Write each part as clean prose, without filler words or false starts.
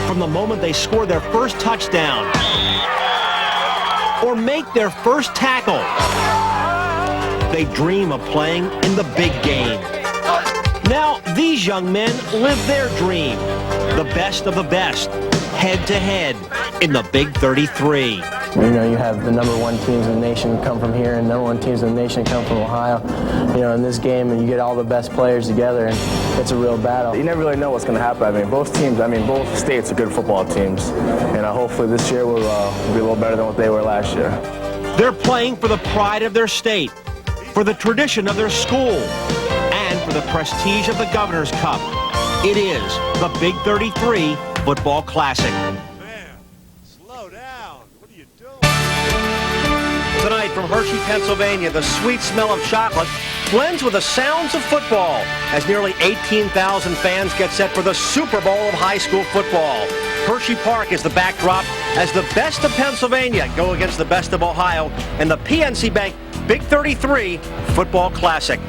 from the moment they score their first touchdown or make their first tackle. They dream of playing in the big game. Now, these young men live their dream, the best of the best, head-to-head in the Big 33. You know, you have the #1 teams in the nation come from here and #1 teams in the nation come from Ohio. You know, in this game, and you get all the best players together, and it's a real battle. You never really know what's going to happen. I mean, both states are good football teams. And hopefully this year will be a little better than what they were last year. They're playing for the pride of their state, for the tradition of their school, and for the prestige of the Governor's Cup. It is the Big 33 Football Classic. Tonight from Hershey, Pennsylvania, the sweet smell of chocolate blends with the sounds of football as nearly 18,000 fans get set for the Super Bowl of high school football. Hershey Park is the backdrop as the best of Pennsylvania go against the best of Ohio in the PNC Bank Big 33 Football Classic.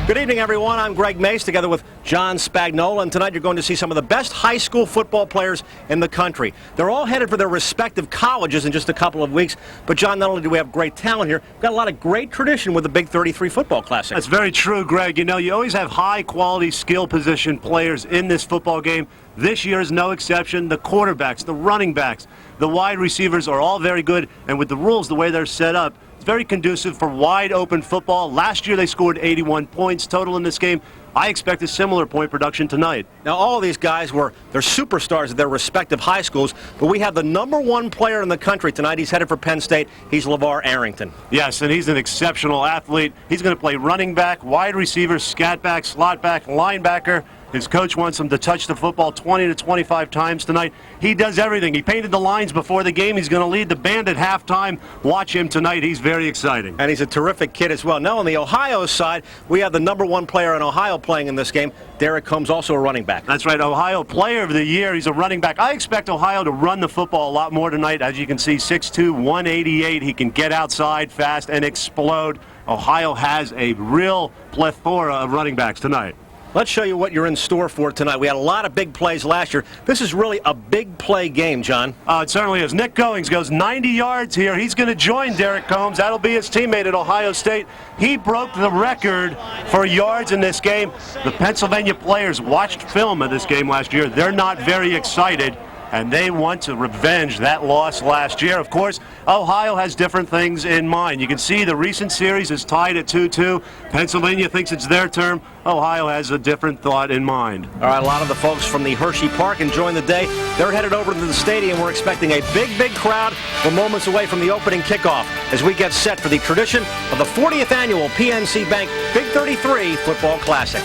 Good evening, everyone. I'm Greg Mace, together with John Spagnola, and tonight you're going to see some of the best high school football players in the country. They're all headed for their respective colleges in just a couple of weeks, but John, not only do we have great talent here, we've got a lot of great tradition with the Big 33 Football Classic. That's very true, Greg. You know, you always have high-quality skill position players in this football game. This year is no exception. The quarterbacks, the running backs, the wide receivers are all very good, and with the rules, the way they're set up, it's very conducive for wide-open football. Last year, they scored 81 points total in this game. I expect a similar point production tonight. Now, all of these guys they're superstars at their respective high schools, but we have the #1 player in the country tonight. He's headed for Penn State. He's LeVar Arrington. Yes, and he's an exceptional athlete. He's going to play running back, wide receiver, scat back, slot back, linebacker. His coach wants him to touch the football 20 to 25 times tonight. He does everything. He painted the lines before the game. He's going to lead the band at halftime. Watch him tonight. He's very exciting. And he's a terrific kid as well. Now, on the Ohio side, we have the #1 player in Ohio playing in this game. Derek Combs, also a running back. That's right, Ohio Player of the Year. He's a running back. I expect Ohio to run the football a lot more tonight. As you can see, 6'2", 188. He can get outside fast and explode. Ohio has a real plethora of running backs tonight. Let's show you what you're in store for tonight. We had a lot of big plays last year. This is really a big play game, John. It certainly is. Nick Goings goes 90 yards here. He's going to join Derek Combs. That'll be his teammate at Ohio State. He broke the record for yards in this game. The Pennsylvania players watched film of this game last year. They're not very excited, and they want to revenge that loss last year. Of course, Ohio has different things in mind. You can see the recent series is tied at 2-2. Pennsylvania thinks it's their turn. Ohio has a different thought in mind. All right, a lot of the folks from the Hershey Park enjoying the day. They're headed over to the stadium. We're expecting a big, big crowd. We're moments away from the opening kickoff as we get set for the tradition of the 40th annual PNC Bank Big 33 Football Classic.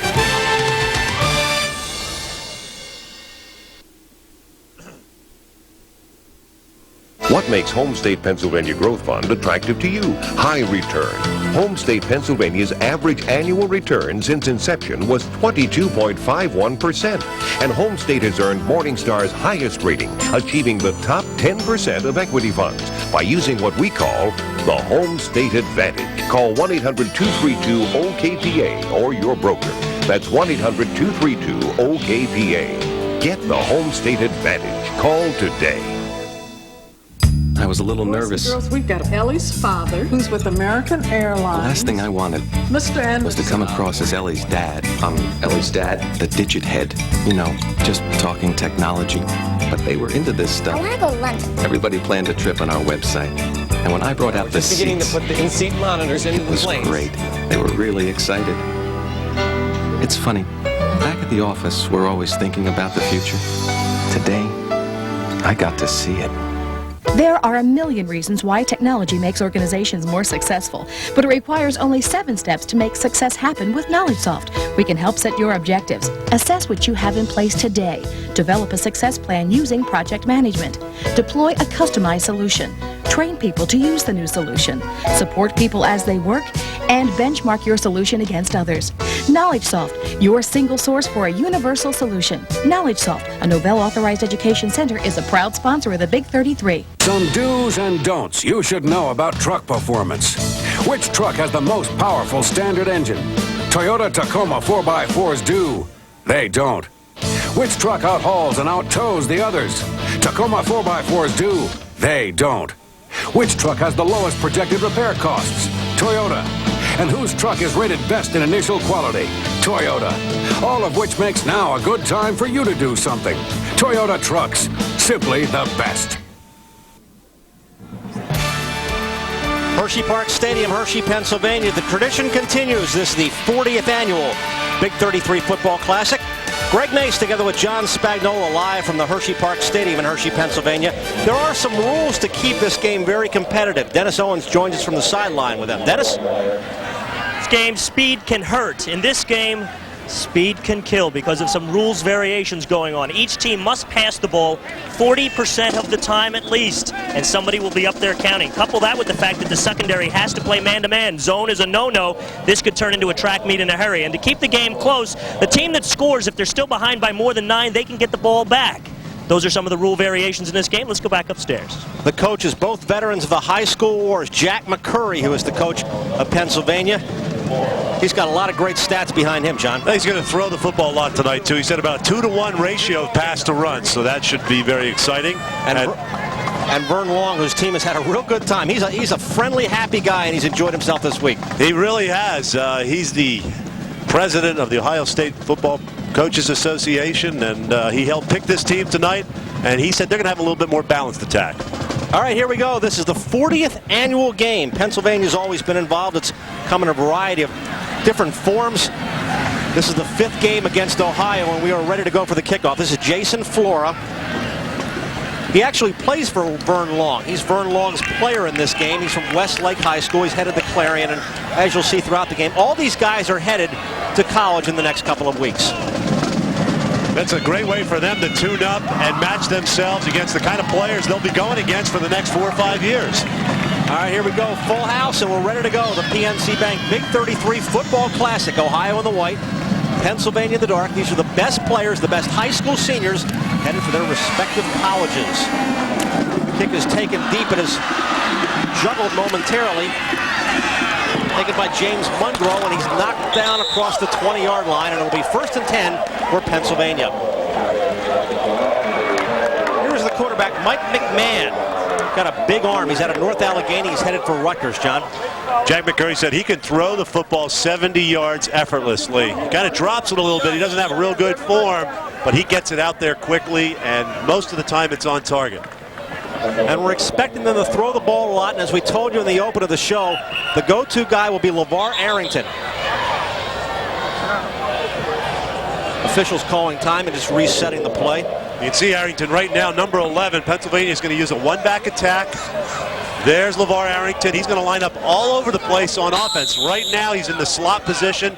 What makes Home State Pennsylvania Growth Fund attractive to you? High return. Home State Pennsylvania's average annual return since inception was 22.51%. And Home State has earned Morningstar's highest rating, achieving the top 10% of equity funds by using what we call the Home State Advantage. Call 1-800-232-OKPA or your broker. That's 1-800-232-OKPA. Get the Home State Advantage. Call today. I was a little nervous. Girls, we've got Ellie's father, who's with American Airlines. The last thing I wanted Mr. Anderson was to come across as Ellie's dad. Ellie's dad? The digit head. You know, just talking technology. But they were into this stuff. I want to go to London. Everybody planned a trip on our website. And when I brought out the beginning seats, to put the in-seat monitors in it was great. They were really excited. It's funny. Back at the office, we're always thinking about the future. Today, I got to see it. There are a million reasons why technology makes organizations more successful, but it requires only 7 steps to make success happen with KnowledgeSoft. We can help set your objectives, assess what you have in place today, develop a success plan using project management, deploy a customized solution, train people to use the new solution, support people as they work, and benchmark your solution against others. KnowledgeSoft, your single source for a universal solution. KnowledgeSoft, a Novell Authorized Education Center, is a proud sponsor of the Big 33. Some do's and don'ts you should know about truck performance. Which truck has the most powerful standard engine? Toyota Tacoma 4x4s do. They don't. Which truck outhauls and outtows the others? Tacoma 4x4s do. They don't. Which truck has the lowest projected repair costs? Toyota. And whose truck is rated best in initial quality? Toyota. All of which makes now a good time for you to do something. Toyota trucks. Simply the best. Hershey Park Stadium, Hershey, Pennsylvania. The tradition continues. This is the 40th annual Big 33 Football Classic. Greg Mace together with John Spagnola live from the Hershey Park Stadium in Hershey, Pennsylvania. There are some rules to keep this game very competitive. Dennis Owens joins us from the sideline with them. Dennis? This game, speed can hurt. In this game, speed can kill because of some rules variations going on. Each team must pass the ball 40% of the time at least, and somebody will be up there counting. Couple that with the fact that the secondary has to play man-to-man. Zone is a no-no. This could turn into a track meet in a hurry. And to keep the game close, the team that scores, if they're still behind by more than 9, they can get the ball back. Those are some of the rule variations in this game. Let's go back upstairs. The coaches, both veterans of the high school wars. Jack McCurry, who is the coach of Pennsylvania. He's got a lot of great stats behind him, John. He's going to throw the football a lot tonight, too. He said about 2-to-1 ratio of pass to run, so that should be very exciting. And Vern Long, whose team has had a real good time. He's a friendly, happy guy, and he's enjoyed himself this week. He really has. He's the president of the Ohio State Football Coaches Association, and he helped pick this team tonight, and he said they're going to have a little bit more balanced attack. All right, here we go. This is the 40th annual game. Pennsylvania's always been involved. It's come in a variety of different forms. This is the 5th game against Ohio, and we are ready to go for the kickoff. This is Jason Flora. He actually plays for Vern Long. He's Vern Long's player in this game. He's from Westlake High School. He's headed the Clarion, and as you'll see throughout the game, all these guys are headed to college in the next couple of weeks. That's a great way for them to tune up and match themselves against the kind of players they'll be going against for the next 4 or 5 years. All right, here we go. Full house, and we're ready to go. The PNC Bank Big 33 Football Classic. Ohio in the white, Pennsylvania in the dark. These are the best players, the best high school seniors, headed for their respective colleges. Kick is taken deep. It is juggled momentarily. Taken by James Mungro, and he's knocked down across the 20-yard line, and it'll be 1st and 10 for Pennsylvania. Here's the quarterback, Mike McMahon. Got a big arm. He's out of North Allegheny. He's headed for Rutgers, John. Jack McCurry said he can throw the football 70 yards effortlessly. He kind of drops it a little bit. He doesn't have a real good form, but he gets it out there quickly, and most of the time it's on target. And we're expecting them to throw the ball a lot, and as we told you in the open of the show, the go-to guy will be LeVar Arrington. Officials calling time and just resetting the play. You can see Arrington right now, number 11. Pennsylvania is going to use a one-back attack. There's LeVar Arrington. He's going to line up all over the place on offense. Right now, he's in the slot position.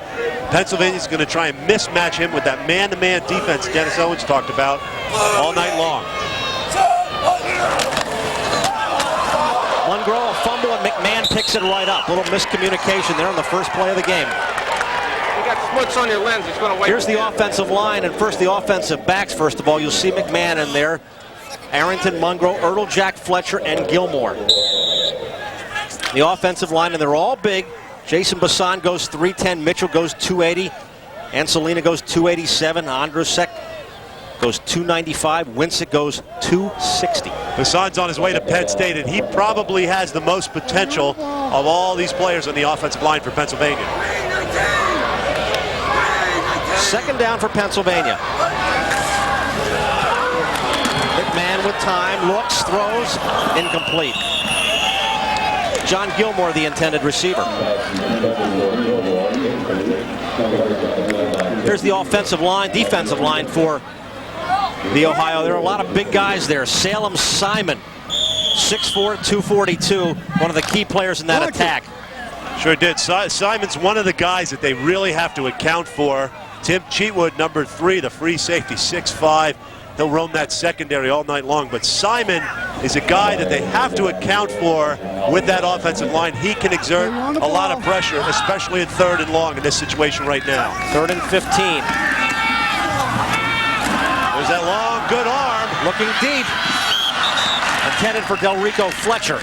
Pennsylvania's going to try and mismatch him with that man-to-man defense Dennis Owens talked about all night long. Mungro, a fumble, and McMahon picks it right up. A little miscommunication there on the first play of the game. You got smuts on your lens. He's going to wait. Here's the offensive line, and first the offensive backs. First of all, you'll see McMahon in there. Arrington, Mungro, Ertl, Jack Fletcher, and Gilmore. The offensive line, and they're all big. Jason Bassan goes 310. Mitchell goes 280. Anselina goes 287. Andrusek goes 295. Winsett goes 260. Bassan's on his way to Penn State, and he probably has the most potential of all these players on the offensive line for Pennsylvania. 2nd down for Pennsylvania. McMahon with time, looks, throws, incomplete. John Gilmore, the intended receiver. Here's the offensive line, defensive line for the Ohio. There are a lot of big guys there. Salem Simon, 6'4", 242, one of the key players in that attack. Sure did. Simon's one of the guys that they really have to account for. Tim Cheatwood, number 3, the free safety, 6'5". He'll roam that secondary all night long. But Simon is a guy that they have to account for with that offensive line. He can exert a lot of pressure, especially in 3rd and long in this situation right now. 3rd and 15. There's that long, good arm. Looking deep. Intended for Delrico Fletcher.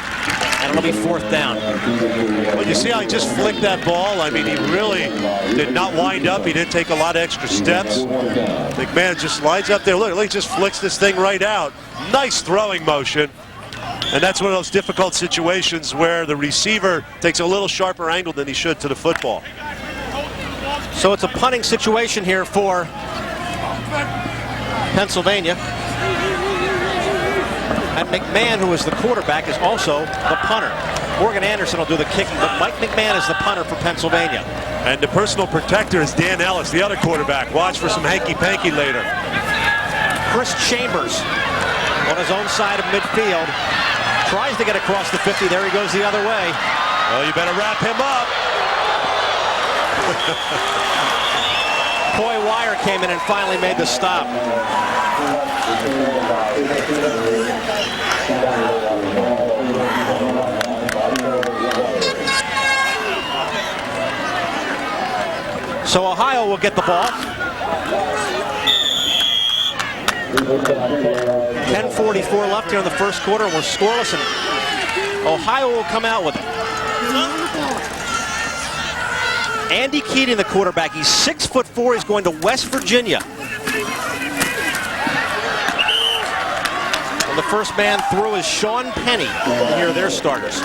And it'll be 4th down. Well, you see how he just flicked that ball? I mean, he really did not wind up. He didn't take a lot of extra steps. McMahon just slides up there. Look, he just flicks this thing right out. Nice throwing motion. And that's one of those difficult situations where the receiver takes a little sharper angle than he should to the football. So it's a punting situation here for Pennsylvania. And McMahon, who is the quarterback, is also the punter. Morgan Anderson will do the kicking, but Mike McMahon is the punter for Pennsylvania. And the personal protector is Dan Ellis, the other quarterback. Watch for some hanky-panky later. Chris Chambers on his own side of midfield. Tries to get across the 50. There he goes the other way. Well, you better wrap him up. Coy Wire came in and finally made the stop. So Ohio will get the ball. 10:44 left here in the first quarter. We're scoreless, and Ohio will come out with it. Andy Keating, the quarterback. He's 6'4". He's going to West Virginia. And the first man through is Sean Penny. Here are their starters.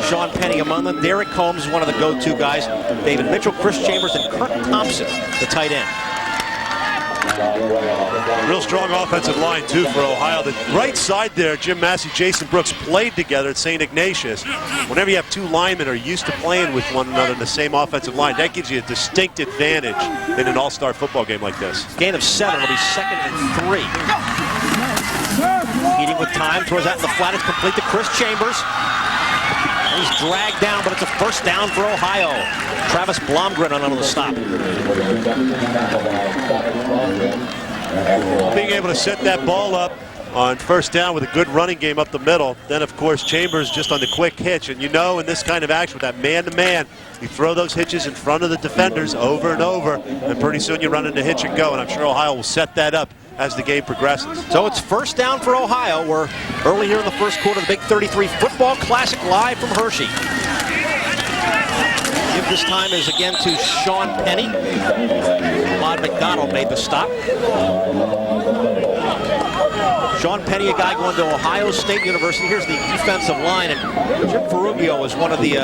Sean Penny among them. Derek Combs is one of the go-to guys. David Mitchell, Chris Chambers, and Kirk Thompson, the tight end. Real strong offensive line, too, for Ohio. The right side there, Jim Massey, Jason Brooks played together at St. Ignatius. Whenever you have two linemen who are used to playing with one another in the same offensive line, that gives you a distinct advantage in an all-star football game like this. Gain of 7. It'll be 2nd and 3. Keating with time, throws out in the flat. It's complete to Chris Chambers. He's dragged down, but it's a first down for Ohio. Travis Blomgren on the stop. Being able to set that ball up on first down with a good running game up the middle. Then, of course, Chambers just on the quick hitch. And you know, in this kind of action with that man-to-man, you throw those hitches in front of the defenders over and over, and pretty soon you run into hitch and go. And I'm sure Ohio will set that up as the game progresses. So it's first down for Ohio. We're early here in the first quarter of the Big 33 Football Classic live from Hershey. Give this time is again to Sean Penny. Rod McDonald made the stop. Sean Penny, a guy going to Ohio State University. Here's the defensive line, and Jim Ferrugio is one of the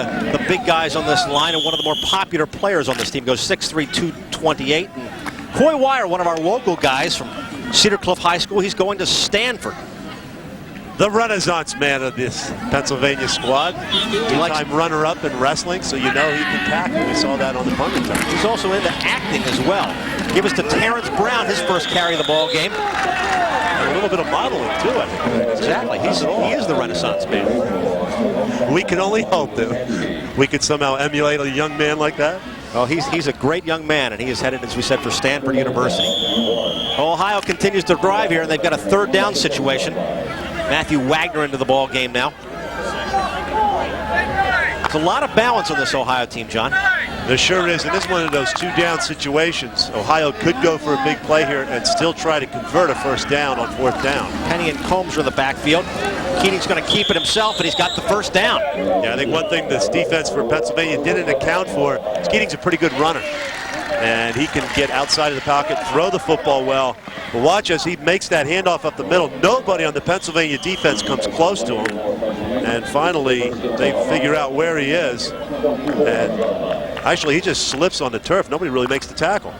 big guys on this line and one of the more popular players on this team. Goes 6'3", 228. And Coy Wire, one of our local guys from Cedar Cliff High School, he's going to Stanford. The Renaissance man of this Pennsylvania squad. Two-time runner-up in wrestling, so you know he can tackle. We saw that on the punt return. He's also into acting as well. Give us to Terrence Brown, his first carry of the ball game. And a little bit of modeling, too, I think. Exactly. He is the Renaissance man. We can only hope that we could somehow emulate a young man like that. Well, he's a great young man, and he is headed, as we said, for Stanford University. Ohio continues to drive here, and they've got a third down situation. Matthew Wagner into the ball game now. It's a lot of balance on this Ohio team, John. There sure is, and this is one of those two-down situations. Ohio could go for a big play here and still try to convert a first down on fourth down. Penny and Combs are in the backfield. Keating's going to keep it himself, and he's got the first down. Yeah, I think one thing this defense for Pennsylvania didn't account for is Keating's a pretty good runner. And he can get outside of the pocket, throw the football well. But watch as he makes that handoff up the middle. Nobody on the Pennsylvania defense comes close to him. And finally, they figure out where he is. And actually, he just slips on the turf. Nobody really makes the tackle.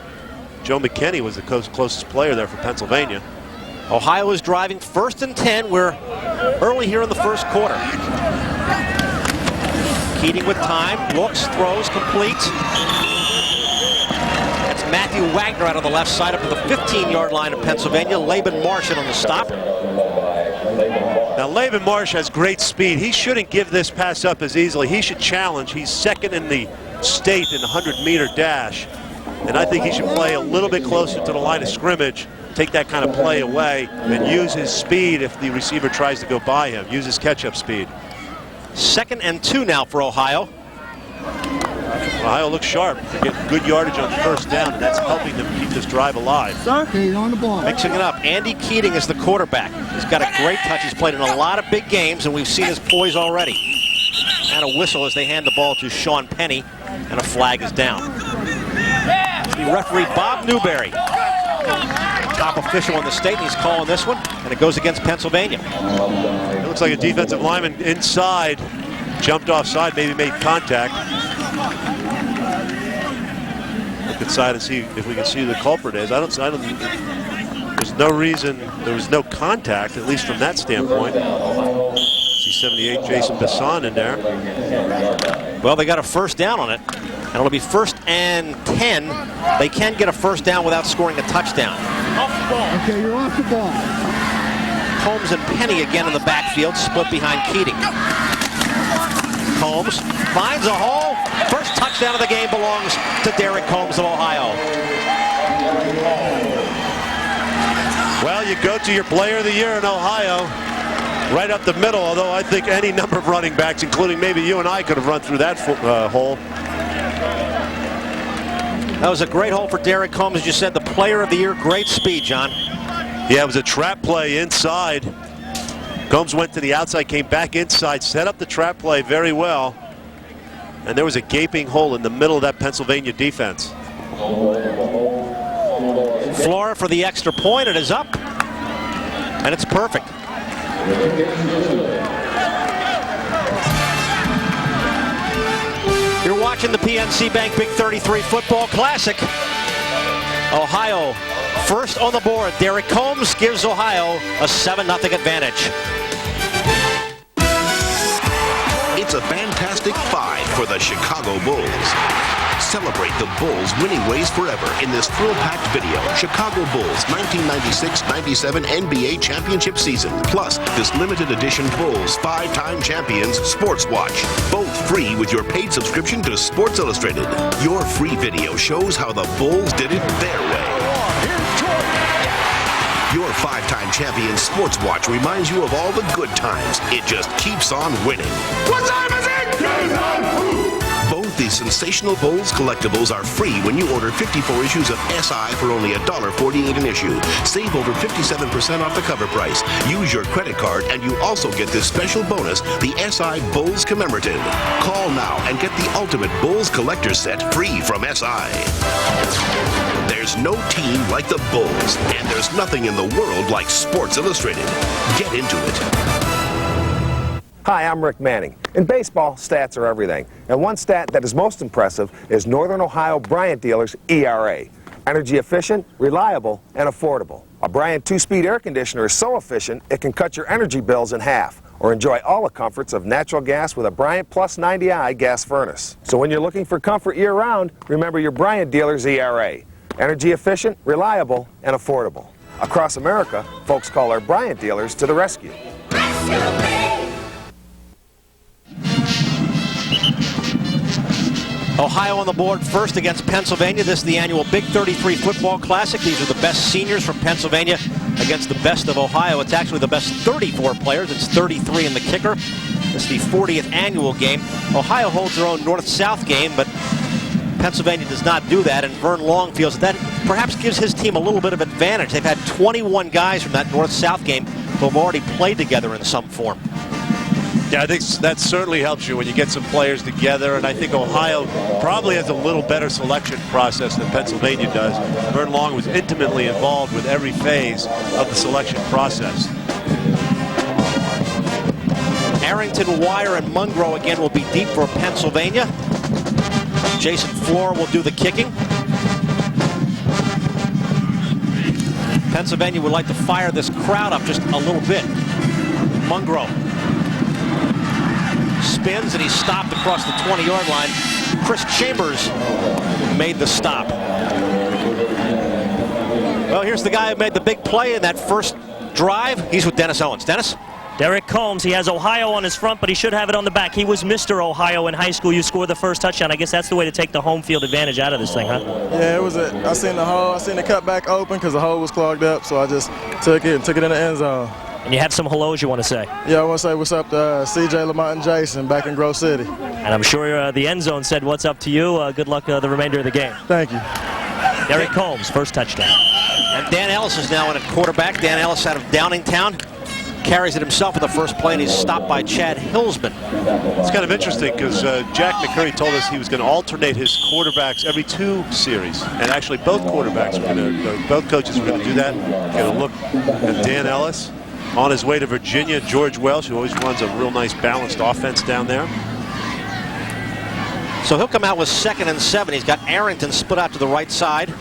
Joe McKinney was the closest player there for Pennsylvania. Ohio is driving 1st and 10. We're early here in the first quarter. Keating with time, looks, throws, completes. That's Matthew Wagner out of the left side up to the 15-yard line of Pennsylvania. Laban Marsh in on the stop. Now, Laban Marsh has great speed. He shouldn't give this pass up as easily. He should challenge. He's 2nd in the state in the 100-meter dash. And I think he should play a little bit closer to the line of scrimmage, take that kind of play away, and use his speed if the receiver tries to go by him. Use his catch-up speed. 2nd and 2 now for Ohio. Ohio looks sharp. They're getting good yardage on first down, and that's helping them keep this drive alive. He's on the ball. Mixing it up. Andy Keating is the quarterback. He's got a great touch. He's played in a lot of big games, and we've seen his poise already. And a whistle as they hand the ball to Sean Penny, and a flag is down. The referee, Bob Newberry, top official in the state, and he's calling this one, and it goes against Pennsylvania. It looks like a defensive lineman inside jumped offside, maybe made contact. Look inside and see if we can see who the culprit is. There's no reason, there was no contact, at least from that standpoint. See 78, Jason Besson in there. Well, they got a first down on it, and it'll be 1st and 10. They can get a first down without scoring a touchdown. Off the ball. Okay, you're off the ball. Combs and Penny again in the backfield, split behind Keating. Combs finds a hole. First touchdown of the game belongs to Derek Combs of Ohio. Well, you go to your player of the year in Ohio, right up the middle, although I think any number of running backs, including maybe you and I, could have run through that hole. That was a great hole for Derek Combs, as you said, the player of the year. Great speed, John. Yeah, it was a trap play inside. Combs went to the outside, came back inside, set up the trap play very well. And there was a gaping hole in the middle of that Pennsylvania defense. Flora for the extra point. It is up, and it's perfect. You're watching the PNC Bank Big 33 Football Classic. Ohio first on the board. Derek Combs gives Ohio a 7-0 advantage. It's a fantastic 5 for the Chicago Bulls. Celebrate the Bulls' winning ways forever in this thrill-packed video. Chicago Bulls 1996-97 NBA championship season. Plus, this limited edition Bulls 5-time champions Sports Watch. Both free with your paid subscription to Sports Illustrated. Your free video shows how the Bulls did it their way. Your 5-time champion Sports Watch reminds you of all the good times. It just keeps on winning. What time is it? Both these sensational Bulls collectibles are free when you order 54 issues of SI for only $1.48 an issue. Save over 57% off the cover price. Use your credit card and you also get this special bonus, the SI Bulls Commemorative. Call now and get the ultimate Bulls collector set free from SI. There's no team like the Bulls, and there's nothing in the world like Sports Illustrated. Get into it. Hi, I'm Rick Manning. In baseball, stats are everything. And one stat that is most impressive is Northern Ohio Bryant Dealers ERA. Energy efficient, reliable, and affordable. A Bryant 2-speed air conditioner is so efficient it can cut your energy bills in half. Or enjoy all the comforts of natural gas with a Bryant Plus 90i gas furnace. So when you're looking for comfort year-round, remember your Bryant Dealers ERA. Energy efficient, reliable, and affordable. Across America, folks call our Bryant dealers to the rescue. Ohio on the board first against Pennsylvania. This is the annual Big 33 Football Classic. These are the best seniors from Pennsylvania against the best of Ohio. It's actually the best 34 players. It's 33 in the kicker. This is the 40th annual game. Ohio holds their own North-South game, but Pennsylvania does not do that, and Vern Long feels that perhaps gives his team a little bit of advantage. They've had 21 guys from that North-South game who have already played together in some form. Yeah, I think that certainly helps you when you get some players together, and I think Ohio probably has a little better selection process than Pennsylvania does. Vern Long was intimately involved with every phase of the selection process. Arrington, Wire, and Mungro again will be deep for Pennsylvania. Jason Flora will do the kicking. Pennsylvania would like to fire this crowd up just a little bit. Mungro spins and he's stopped across the 20-yard line. Chris Chambers made the stop. Well, here's the guy who made the big play in that first drive. He's with Dennis Owens. Dennis? Derek Combs, he has Ohio on his front, but he should have it on the back. He was Mr. Ohio in high school. You scored the first touchdown. I guess that's the way to take the home field advantage out of this thing, huh? Yeah, it was I seen the hole. I seen the cutback open because the hole was clogged up, so I just took it in the end zone. And you have some hellos you want to say? Yeah, I want to say what's up to C.J. Lamont and Jason back in Grove City. And I'm sure the end zone said what's up to you. Good luck the remainder of the game. Thank you. Derek Combs, first touchdown. And Dan Ellis is now in at quarterback. Dan Ellis out of Downingtown. carries it himself in the first play, and he's stopped by Chad Hillsman. It's kind of interesting because Jack McCurry told us he was going to alternate his quarterbacks every 2 series, and actually both quarterbacks were going to, both coaches were going to do that. Going to look at Dan Ellis on his way to Virginia, George Welsh, who always runs a real nice balanced offense down there. So he'll come out with 2nd and 7. He's got Arrington split out to the right side.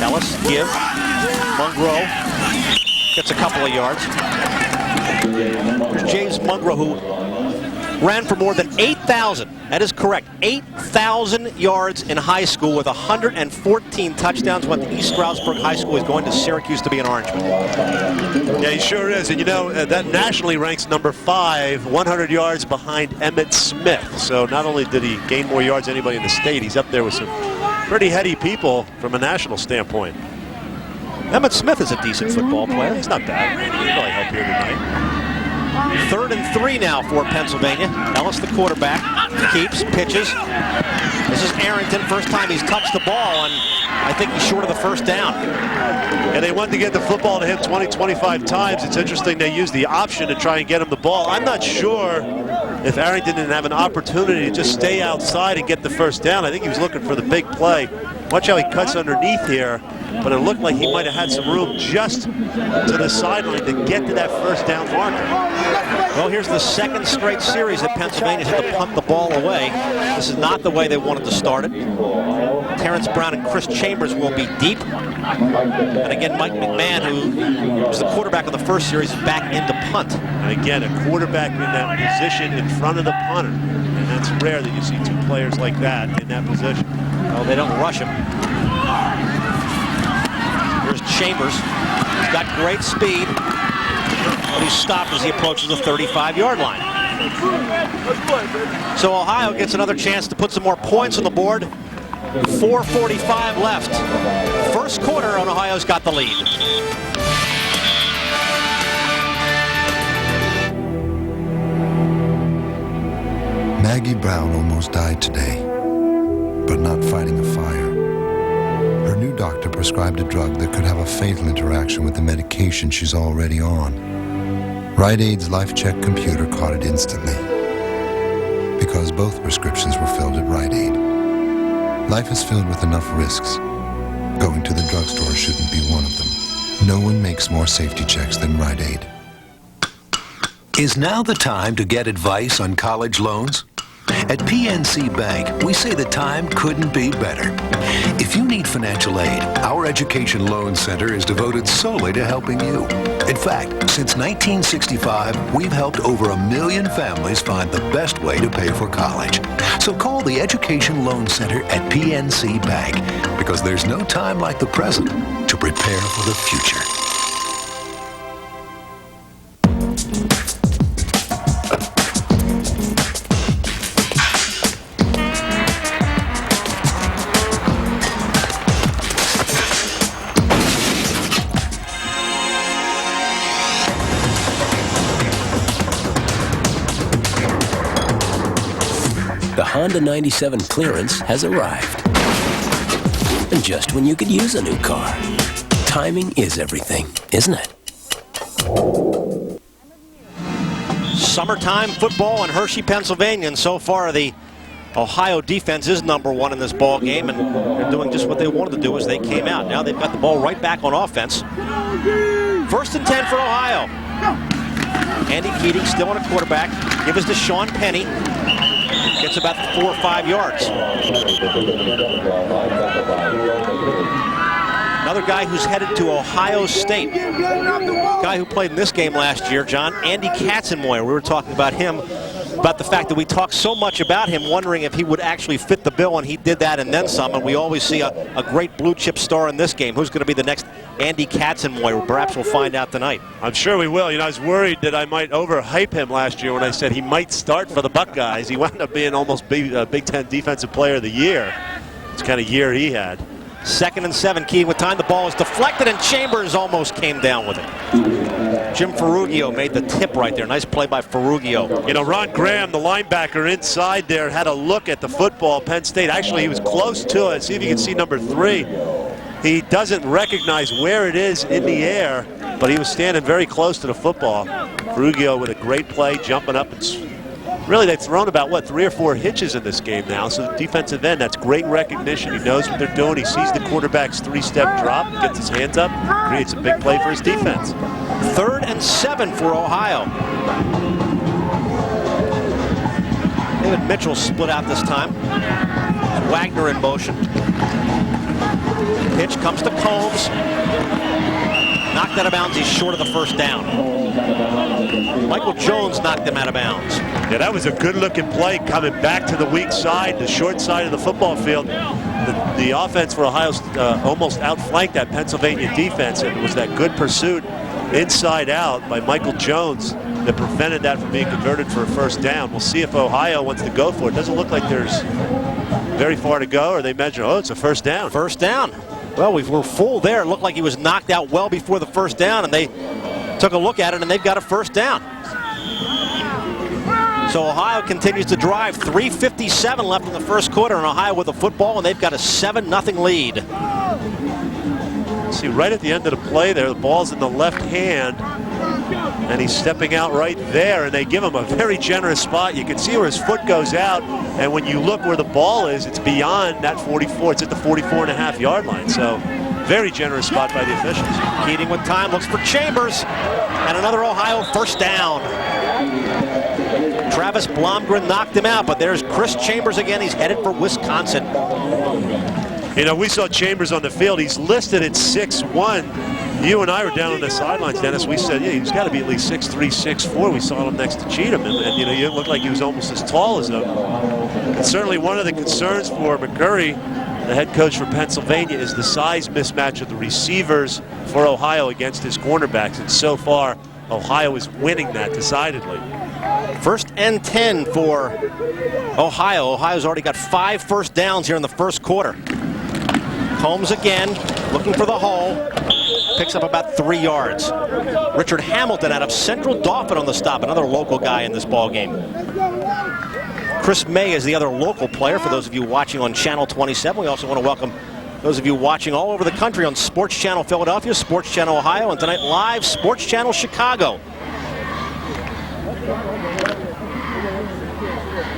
Ellis, give. Mungro gets a couple of yards. James Mungro, who ran for more than 8,000. That is correct. 8,000 yards in high school with 114 touchdowns. Went to East Stroudsburg High School. He's going to Syracuse to be an Orangeman. Yeah, he sure is. And you know, that nationally ranks number 5, 100 yards behind Emmitt Smith. So not only did he gain more yards than anybody in the state, he's up there with some pretty heady people from a national standpoint. Emmitt Smith is a decent football player. He's not bad. He can really help here tonight. 3rd and 3 now for Pennsylvania. Ellis, the quarterback, keeps, pitches. This is Arrington, first time he's touched the ball, and I think he's short of the first down. And they wanted to get the football to him 20, 25 times. It's interesting they used the option to try and get him the ball. I'm not sure if Arrington didn't have an opportunity to just stay outside and get the first down. I think he was looking for the big play. Watch how he cuts underneath here, but it looked like he might have had some room just to the sideline to get to that first down marker. Well, here's the 2nd straight series that Pennsylvania had to punt the ball away. This is not the way they wanted to start it. Terrence Brown and Chris Chambers will be deep. And again, Mike McMahon, who was the quarterback of the first series, is back into punt. And again, a quarterback in that position in front of the punter. And that's rare that you see 2 players like that in that position. Oh, they don't rush him. Here's Chambers. He's got great speed, but he's stopped as he approaches the 35-yard line. So Ohio gets another chance to put some more points on the board. 4:45 left. First quarter, and Ohio's got the lead. Maggie Brown almost died today, but not fighting a fire. Her new doctor prescribed a drug that could have a fatal interaction with the medication she's already on. Rite Aid's LifeCheck computer caught it instantly, because both prescriptions were filled at Rite Aid. Life is filled with enough risks. Going to the drugstore shouldn't be one of them. No one makes more safety checks than Rite Aid. Is now the time to get advice on college loans? At PNC Bank, we say the time couldn't be better. If you need financial aid, our Education Loan Center is devoted solely to helping you. In fact, since 1965, we've helped over 1 million families find the best way to pay for college. So call the Education Loan Center at PNC Bank, because there's no time like the present to prepare for the future. The Honda 97 clearance has arrived. And just when you could use a new car. Timing is everything, isn't it? Summertime football in Hershey, Pennsylvania, and so far the Ohio defense is #1 in this ball game, and they're doing just what they wanted to do as they came out. Now they've got the ball right back on offense. 1st and 10 for Ohio. Andy Keating still on a quarterback. Give us to Sean Penny. Gets about 4 or 5 yards. Another guy who's headed to Ohio State. Guy who played in this game last year, John, Andy Katzenmoyer. We were talking about him, about the fact that we talked so much about him, wondering if he would actually fit the bill, and he did that and then some. And we always see a great blue chip star in this game. Who's going to be the next Andy Katzenmoyer? Perhaps we'll find out tonight. I'm sure we will. You know, I was worried that I might overhype him last year when I said he might start for the Buckeyes. He wound up being almost Big Ten Defensive Player of the Year. It's the kind of year he had. 2nd and 7, Keating with time. The ball is deflected, and Chambers almost came down with it. Jim Ferrugio made the tip right there. Nice play by Ferrugio. You know, Ron Graham, the linebacker inside there, had a look at the football. Penn State, actually, he was close to it. See if you can see number 3. He doesn't recognize where it is in the air, but he was standing very close to the football. Ferrugio with a great play, jumping up. And really, they've thrown about, what, 3 or 4 hitches in this game now. So the defensive end, that's great recognition. He knows what they're doing. He sees the quarterback's 3-step drop, gets his hands up, creates a big play for his defense. 3rd and 7 for Ohio. David Mitchell split out this time. Wagner in motion. Pitch comes to Combs. Knocked out of bounds. He's short of the first down. Michael Jones knocked him out of bounds. Yeah, that was a good-looking play coming back to the weak side, the short side of the football field. The offense for Ohio almost outflanked that Pennsylvania defense. It was that good pursuit inside out by Michael Jones that prevented that from being converted for a first down. We'll see if Ohio wants to go for it. Doesn't look like there's very far to go, or they measure, oh, it's a first down. First down. Well, we were full there. It looked like he was knocked out well before the first down, and they took a look at it, and they've got a first down. So Ohio continues to drive. 3:57 left in the first quarter, and Ohio with the football, and they've got a 7-0 lead. See, right at the end of the play there, the ball's in the left hand, and he's stepping out right there, and they give him a very generous spot. You can see where his foot goes out, and when you look where the ball is, it's beyond that 44. It's at the 44.5-yard line. So very generous spot by the officials. Keating with time, looks for Chambers, and another Ohio first down. Travis Blomgren knocked him out, but there's Chris Chambers again. He's headed for Wisconsin. You know, we saw Chambers on the field. He's listed at 6'1". You and I were down on the sidelines, Dennis. We said, yeah, he's got to be at least 6'3", 6'4". We saw him next to Cheatham, and you know, he looked like he was almost as tall as him. And certainly one of the concerns for McCurry, the head coach for Pennsylvania, is the size mismatch of the receivers for Ohio against his cornerbacks. And so far, Ohio is winning that decidedly. 1st and 10 for Ohio. Ohio's already got 5 first downs here in the first quarter. Combs again, looking for the hole. Picks up about 3 yards. Richard Hamilton out of Central Dauphin on the stop, another local guy in this ball game. Chris May is the other local player for those of you watching on Channel 27. We also want to welcome those of you watching all over the country on Sports Channel Philadelphia, Sports Channel Ohio, and tonight live Sports Channel Chicago.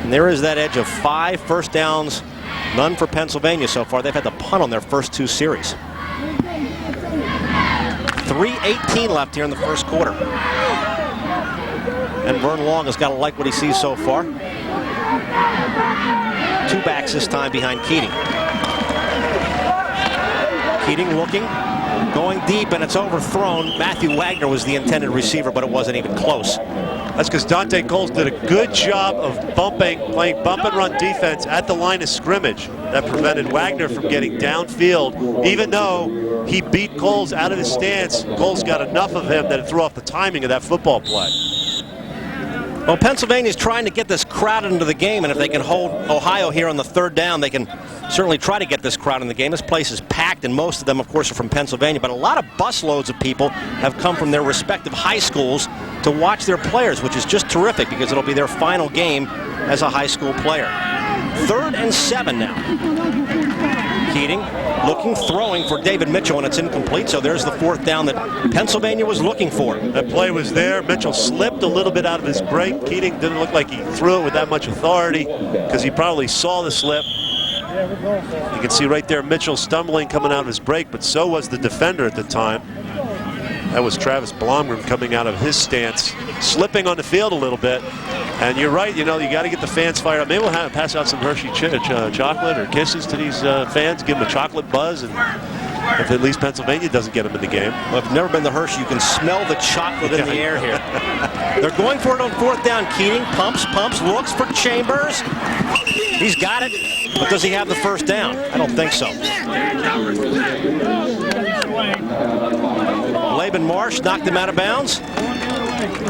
And there is that edge of 5 first downs, none for Pennsylvania so far. They've had the punt on their first 2 series. 3:18 left here in the first quarter. And Vern Long has got to like what he sees so far. 2 backs this time behind Keating. Keating looking, going deep, and it's overthrown. Matthew Wagner was the intended receiver, but it wasn't even close. That's because Dante Coles did a good job of playing bump and run defense at the line of scrimmage. That prevented Wagner from getting downfield. Even though he beat Coles out of his stance, Coles got enough of him that it threw off the timing of that football play. Well, Pennsylvania's trying to get this crowd into the game, and if they can hold Ohio here on the 3rd down, they can certainly try to get this crowd in the game. This place is packed, and most of them, of course, are from Pennsylvania, but a lot of busloads of people have come from their respective high schools to watch their players, which is just terrific because it'll be their final game as a high school player. 3rd and 7 now. Keating looking, throwing for David Mitchell, and it's incomplete, so there's the 4th down that Pennsylvania was looking for. That play was there. Mitchell slipped a little bit out of his break. Keating didn't look like he threw it with that much authority because he probably saw the slip. You can see right there Mitchell stumbling coming out of his break, but so was the defender at the time. That was Travis Blomgren coming out of his stance, slipping on the field a little bit. And you're right, you know, you got to get the fans fired up. Maybe we'll pass out some Hershey chocolate or kisses to these fans, give them a chocolate buzz, and if at least Pennsylvania doesn't get them in the game. Well, if you've never been to Hershey, you can smell the chocolate in the air here. They're going for it on 4th down. Keating pumps, looks for Chambers. He's got it, but does he have the first down? I don't think so. Laban Marsh knocked him out of bounds.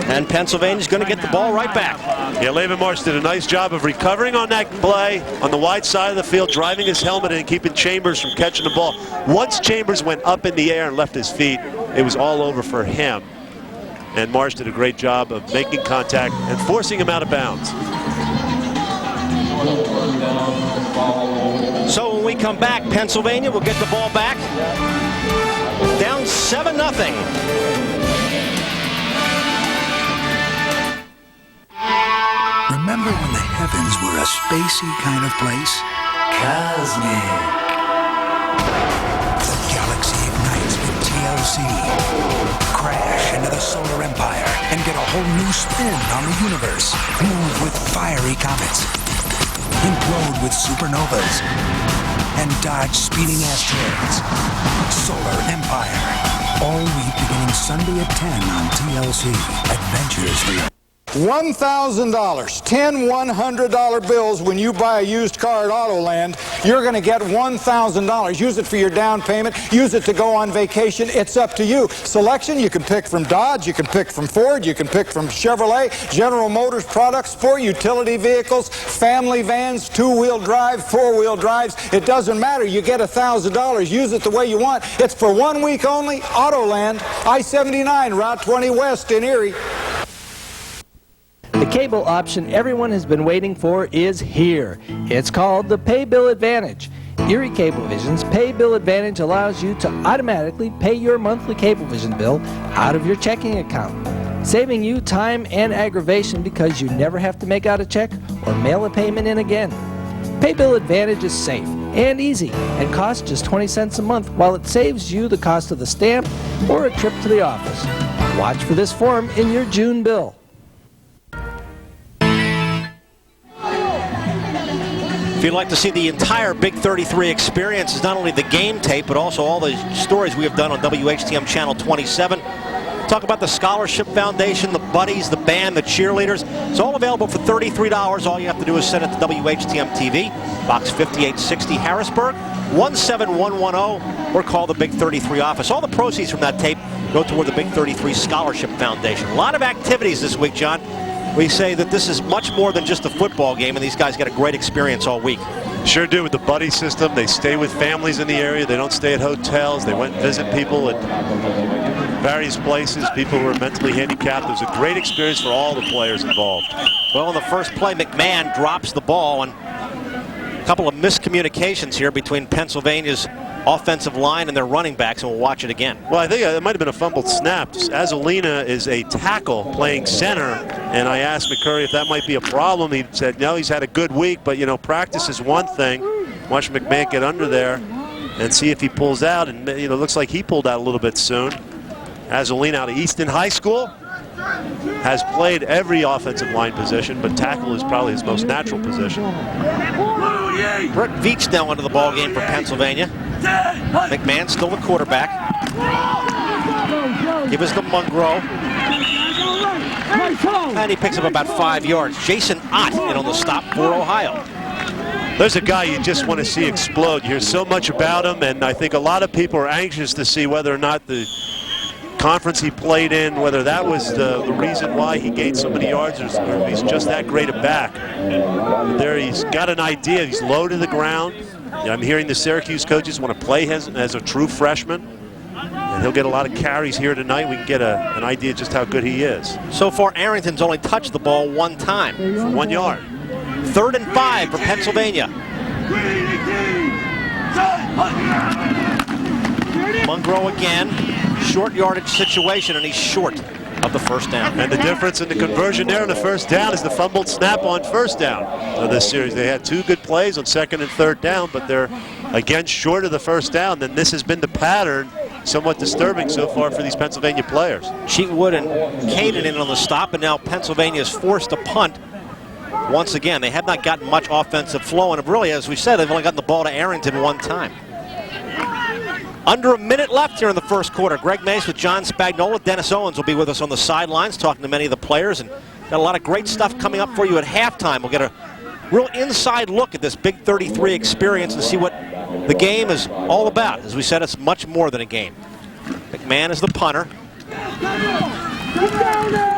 And Pennsylvania's going to get the ball right back. Yeah, Laban Marsh did a nice job of recovering on that play on the wide side of the field, driving his helmet in and keeping Chambers from catching the ball. Once Chambers went up in the air and left his feet, it was all over for him. and Marsh did a great job of making contact and forcing him out of bounds. So when we come back, Pennsylvania will get the ball back. Down 7-0. Remember when the heavens were a spacey kind of place? Cosmic. The galaxy ignites with TLC. Crash into the solar empire and get a whole new spin on the universe. Move with fiery comets. Implode with supernovas. And dodge speeding asteroids. Solar Empire. All week beginning Sunday at 10 on TLC. Adventures for you. $1,000, 10 $100 bills when you buy a used car at Autoland. You're going to get $1,000. Use it for your down payment. Use it to go on vacation. It's up to you. Selection, you can pick from Dodge, you can pick from Ford, you can pick from Chevrolet, General Motors products, sport utility vehicles, family vans, two-wheel drive, four-wheel drives. It doesn't matter. You get $1,000. Use it the way you want. It's for 1 week only. Autoland, I-79, Route 20 West in Erie. The cable option everyone has been waiting for is here. It's called the Pay Bill Advantage. Erie Cablevision's Pay Bill Advantage allows you to automatically pay your monthly Cablevision bill out of your checking account, saving you time and aggravation because you never have to make out a check or mail a payment in again. Pay Bill Advantage is safe and easy and costs just 20 cents a month, while it saves you the cost of the stamp or a trip to the office. Watch for this form in your June bill. If you'd like to see the entire Big 33 experience, is not only the game tape, but also all the stories we have done on WHTM Channel 27. Talk about the Scholarship Foundation, the Buddies, the band, the cheerleaders. It's all available for $33. All you have to do is send it to WHTM TV, Box 5860 Harrisburg, 17110, or call the Big 33 office. All the proceeds from that tape go toward the Big 33 Scholarship Foundation. A lot of activities this week, John. We say that this is much more than just a football game, and these guys get a great experience all week. Sure do, with the buddy system. They stay with families in the area. They don't stay at hotels. They went and visit people at various places, people who are mentally handicapped. It was a great experience for all the players involved. Well, in the first play, McMahon drops the ball, and a couple of miscommunications here between Pennsylvania's offensive line and their running backs, and we'll watch it again. Well, I think it might have been a fumbled snap. Azolina is a tackle playing center, and I asked McCurry if that might be a problem. He said, no, he's had a good week, but, you know, practice is one thing. Watch McMahon get under there and see if he pulls out, and, you know, looks like he pulled out a little bit soon. Azolina out of Easton High School, has played every offensive line position, but tackle is probably his most natural position. Brett Veach now into the ball game for Pennsylvania. McMahon still the quarterback. Give us to Mungrow. And he picks up about 5 yards. Jason Ott in on the stop for Ohio. There's a guy you just want to see explode. You hear so much about him, and I think a lot of people are anxious to see whether or not the conference he played in, whether that was the reason why he gained so many yards, or if he's just that great a back. There he's got an idea. He's low to the ground. I'm hearing the Syracuse coaches want to play him as a true freshman, and he'll get a lot of carries here tonight. We can get an idea just how good he is. So far, Arrington's only touched the ball one time. For 1 yard. 3rd and 5 for Pennsylvania. Mungrow again. Short yardage situation, and he's short of the first down. And the difference in the conversion there on the first down is the fumbled snap on first down of this series. They had 2 good plays on 2nd and 3rd down, but they're again short of the first down. Then this has been the pattern, somewhat disturbing so far for these Pennsylvania players. Cheatwood and Caden in on the stop, and now Pennsylvania is forced to punt. Once again, they have not gotten much offensive flow, and really, as we said, they've only gotten the ball to Arrington one time. Under a minute left here in the first quarter. Greg Mace with John Spagnola. Dennis Owens will be with us on the sidelines talking to many of the players, and got a lot of great stuff coming up for you at halftime. We'll get a real inside look at this Big 33 experience and see what the game is all about. As we said, it's much more than a game. McMahon is the punter.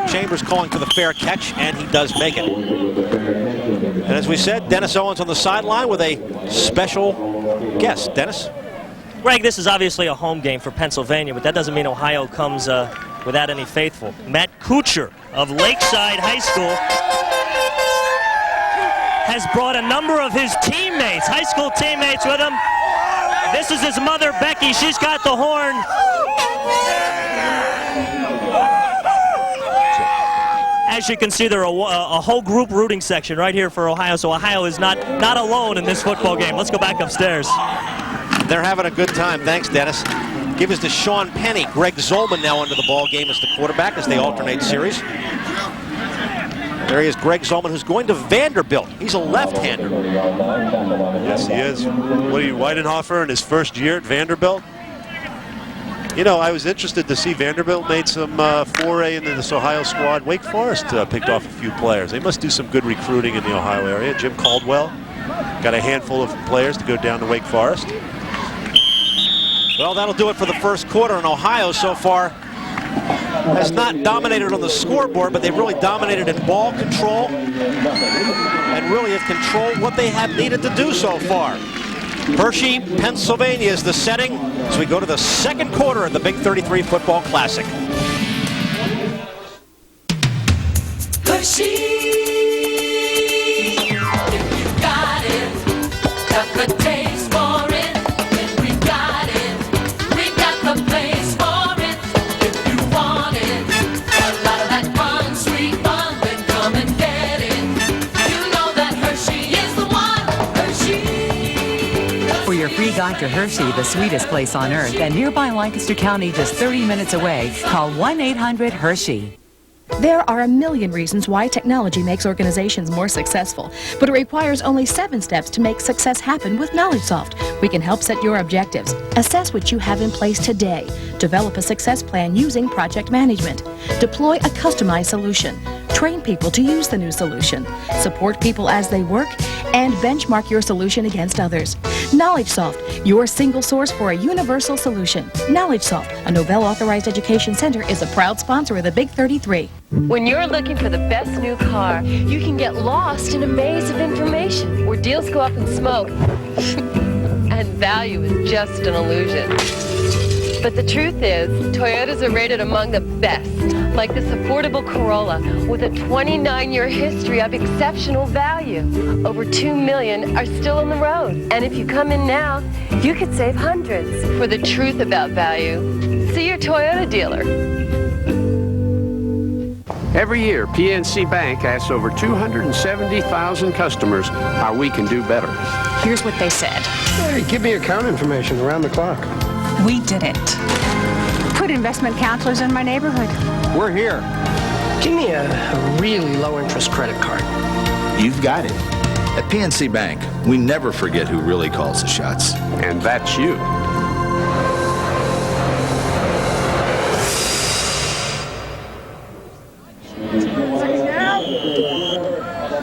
Chambers calling for the fair catch, and he does make it. And as we said, Dennis Owens on the sideline with a special guest. Dennis? Greg, this is obviously a home game for Pennsylvania, but that doesn't mean Ohio comes without any faithful. Matt Kuchar of Lakeside High School has brought a number of his teammates, high school teammates, with him. This is his mother, Becky. She's got the horn. As you can see, there are a whole group rooting section right here for Ohio, so Ohio is not alone in this football game. Let's go back upstairs. They're having a good time. Thanks, Dennis. Give us to Sean Penny. Greg Zolman now into the ball game as the quarterback as they alternate series. There he is, Greg Zolman, who's going to Vanderbilt. He's a left-hander. Yes, he is. What are you, Weidenhofer in his first year at Vanderbilt? You know, I was interested to see Vanderbilt made some foray into this Ohio squad. Wake Forest picked off a few players. They must do some good recruiting in the Ohio area. Jim Caldwell got a handful of players to go down to Wake Forest. Well, that'll do it for the first quarter, and Ohio so far has not dominated on the scoreboard, but they've really dominated in ball control and really have controlled what they have needed to do so far. Hershey, Pennsylvania is the setting as we go to the second quarter of the Big 33 Football Classic. Hershey, if you got it, got the taste for it. If we got it, we got the place for it. If you want it, a lot of that fun, sweet fun, then come and get it. You know that Hershey is the one. Hershey. For your free guide to Hershey, the sweetest place on earth, and nearby Lancaster County just 30 minutes away, call 1-800-HERSHEY. There are a million reasons why technology makes organizations more successful, but it requires only 7 steps to make success happen with KnowledgeSoft. We can help set your objectives, assess what you have in place today, develop a success plan using project management, deploy a customized solution, train people to use the new solution, support people as they work, and benchmark your solution against others. KnowledgeSoft, your single source for a universal solution. KnowledgeSoft, a Novell Authorized Education Center, is a proud sponsor of the Big 33. When you're looking for the best new car, you can get lost in a maze of information where deals go up in smoke and value is just an illusion. But the truth is, Toyotas are rated among the best, like this affordable Corolla with a 29-year history of exceptional value. Over 2 million are still on the road. And if you come in now, you could save hundreds. For the truth about value, see your Toyota dealer. Every year, PNC Bank asks over 270,000 customers how we can do better. Here's what they said. Hey, give me account information around the clock. We didn't. Put investment counselors in my neighborhood. We're here. Give me a really low-interest credit card. You've got it. At PNC Bank, we never forget who really calls the shots. And that's you.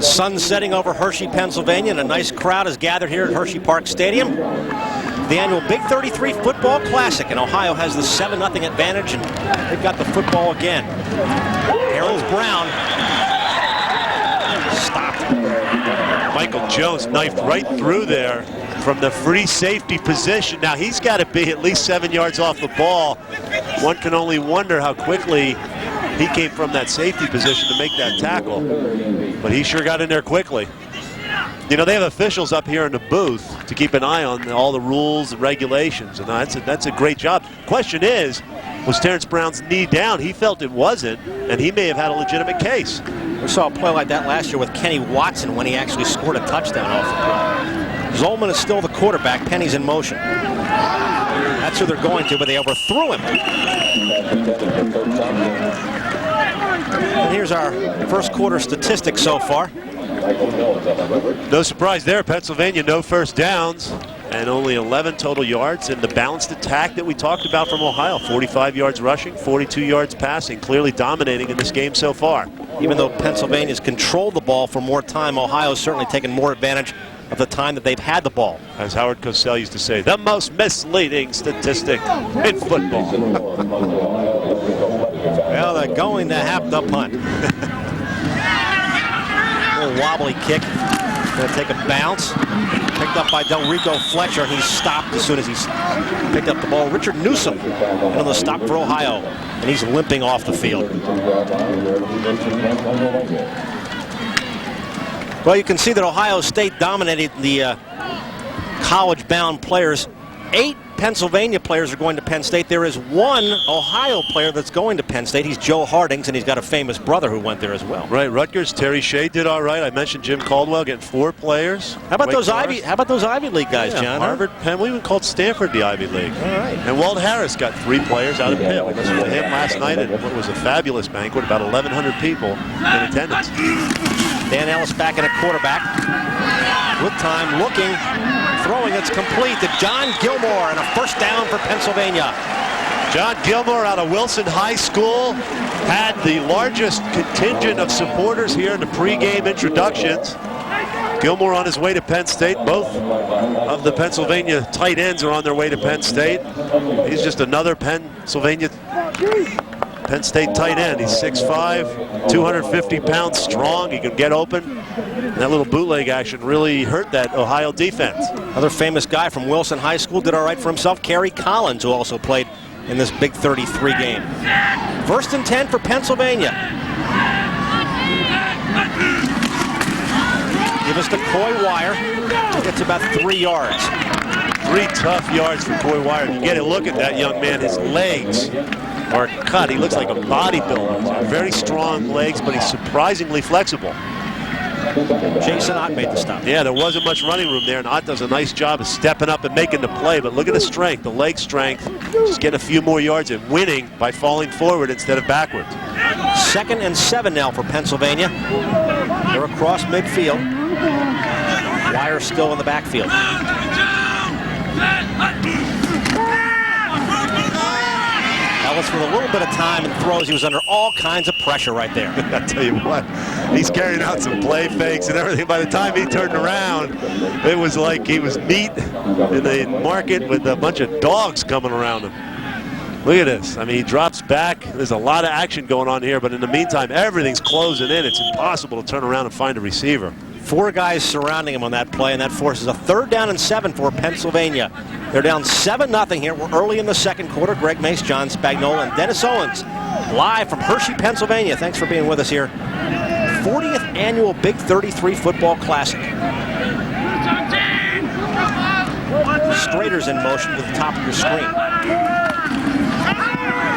Sun setting over Hershey, Pennsylvania, and a nice crowd is gathered here at Hershey Park Stadium. The annual Big 33 Football Classic, and Ohio has the 7-0 advantage, and they've got the football again. Harold Brown stopped. Michael Jones knifed right through there from the free safety position. Now he's got to be at least 7 yards off the ball. One can only wonder how quickly he came from that safety position to make that tackle, but he sure got in there quickly. You know, they have officials up here in the booth to keep an eye on all the rules and regulations, and that's a great job. Question is, was Terrence Brown's knee down? He felt it wasn't, and he may have had a legitimate case. We saw a play like that last year with Kenny Watson when he actually scored a touchdown off the play. Zolman is still the quarterback. Penny's in motion. That's who they're going to, but they overthrew him. And here's our first quarter statistics so far. No surprise there, Pennsylvania, no first downs and only 11 total yards, and the balanced attack that we talked about from Ohio, 45 yards rushing, 42 yards passing, clearly dominating in this game so far. Even though Pennsylvania's controlled the ball for more time, Ohio's certainly taken more advantage of the time that they've had the ball. As Howard Cosell used to say, the most misleading statistic in football. Well, they're going to have to punt. Little wobbly kick. Going to take a bounce. Picked up by Delrico Fletcher, and he's stopped as soon as he's picked up the ball. Richard Newsom on the stop for Ohio, and he's limping off the field. Well, you can see that Ohio State dominated the college-bound players. 8 Pennsylvania players are going to Penn State. There is 1 Ohio player that's going to Penn State. He's Joe Hardings, and he's got a famous brother who went there as well. Right, Rutgers, Terry Shea did all right. I mentioned Jim Caldwell getting 4 players. How about those Ivy League guys, yeah, John? Harvard, Penn. We even called Stanford the Ivy League. All right. And Walt Harris got 3 players out of Pitt. We listened to him last night at what was a fabulous banquet, about 1,100 people in attendance. Dan Ellis back at a quarterback. With time, looking, throwing, it's complete to John Gilmore, and a first down for Pennsylvania. John Gilmore out of Wilson High School had the largest contingent of supporters here in the pregame introductions. Gilmore on his way to Penn State. Both of the Pennsylvania tight ends are on their way to Penn State. He's just another Penn State tight end. He's 6'5", 250 pounds strong. He can get open. That little bootleg action really hurt that Ohio defense. Another famous guy from Wilson High School did all right for himself. Kerry Collins, who also played in this Big 33 game. 1st and 10 for Pennsylvania. Give us the Coy Wire. Gets about 3 yards. 3 tough yards for Coy Wire. You get a look at that young man. His legs are cut. He looks like a bodybuilder. Very strong legs, but he's surprisingly flexible. Jason Ott made the stop. Yeah, there wasn't much running room there, and Ott does a nice job of stepping up and making the play. But look at the strength, the leg strength. Just get a few more yards and winning by falling forward instead of backwards. 2nd and 7 now for Pennsylvania. They're across midfield. Wire still in the backfield. Ellis with a little bit of time and throws. He was under all kinds of pressure right there. I tell you what, he's carrying out some play fakes and everything. By the time he turned around, it was like he was meat in the market with a bunch of dogs coming around him. Look at this. I mean, he drops back. There's a lot of action going on here, but in the meantime, everything's closing in. It's impossible to turn around and find a receiver. 4 guys surrounding him on that play, and that forces a 3rd down and 7 for Pennsylvania. They're down 7-0 here. We're early in the 2nd quarter. Greg Mace, John Spagnola, and Dennis Owens live from Hershey, Pennsylvania. Thanks for being with us here. 40th annual Big 33 Football Classic. Strader's in motion to the top of your screen.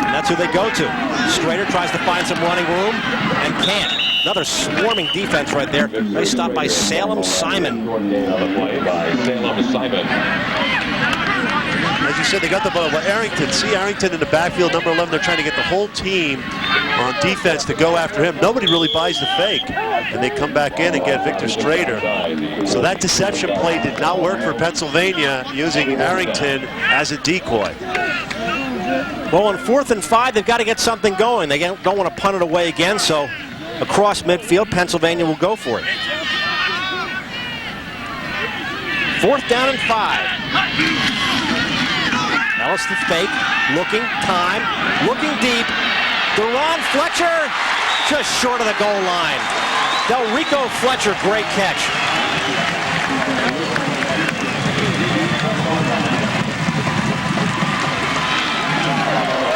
And that's who they go to. Strader tries to find some running room and can't. Another swarming defense right there. They stopped by Salem Simon. As you said, they got the ball. Well, Arrington, see Arrington in the backfield, number 11. They're trying to get the whole team on defense to go after him. Nobody really buys the fake. And they come back in and get Victor Strader. So that deception play did not work for Pennsylvania, using Arrington as a decoy. Well, on 4th and 5, they've got to get something going. They don't want to punt it away again, so across midfield, Pennsylvania will go for it. 4th down and 5. Ellis the fake, looking, time, looking deep. Deron Fletcher just short of the goal line. Delrico Fletcher, great catch.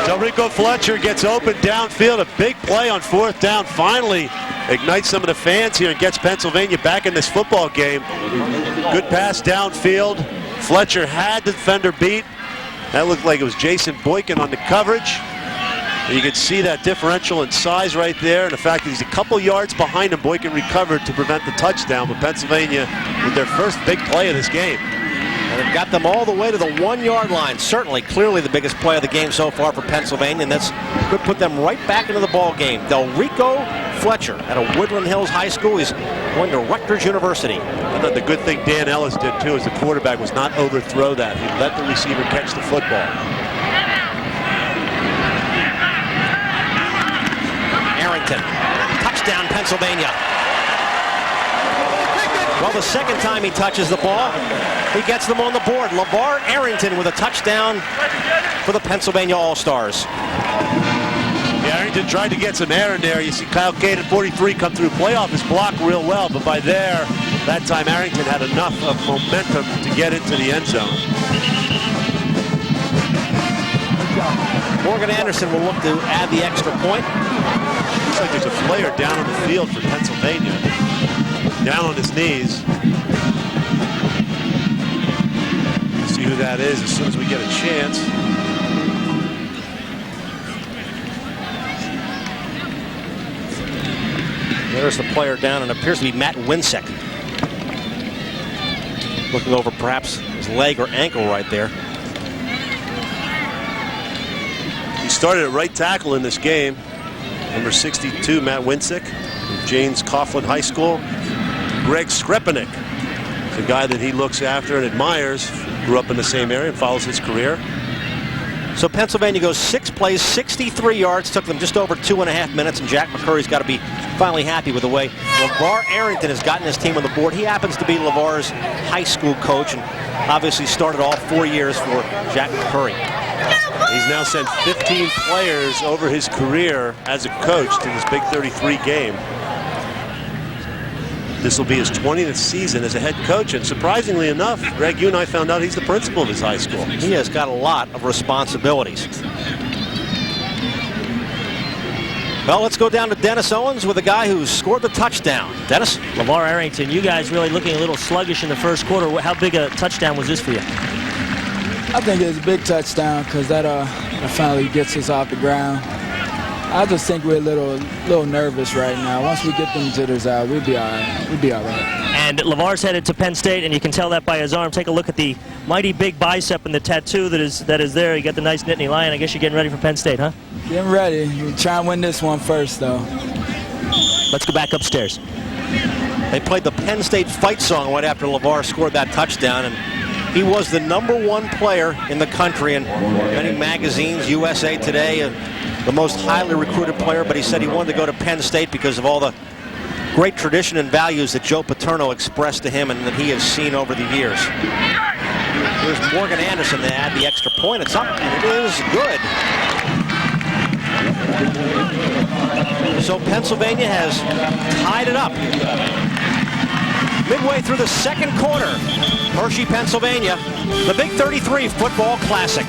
Delrico Fletcher gets open downfield. A big play on 4th down. Finally ignites some of the fans here and gets Pennsylvania back in this football game. Good pass downfield. Fletcher had the defender beat. That looked like it was Jason Boykin on the coverage. You can see that differential in size right there, and the fact that he's a couple yards behind him. Boykin recovered to prevent the touchdown, but Pennsylvania with their first big play of this game. And they've got them all the way to the 1-yard line. Certainly, clearly the biggest play of the game so far for Pennsylvania, and that's could put them right back into the ball game. Delrico Fletcher out of Woodland Hills High School. He's going to Rutgers University. And the good thing Dan Ellis did too, is the quarterback was not overthrow that. He let the receiver catch the football. Arrington, touchdown Pennsylvania. Well, the 2nd time he touches the ball, he gets them on the board. LeVar Arrington with a touchdown for the Pennsylvania All-Stars. Yeah, Arrington tried to get some air in there. You see Kyle Cade at 43 come through, play off his block real well, but by there, That time Arrington had enough of momentum to get into the end zone. Morgan Anderson will look to add the extra point. Looks like there's a player down on the field for Pennsylvania. Down on his knees. We'll see who that is as soon as we get a chance. There's the player down, and appears to be Matt Winsick. Looking over perhaps his leg or ankle right there. He started at right tackle in this game. Number 62, Matt Winsick, from James Coughlin High School. Greg Skrepenik, the guy that he looks after and admires, grew up in the same area and follows his career. So Pennsylvania goes 6 plays, 63 yards, took them just over 2.5 minutes, and Jack McCurry's got to be finally happy with the way LeVar Arrington has gotten his team on the board. He happens to be LeVar's high school coach and obviously started all 4 years for Jack McCurry. He's now sent 15 players over his career as a coach to this Big 33 game. This will be his 20th season as a head coach, and surprisingly enough, Greg, you and I found out he's the principal of his high school. He has got a lot of responsibilities. Well, let's go down to Dennis Owens with a guy who scored the touchdown. Dennis? LeVar Arrington, you guys really looking a little sluggish in the first quarter. How big a touchdown was this for you? I think it's a big touchdown because that finally gets us off the ground. I just think we're a little nervous right now. Once we get them jitters out, we'll be all right. We'll be all right. And LeVar's headed to Penn State, and you can tell that by his arm. Take a look at the mighty big bicep and the tattoo that is there. You got the nice Nittany Lion. I guess you're getting ready for Penn State, huh? Getting ready. We're trying to win this one first, though. Let's go back upstairs. They played the Penn State fight song right after LeVar scored that touchdown, and he was the #1 player in the country in many magazines, USA Today, the most highly recruited player, but he said he wanted to go to Penn State because of all the great tradition and values that Joe Paterno expressed to him and that he has seen over the years. Here's Morgan Anderson to add the extra point. It's up, and it is good. So Pennsylvania has tied it up. Midway through the second quarter, Hershey, Pennsylvania, the Big 33 Football Classic.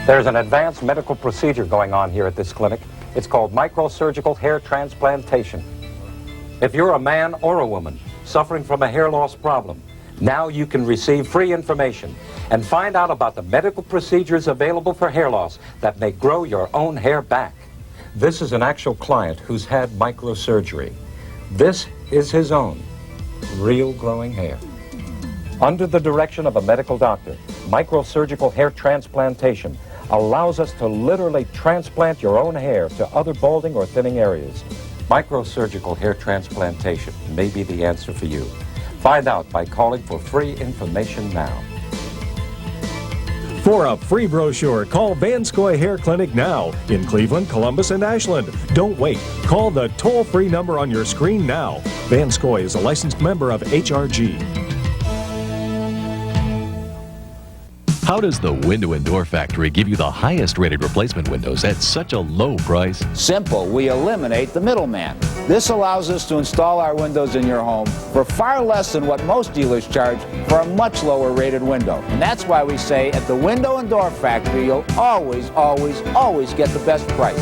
There's an advanced medical procedure going on here at this clinic. It's called microsurgical hair transplantation. If you're a man or a woman suffering from a hair loss problem, now you can receive free information and find out about the medical procedures available for hair loss that may grow your own hair back. This is an actual client who's had microsurgery. This is his own real growing hair. Under the direction of a medical doctor, microsurgical hair transplantation allows us to literally transplant your own hair to other balding or thinning areas. Microsurgical hair transplantation may be the answer for you. Find out by calling for free information now. For a free brochure, call Vanscoy Hair Clinic now in Cleveland, Columbus, and Ashland. Don't wait. Call the toll-free number on your screen now. Vanscoy is a licensed member of HRG. How does the Window and Door Factory give you the highest rated replacement windows at such a low price? Simple. We eliminate the middleman. This allows us to install our windows in your home for far less than what most dealers charge for a much lower rated window. And that's why we say at the Window and Door Factory, you'll always, always, always get the best price.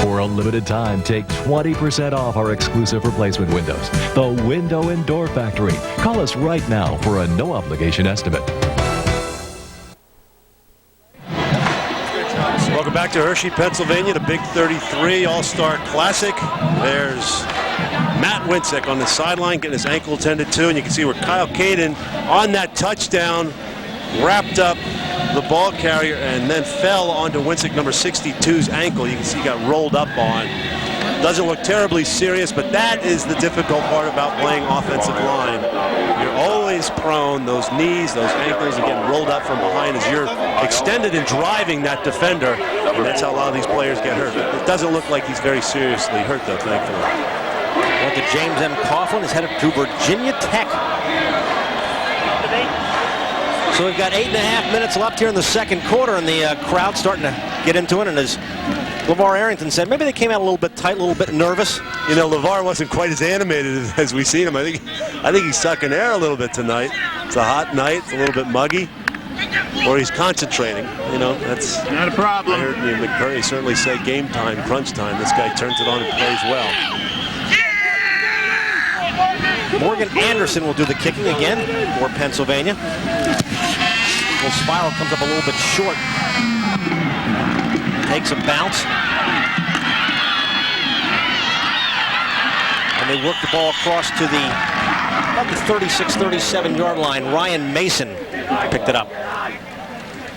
For a limited time, take 20% off our exclusive replacement windows. The Window and Door Factory. Call us right now for a no-obligation estimate. Welcome back to Hershey, Pennsylvania, the Big 33 All-Star Classic. There's Matt Winsick on the sideline getting his ankle tended to, and you can see where Kyle Caden on that touchdown wrapped up the ball carrier and then fell onto Winsick number 62's ankle. You can see he got rolled up on. Doesn't look terribly serious, but that is the difficult part about playing offensive line. You're always prone, those knees, those ankles are getting rolled up from behind as you're extended and driving that defender, and that's how a lot of these players get hurt. It doesn't look like he's very seriously hurt, though, thankfully. Look at James M. Coughlin is headed to Virginia Tech. So we've got 8.5 minutes left here in the second quarter, and the crowd's starting to get into it. And as LeVar Arrington said, maybe they came out a little bit tight, a little bit nervous. You know, LeVar wasn't quite as animated as we've seen him. I think he's sucking air a little bit tonight. It's a hot night. It's a little bit muggy. Or he's concentrating. You know, that's not a problem. I heard McCurry certainly say game time, crunch time. This guy turns it on and plays well. Morgan Anderson will do the kicking again for Pennsylvania. Well, Spiral comes up a little bit short. Takes a bounce. And they work the ball across to about the 36-37 yard line. Ryan Mason picked it up.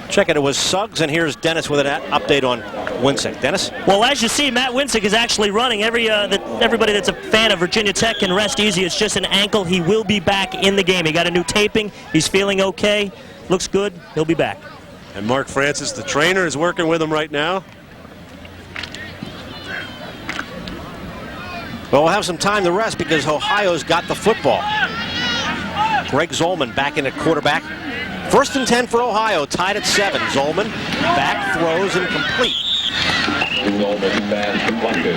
Check it was Suggs, and here's Dennis with an update on Winsick. Dennis? Well, as you see, Matt Winsick is actually running. Everybody that's a fan of Virginia Tech can rest easy. It's just an ankle. He will be back in the game. He got a new taping. He's feeling okay. Looks good. He'll be back. And Mark Francis, the trainer, is working with him right now. Well, we'll have some time to rest because Ohio's got the football. Greg Zollman back in at quarterback. 1st and 10 for Ohio, tied at 7. Zollman back, throws, incomplete.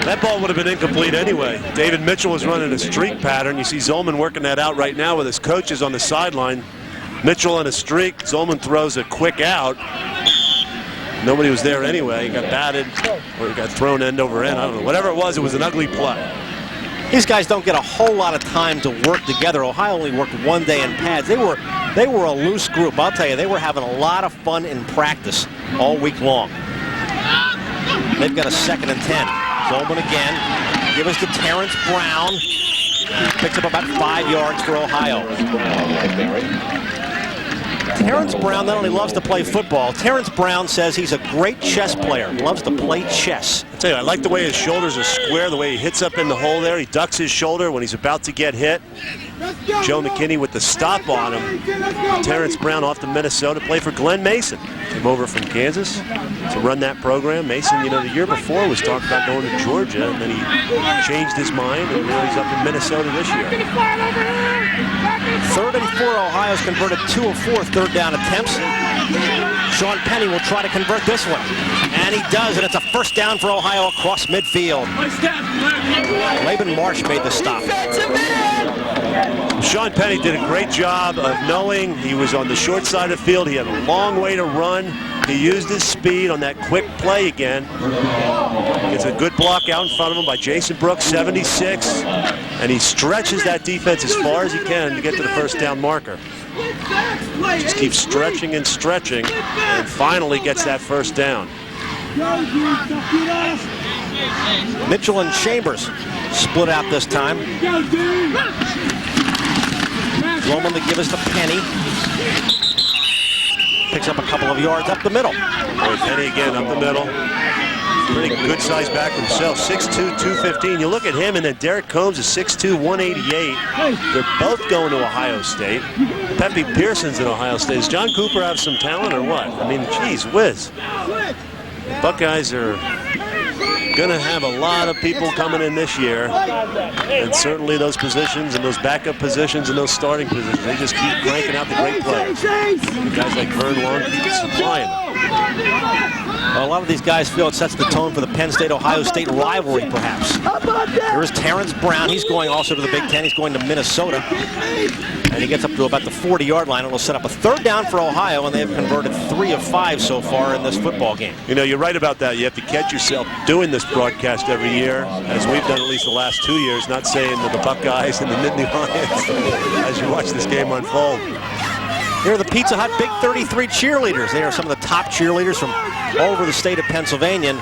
That ball would have been incomplete anyway. David Mitchell was running a streak pattern. You see Zollman working that out right now with his coaches on the sideline. Mitchell on a streak. Zollman throws a quick out. Nobody was there anyway. He got batted or he got thrown end over end. I don't know. Whatever it was an ugly play. These guys don't get a whole lot of time to work together. Ohio only worked one day in pads. They were a loose group. I'll tell you, they were having a lot of fun in practice all week long. They've got a 2nd and 10. Zollman again. Give us to Terrence Brown. Picks up about 5 yards for Ohio. Terrence Brown not only loves to play football, Terrence Brown says he's a great chess player. Loves to play chess. I tell you, I like the way his shoulders are square, the way he hits up in the hole there. He ducks his shoulder when he's about to get hit. Joe McKinney with the stop on him. Terrence Brown off to Minnesota, play for Glenn Mason. Came over from Kansas to run that program. Mason, you know, the year before was talking about going to Georgia, and then he changed his mind, and now he's up in Minnesota this year. 3rd and 4, Ohio's converted 2 of 4 third down attempts. Sean Penny will try to convert this one. And he does, and it's a 1st down for Ohio across midfield. Laban Marsh made the stop. Sean Penny did a great job of knowing he was on the short side of the field. He had a long way to run. He used his speed on that quick play again. Gets a good block out in front of him by Jason Brooks, 76. And he stretches that defense as far as he can to get to the 1st down marker. Just keeps stretching and stretching, and finally gets that 1st down. Mitchell and Chambers split out this time. Zollman to give us to Penny. Picks up a couple of yards up the middle. Boy, Penny again up the middle. Pretty good size back himself, 6'2", 215. You look at him, and then Derek Combs is 6'2", 188. They're both going to Ohio State. Pepe Pearson's in Ohio State. Does John Cooper have some talent or what? I mean, geez whiz. The Buckeyes are going to have a lot of people coming in this year, and certainly those positions and those backup positions and those starting positions, they just keep cranking out the great players. Guys like Vern Long keep supplying them. Well, a lot of these guys feel it sets the tone for the Penn State-Ohio State rivalry, perhaps. Here's Terrence Brown. He's going also to the Big Ten. He's going to Minnesota. And he gets up to about the 40-yard line. It'll set up a 3rd down for Ohio, and they've converted 3 of 5 so far in this football game. You know, you're right about that. You have to catch yourself doing this broadcast every year, as we've done at least the last 2 years, not saying that the Buckeyes and the Nittany Lions as you watch this game unfold. Here are the Pizza Hut Big 33 cheerleaders. They are some of the top cheerleaders from all over the state of Pennsylvania. And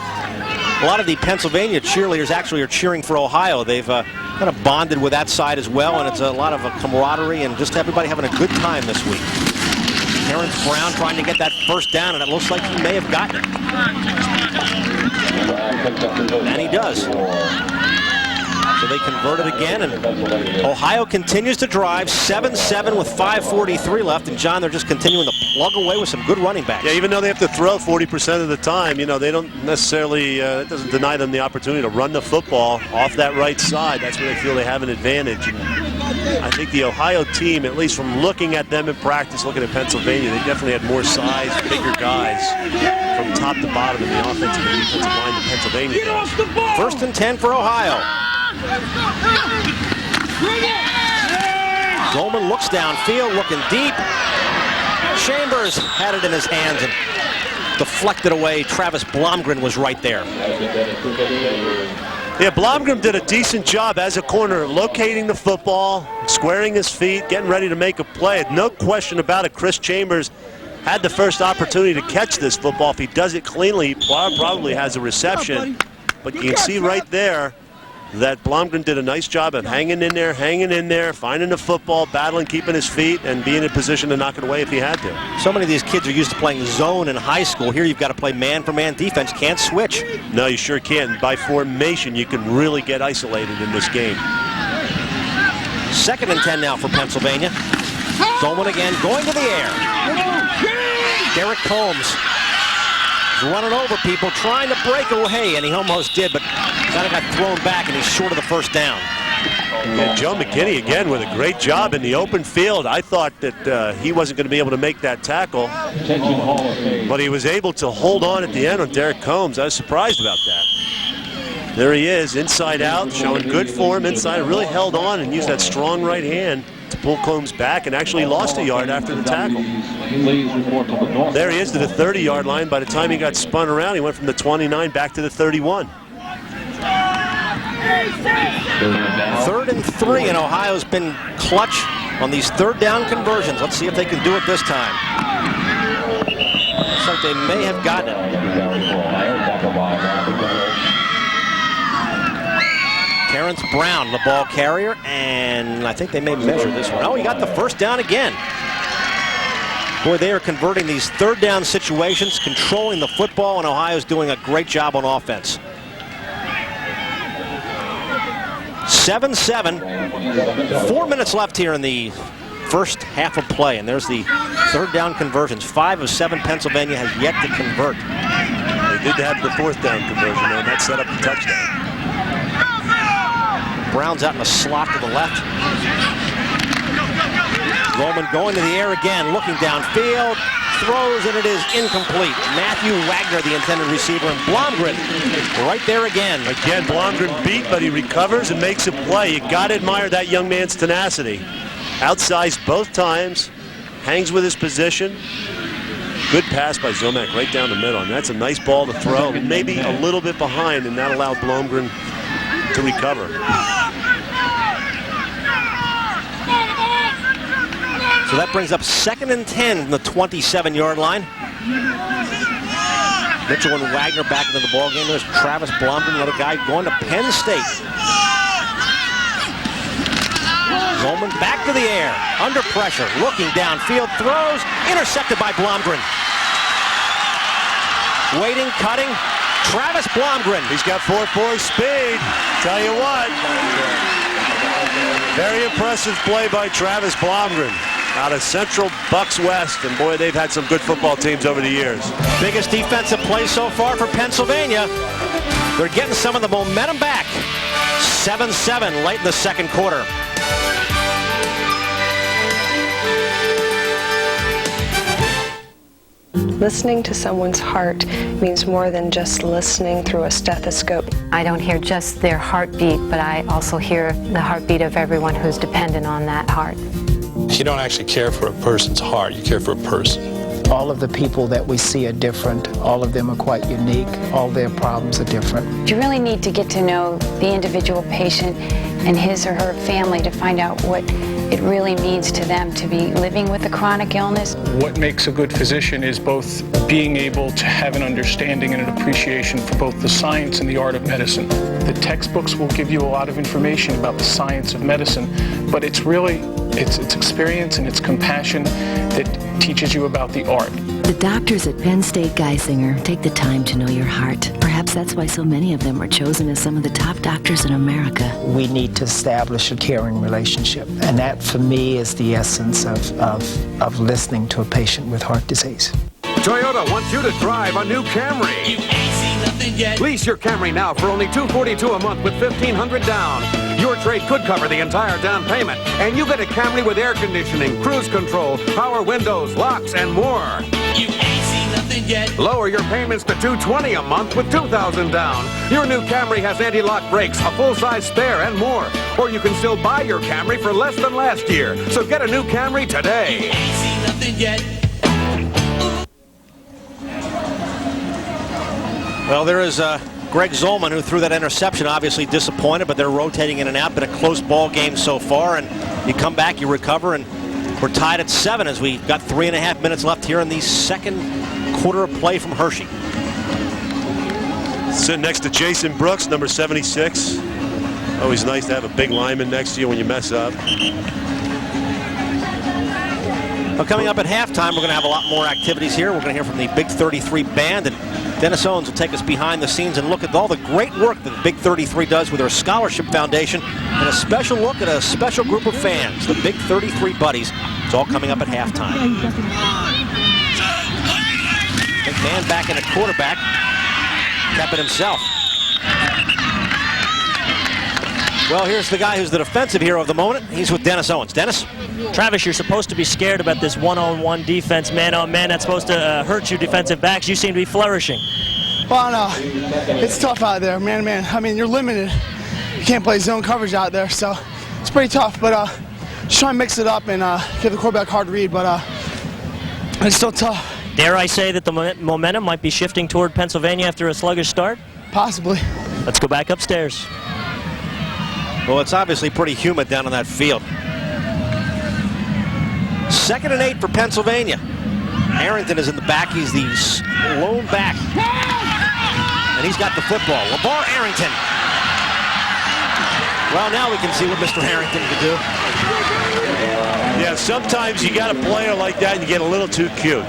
a lot of the Pennsylvania cheerleaders actually are cheering for Ohio. They've kind of bonded with that side as well, and it's a lot of camaraderie and just everybody having a good time this week. Terrence Brown trying to get that 1st down, and it looks like he may have gotten it. And he does. So they convert it again, and Ohio continues to drive 7-7 with 5:43 left. And John, they're just continuing to plug away with some good running backs. Yeah, even though they have to throw 40% of the time, you know, they don't necessarily, it doesn't deny them the opportunity to run the football off that right side. That's where they feel they have an advantage. And I think the Ohio team, at least from looking at them in practice, looking at Pennsylvania, they definitely had more size, bigger guys from top to bottom in the offensive and defensive line than Pennsylvania does. 1st and 10 for Ohio. Goldman looks downfield, looking deep. Chambers had it in his hands and deflected away. Travis Blomgren was right there. Yeah, Blomgren did a decent job as a corner, locating the football, squaring his feet, getting ready to make a play. No question about it, Chris Chambers had the first opportunity to catch this football. If he does it cleanly, he probably has a reception. But you can see right there that Blomgren did a nice job of hanging in there, finding the football, battling, keeping his feet, and being in position to knock it away if he had to. So many of these kids are used to playing zone in high school. Here you've got to play man-for-man defense. Can't switch. No, you sure can't. By formation, you can really get isolated in this game. 2nd and 10 now for Pennsylvania. Goldman again, going to the air. Derek Combs running over people, trying to break away, and he almost did, but kind of got thrown back, and he's short of the first down. Yeah, Joe McKinney again with a great job in the open field. I thought that he wasn't going to be able to make that tackle, but he was able to hold on at the end on Derek Combs. I was surprised about that. There he is, inside out, showing good form inside. Really held on and used that strong right hand to pull Combs back, and actually lost a yard after the tackle. There he is to the 30-yard line. By the time he got spun around, he went from the 29 back to the 31. 3rd and 3, and Ohio's been clutch on these 3rd down conversions. Let's see if they can do it this time. Looks like they may have gotten it. Terrence Brown, the ball carrier, and I think they may measure this one. Oh, he got the first down again. Boy, they are converting these 3rd down situations, controlling the football, and Ohio's doing a great job on offense. 7-7. 4 minutes left here in the first half of play, and there's the 3rd down conversions. 5 of 7 Pennsylvania has yet to convert. They did have the 4th down conversion, though, and that set up the touchdown. Brown's out in the slot to the left. Goldman going to the air again, looking downfield, throws, and it is incomplete. Matthew Wagner, the intended receiver, and Blomgren right there again. Again, Blomgren beat, but he recovers and makes a play. You got to admire that young man's tenacity. Outsized both times, hangs with his position. Good pass by Zomack right down the middle, and that's a nice ball to throw. Maybe a little bit behind, and that allowed Blomgren to recover. So that brings up 2nd and 10 from the 27-yard line. Mitchell and Wagner back into the ballgame. There's Travis Blomgren, another guy going to Penn State. Goldman back to the air, under pressure, looking downfield, throws, intercepted by Blomgren. Waiting, cutting, Travis Blomgren. He's got 4.4 speed. Tell you what. Very impressive play by Travis Blomgren out of Central Bucks West. And boy, they've had some good football teams over the years. Biggest defensive play so far for Pennsylvania. They're getting some of the momentum back. 7-7 late in the 2nd quarter. Listening to someone's heart means more than just listening through a stethoscope. I don't hear just their heartbeat, but I also hear the heartbeat of everyone who's dependent on that heart. You don't actually care for a person's heart, you care for a person. All of the people that we see are different. All of them are quite unique. All their problems are different. You really need to get to know the individual patient and his or her family to find out what it really means to them to be living with a chronic illness. What makes a good physician is both being able to have an understanding and an appreciation for both the science and the art of medicine. The textbooks will give you a lot of information about the science of medicine, but it's really, it's experience and it's compassion that teaches you about the art. The doctors at Penn State Geisinger take the time to know your heart. Perhaps that's why so many of them were chosen as some of the top doctors in America. We need to establish a caring relationship, and that for me is the essence of listening to a patient with heart disease. Toyota wants you to drive a new Camry. Lease your Camry now for only $242 a month with $1,500 down. Your trade could cover the entire down payment, and you get a Camry with air conditioning, cruise control, power windows, locks, and more. You ain't seen nothing yet. Lower your payments to $220 a month with $2,000 down. Your new Camry has anti-lock brakes, a full-size spare, and more. Or you can still buy your Camry for less than last year. So get a new Camry today. You ain't seen nothing yet. Well, there is Greg Zollman, who threw that interception, obviously disappointed, but they're rotating in and out. Been a close ball game so far, and you come back, you recover, and we're tied at 7 as we've got 3.5 minutes left here in the second quarter of play from Hershey. Sitting next to Jason Brooks, number 76. Always nice to have a big lineman next to you when you mess up. Well, coming up at halftime, we're going to have a lot more activities here. We're going to hear from the Big 33 band, and Dennis Owens will take us behind the scenes and look at all the great work that the Big 33 does with their scholarship foundation, and a special look at a special group of fans, the Big 33 Buddies. It's all coming up at halftime. McMahon back in at quarterback. Kept it himself. Well, here's the guy who's the defensive hero of the moment. He's with Dennis Owens. Dennis? Travis, you're supposed to be scared about this one-on-one defense, man-on-man. That's supposed to hurt you defensive backs. You seem to be flourishing. Well, no, it's tough out there, man-to-man. I mean, you're limited. You can't play zone coverage out there, so it's pretty tough. But just try and mix it up and give the quarterback hard to read, but it's still tough. Dare I say that the momentum might be shifting toward Pennsylvania after a sluggish start? Possibly. Let's go back upstairs. Well, it's obviously pretty humid down on that field. 2nd and 8 for Pennsylvania. Arrington is in the back. He's the lone back. And he's got the football. LeVar Arrington. Well, now we can see what Mr. Arrington can do. Yeah, sometimes you got a player like that and you get a little too cute.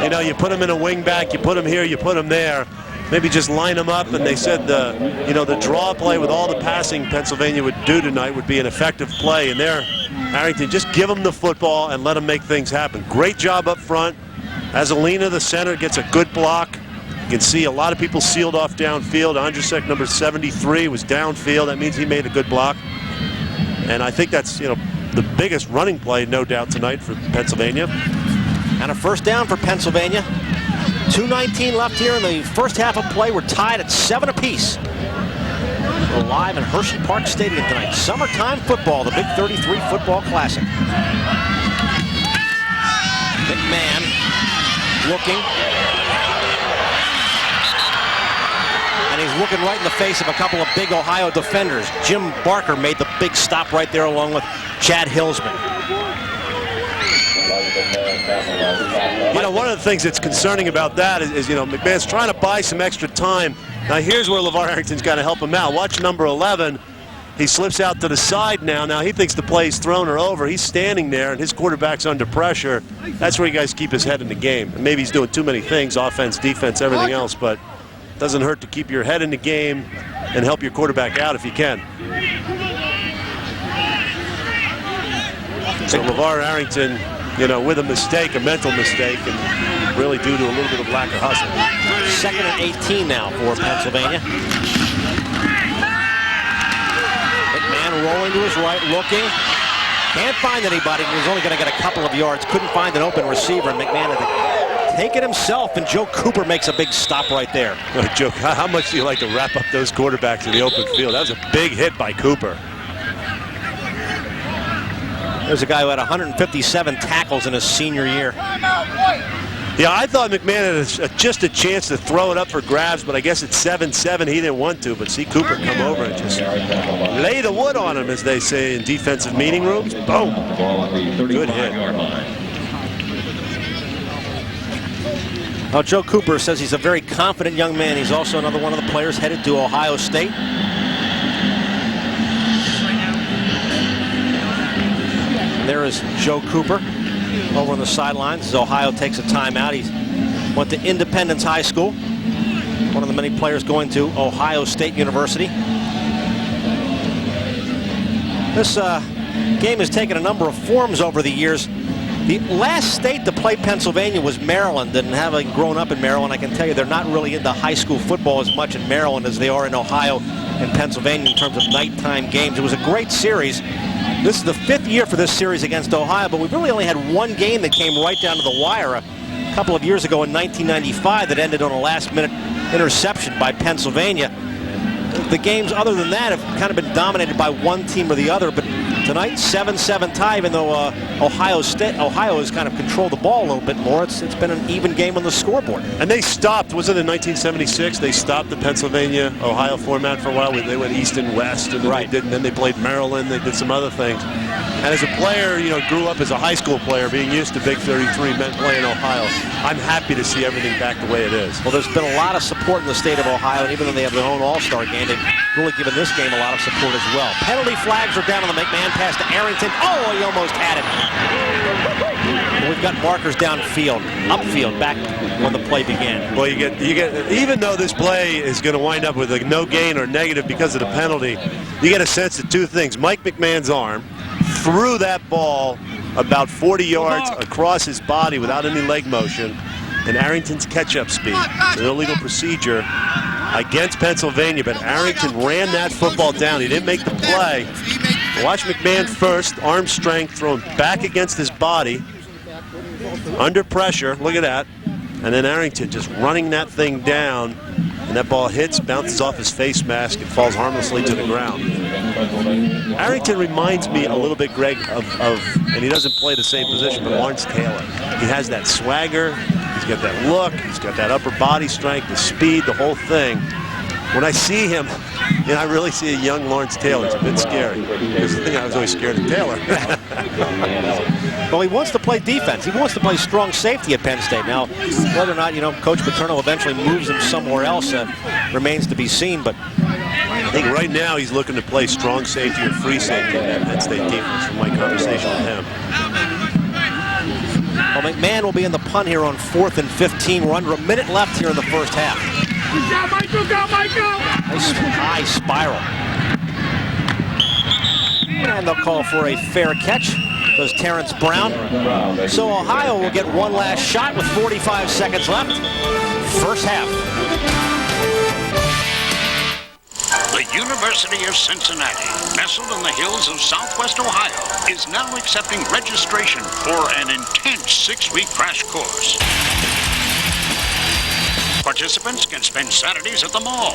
You know, you put him in a wing back, you put him here, you put him there. Maybe just line them up, and they said the draw play with all the passing Pennsylvania would do tonight would be an effective play. And there, Arrington, just give him the football and let him make things happen. Great job up front. Azalina, the center, gets a good block. You can see a lot of people sealed off downfield. Andrzejczyk, number 73, was downfield. That means he made a good block. And I think that's, the biggest running play, no doubt, tonight for Pennsylvania. And a first down for Pennsylvania. 2:19 left here in the first half of play. We're tied at 7 apiece. We're live in Hershey Park Stadium tonight. Summertime football, the Big 33 Football Classic. McMahon looking. And he's looking right in the face of a couple of big Ohio defenders. Jim Barker made the big stop right there along with Chad Hillsman. One of the things that's concerning about that is McMahon's trying to buy some extra time. Now here's where LeVar Arrington's got to help him out. Watch number 11. He slips out to the side now. Now he thinks the play's thrown or over. He's standing there, and his quarterback's under pressure. That's where you guys keep his head in the game. And maybe he's doing too many things, offense, defense, everything else, but it doesn't hurt to keep your head in the game and help your quarterback out if you can. So LeVar Arrington, with a mistake, a mental mistake, and really due to a little bit of lack of hustle. 2nd and 18 now for Pennsylvania. McMahon rolling to his right, looking. Can't find anybody. He was only going to get a couple of yards. Couldn't find an open receiver, and McMahon had to take it himself, and Joe Cooper makes a big stop right there. Joe, how much do you like to wrap up those quarterbacks in the open field? That was a big hit by Cooper. There's a guy who had 157 tackles in his senior year. Yeah, I thought McMahon had just a chance to throw it up for grabs, but I guess at 7-7 he didn't want to. But see Cooper come over and just lay the wood on him, as they say in defensive meeting rooms. Boom. Good hit. Well, Joe Cooper says he's a very confident young man. He's also another one of the players headed to Ohio State. There is Joe Cooper over on the sidelines as Ohio takes a timeout. He went to Independence High School, one of the many players going to Ohio State University. This game has taken a number of forms over the years. The last state to play Pennsylvania was Maryland, and having grown up in Maryland, I can tell you they're not really into high school football as much in Maryland as they are in Ohio and Pennsylvania in terms of nighttime games. It was a great series. This is the 5th year for this series against Ohio, but we've really only had one game that came right down to the wire a couple of years ago in 1995 that ended on a last-minute interception by Pennsylvania. The games other than that have kind of been dominated by one team or the other, but tonight 7-7 tie, even though Ohio has kind of controlled the ball a little bit more. It's been an even game on the scoreboard. And they stopped, was it in 1976? They stopped the Pennsylvania-Ohio format for a while. They went east and west, and then they played Maryland. They did some other things. And as a player, you know, grew up as a high school player, being used to Big 33 men playing Ohio. I'm happy to see everything back the way it is. Well, there's been a lot of support in the state of Ohio, and even though they have their own all-star game, they've really given this game a lot of support as well. Penalty flags are down on the McMahon pass to Arrington. Oh, he almost had it. Well, we've got markers downfield, upfield, back when the play began. Well, you get even though this play is going to wind up with a no gain or negative because of the penalty, you get a sense of two things. Mike McMahon's arm threw that ball about 40 yards across his body without any leg motion, and Arrington's catch-up speed. It's an illegal procedure against Pennsylvania, but Arrington ran that football down. He didn't make the play. Watch McMahon first, arm strength, thrown back against his body, under pressure, look at that, and then Arrington just running that thing down, and that ball hits, bounces off his face mask, and falls harmlessly to the ground. Arrington reminds me a little bit, Greg, of and he doesn't play the same position, but Lawrence Taylor. He has that swagger, he's got that look, he's got that upper body strength, the speed, the whole thing. When I see him, you know, I really see a young Lawrence Taylor. It's a bit scary. Here's the thing, I was always scared of Taylor. Well, he wants to play defense. He wants to play strong safety at Penn State. Now, whether or not, you know, Coach Paterno eventually moves him somewhere else remains to be seen, but I think right now he's looking to play strong safety or free safety in that Penn State defense from my conversation with him. Well, McMahon will be in the punt here on 4th and 15. We're under a minute left here in the first half. Go, Michael, go, Michael! Nice high spiral. And they'll call for a fair catch. Goes Terrence Brown. So Ohio will get one last shot with 45 seconds left. First half. The University of Cincinnati, nestled in the hills of southwest Ohio, is now accepting registration for an intense 6-week crash course. Participants can spend Saturdays at the mall.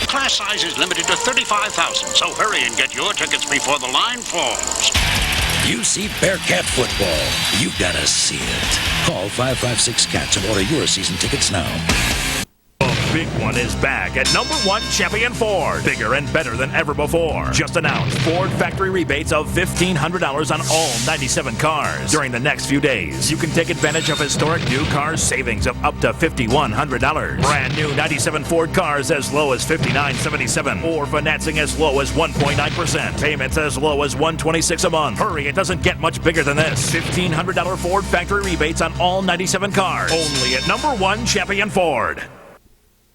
Class size is limited to 35,000, so hurry and get your tickets before the line falls. You see Bearcat football, you gotta see it. Call 556-CATS and order your season tickets now. The big one is back at #1 champion Ford. Bigger and better than ever before. Just announced Ford factory rebates of $1,500 on all 97 cars. During the next few days, you can take advantage of historic new car savings of up to $5,100. Brand new 97 Ford cars as low as $59.77 or financing as low as 1.9%. Payments as low as $126 a month. Hurry, it doesn't get much bigger than this. $1,500 Ford factory rebates on all 97 cars. Only at #1 champion Ford.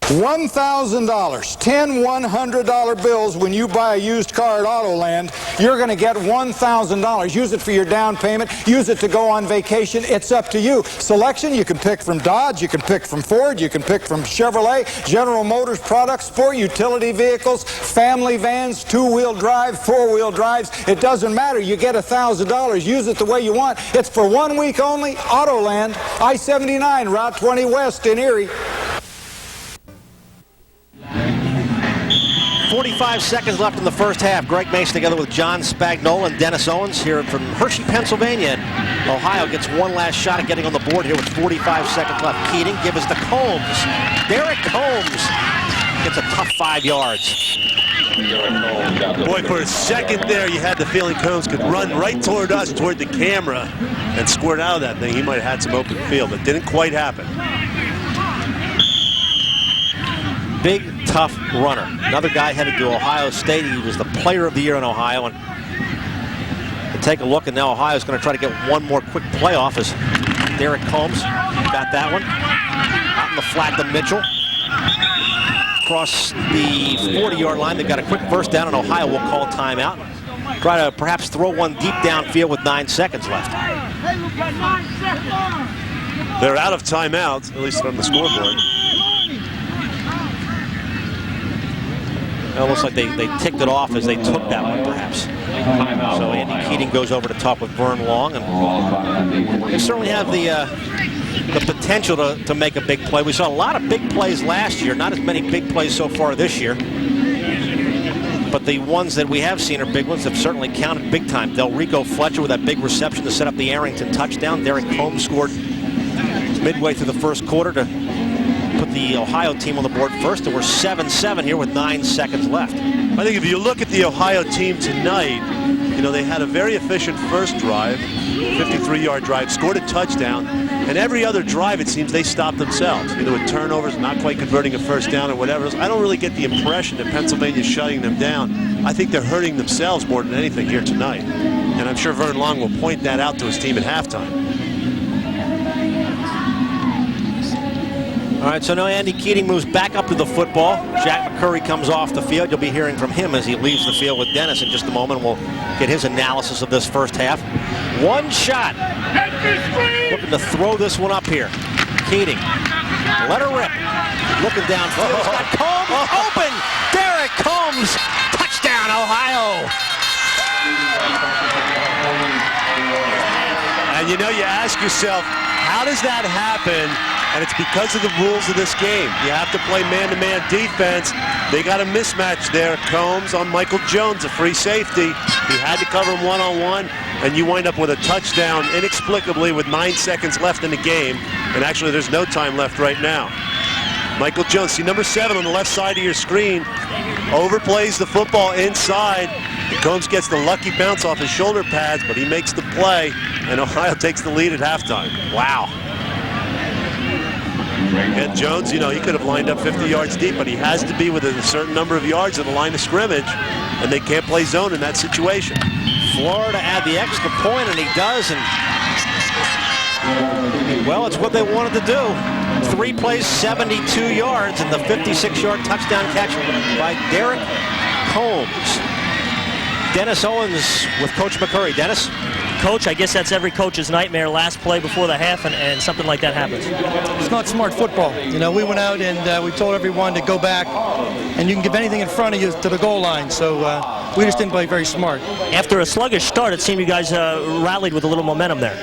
$1,000, 10 $100 bills when you buy a used car at Autoland. You're going to get $1,000. Use it for your down payment. Use it to go on vacation. It's up to you. Selection, you can pick from Dodge, you can pick from Ford, you can pick from Chevrolet, General Motors products, sport utility vehicles, family vans, 2-wheel drive, 4-wheel drives. It doesn't matter. You get $1,000. Use it the way you want. It's for 1 week only. Autoland, I-79, Route 20 West in Erie. 45 seconds left in the first half. Greg Mason together with John Spagnola and Dennis Owens here from Hershey, Pennsylvania. Ohio gets one last shot at getting on the board here with 45 seconds left. Keating gives us to Combs. Derek Combs gets a tough 5 yards. Boy, for a second there, you had the feeling Combs could run right toward us, toward the camera, and squirt out of that thing. He might have had some open field, but didn't quite happen. Big, tough runner. Another guy headed to Ohio State. He was the player of the year in Ohio. And we'll take a look, and now Ohio's going to try to get one more quick playoff as Derek Combs got that one. Out in the flat to Mitchell. Across the 40-yard line. They've got a quick first down, and Ohio will call timeout. try to perhaps throw one deep downfield with 9 seconds left. They're out of timeouts, at least on the scoreboard. It looks like they ticked it off as they took that one, perhaps. So Andy Keating goes over to talk with Vern Long, and they certainly have the potential to make a big play. We saw a lot of big plays last year, not as many big plays so far this year. But the ones that we have seen are big ones, have certainly counted big time. Delrico Fletcher with that big reception to set up the Arrington touchdown. Derek Combs scored midway through the first quarter to put the Ohio team on the board first, and we're 7-7 here with 9 seconds left. I think if you look at the Ohio team tonight, you know, they had a very efficient first drive, 53-yard drive, scored a touchdown, and every other drive it seems they stopped themselves, either with turnovers, not quite converting a first down or whatever. I don't really get the impression that Pennsylvania's shutting them down. I think they're hurting themselves more than anything here tonight, and I'm sure Vern Long will point that out to his team at halftime. All right, so now Andy Keating moves back up to the football. Jack McCurry comes off the field. You'll be hearing from him as he leaves the field with Dennis in just a moment. We'll get his analysis of this first half. One shot. Looking to throw this one up here. Keating. Let her rip. Looking downfield. He's got Combs open. Derek Combs. Touchdown, Ohio. And you know, you ask yourself, how does that happen? And it's because of the rules of this game. You have to play man-to-man defense. They got a mismatch there. Combs on Michael Jones, a free safety. He had to cover him one-on-one, and you wind up with a touchdown inexplicably with 9 seconds left in the game. And actually, there's no time left right now. Michael Jones, see number 7 on the left side of your screen, overplays the football inside. And Combs gets the lucky bounce off his shoulder pads, but he makes the play, and Ohio takes the lead at halftime. Wow. And Jones, you know, he could have lined up 50 yards deep, but he has to be within a certain number of yards of the line of scrimmage, and they can't play zone in that situation. Florida add the extra point, and he does, and well, it's what they wanted to do. 3 plays, 72 yards, and the 56-yard touchdown catch by Derek Combs. Dennis Owens with Coach McCurry. Dennis? Coach, I guess that's every coach's nightmare, last play before the half, and something like that happens. It's not smart football. You know, we went out and we told everyone to go back, and you can give anything in front of you to the goal line, so we just didn't play very smart. After a sluggish start, it seemed you guys rallied with a little momentum there.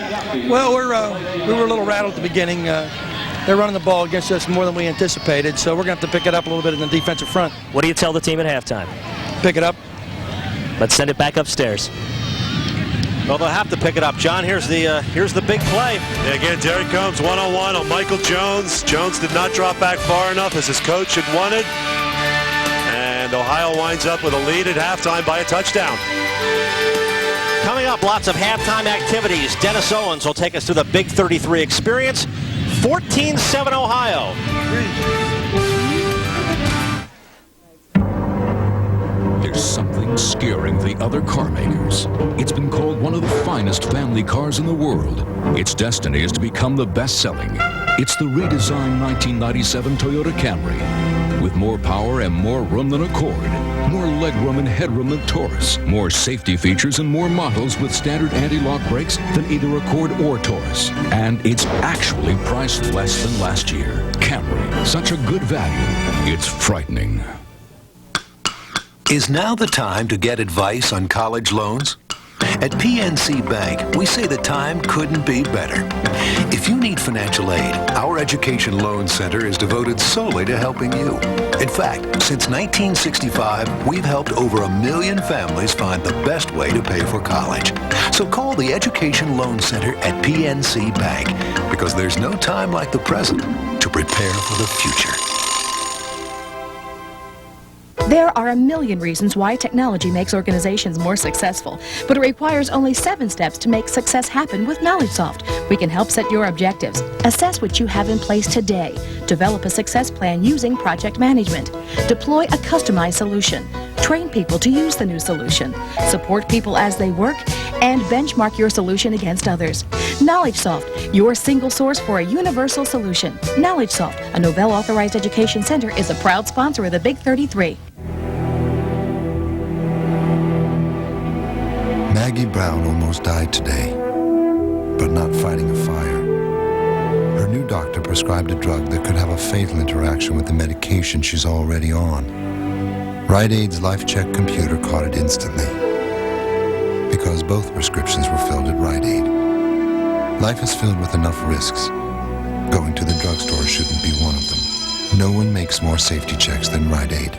Well, we were a little rattled at the beginning. They're running the ball against us more than we anticipated, so we're going to have to pick it up a little bit in the defensive front. What do you tell the team at halftime? Pick it up. Let's send it back upstairs. Well, they'll have to pick it up. John, here's the big play. Yeah, again, Derek Combs one-on-one on Michael Jones. Jones did not drop back far enough as his coach had wanted. And Ohio winds up with a lead at halftime by a touchdown. Coming up, lots of halftime activities. Dennis Owens will take us through the Big 33 experience. 14-7 Ohio. There's something scaring the other car makers. It's been called one of the finest family cars in the world. Its destiny is to become the best-selling. It's the redesigned 1997 Toyota Camry. With more power and more room than Accord, more legroom and headroom than Taurus, more safety features and more models with standard anti-lock brakes than either Accord or Taurus. And it's actually priced less than last year. Camry, such a good value, it's frightening. Is now the time to get advice on college loans? At PNC Bank, we say the time couldn't be better. If you need financial aid, our Education Loan Center is devoted solely to helping you. In fact, since 1965, we've helped over 1 million families find the best way to pay for college. So call the Education Loan Center at PNC Bank, because there's no time like the present to prepare for the future. There are a million reasons why technology makes organizations more successful, but it requires only 7 steps to make success happen with KnowledgeSoft. We can help set your objectives, assess what you have in place today, develop a success plan using project management, deploy a customized solution, train people to use the new solution, support people as they work, and benchmark your solution against others. KnowledgeSoft, your single source for a universal solution. KnowledgeSoft, a Novell Authorized Education Center, is a proud sponsor of the Big 33. Maggie Brown almost died today, but not fighting a fire. Her new doctor prescribed a drug that could have a fatal interaction with the medication she's already on. Rite Aid's LifeCheck computer caught it instantly, because both prescriptions were filled at Rite Aid. Life is filled with enough risks. Going to the drugstore shouldn't be one of them. No one makes more safety checks than Rite Aid.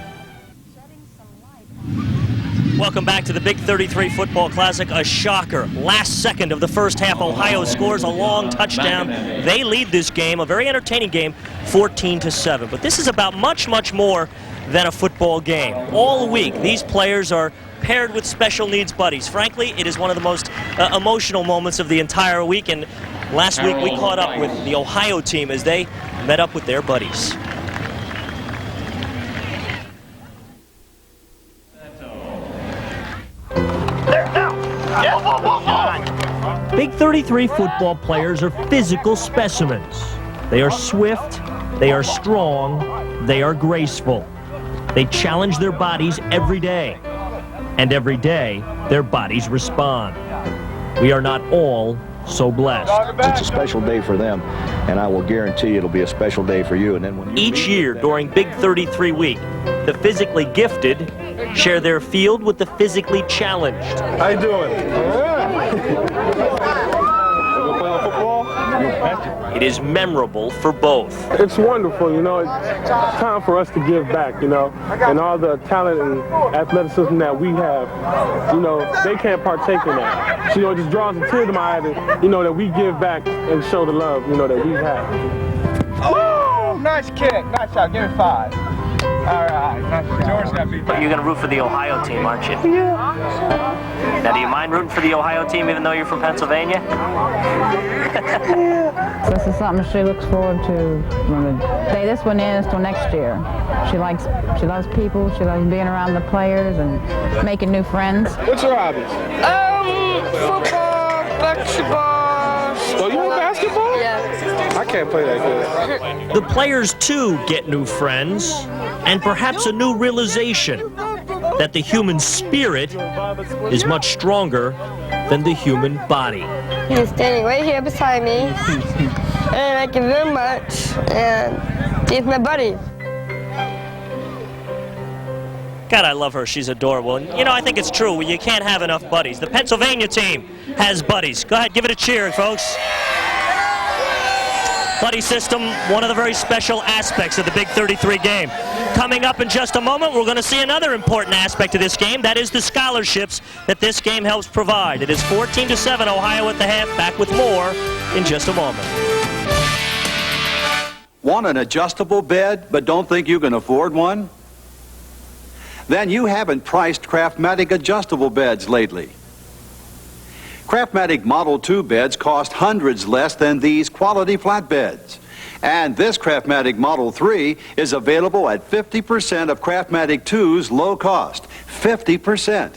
Welcome back to the Big 33 Football Classic. A shocker. Last second of the first half, Ohio scores a long touchdown. They lead this game, a very entertaining game, 14-7. But this is about much, much more than a football game. All week, these players are paired with special needs buddies. Frankly, it is one of the most emotional moments of the entire week. And last week, we caught up with the Ohio team as they met up with their buddies. Big 33 football players are physical specimens. They are swift, they are strong, they are graceful. They challenge their bodies every day, and every day their bodies respond. We are not all so blessed. It's a special day for them, and I will guarantee it'll be a special day for you. And then when each year during Big 33 week, the physically gifted share their field with the physically challenged. How you doing? It is memorable for both. It's wonderful, you know. It's time for us to give back, you know, and all the talent and athleticism that we have, you know, they can't partake in that. So, you know, it just draws a tear to my eye that, you know, that we give back and show the love, you know, that we have. Oh, nice kick. Nice shot. Give me 5. All right. Nice shot. George got beat. You're going to root for the Ohio team, aren't you? Yeah. Now, do you mind rooting for the Ohio team even though you're from Pennsylvania? This is something she looks forward to from the day this one ends till next year. She loves people, she loves being around the players and making new friends. What's your hobbies? Football, basketball. Oh, you know basketball? Yeah. I can't play that good. The players, too, get new friends and perhaps a new realization that the human spirit is much stronger than the human body. He's standing right here beside me, and I give him much, and he's my buddy. God, I love her. She's adorable. And, you know, I think it's true. You can't have enough buddies. The Pennsylvania team has buddies. Go ahead, give it a cheer, folks. Buddy system, one of the very special aspects of the Big 33 game. Coming up in just a moment, we're going to see another important aspect of this game. That is the scholarships that this game helps provide. It is 14-7, Ohio at the half. Back with more in just a moment. Want an adjustable bed but don't think you can afford one? Then you haven't priced Craftmatic adjustable beds lately. Craftmatic Model 2 beds cost hundreds less than these quality flat beds. And this Craftmatic Model 3 is available at 50% of Craftmatic 2's low cost. 50%.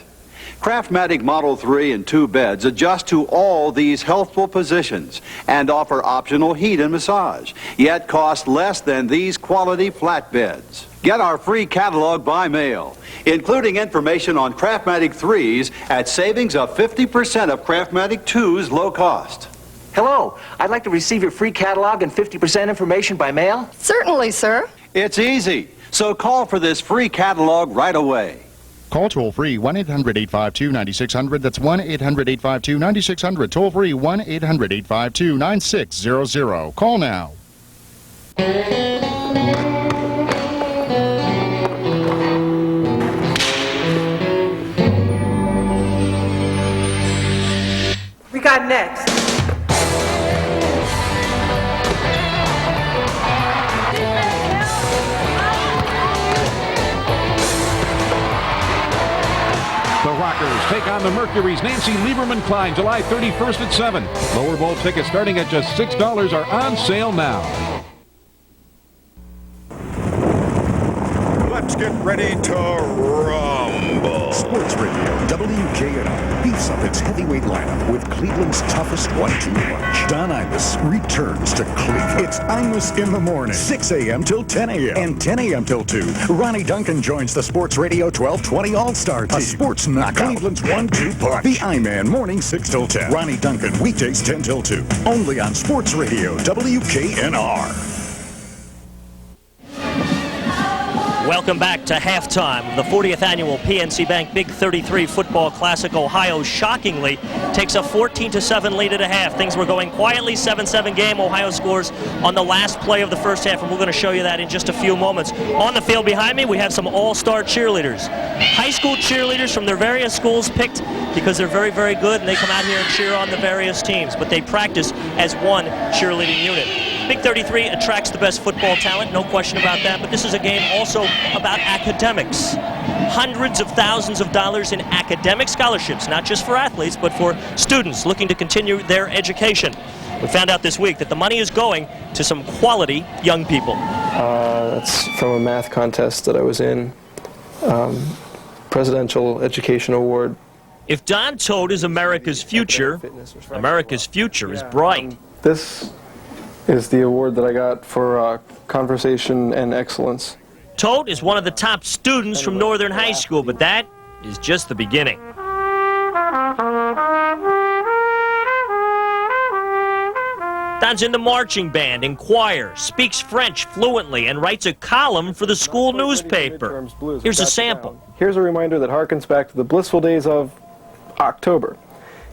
Craftmatic Model 3 and 2 beds adjust to all these healthful positions and offer optional heat and massage, yet cost less than these quality flat beds. Get our free catalog by mail, including information on Craftmatic 3s at savings of 50% of Craftmatic 2's low cost. Hello, I'd like to receive your free catalog and 50% information by mail. Certainly, sir. It's easy, so call for this free catalog right away. Call toll-free 1-800-852-9600. That's 1-800-852-9600. Toll-free 1-800-852-9600. Call now. We got next. The Rockers take on the Mercury's Nancy Lieberman-Klein July 31st at 7. Lower bowl tickets starting at just $6 are on sale now. Let's get ready to rumble. Sports Radio WKNR beefs up its heavyweight lineup with Cleveland's toughest 1-2 punch. Don Imus returns to Cleveland. It's Imus in the morning, 6 a.m. till 10 a.m. and 10 a.m. till 2. Ronnie Duncan joins the Sports Radio 1220 All-Star Team. A sports knockout. Cleveland's 1-2 punch. The I-Man, morning 6 till 10. Ronnie Duncan, weekdays 10 till 2. Only on Sports Radio WKNR. Welcome back to halftime of the 40th annual PNC Bank Big 33 Football Classic. Ohio shockingly takes a 14-7 lead at a half. Things were going quietly, 7-7 game. Ohio scores on the last play of the first half, and we're going to show you that in just a few moments. On the field behind me, we have some all-star cheerleaders. High school cheerleaders from their various schools picked because they're very, very good, and they come out here and cheer on the various teams, but they practice as one cheerleading unit. Big 33 attracts the best football talent, no question about that, but this is a game also about academics. Hundreds of thousands of dollars in academic scholarships, not just for athletes, but for students looking to continue their education. We found out this week that the money is going to some quality young people. That's from a math contest that I was in, Presidential Education Award. If Don Todt is America's future is bright. This is the award that I got for conversation and excellence. Todt is one of the top students from Northern High School, but that is just the beginning. Don's in the marching band and choir, speaks French fluently, and writes a column for the school newspaper. Here's a sample. Here's a reminder that harkens back to the blissful days of October.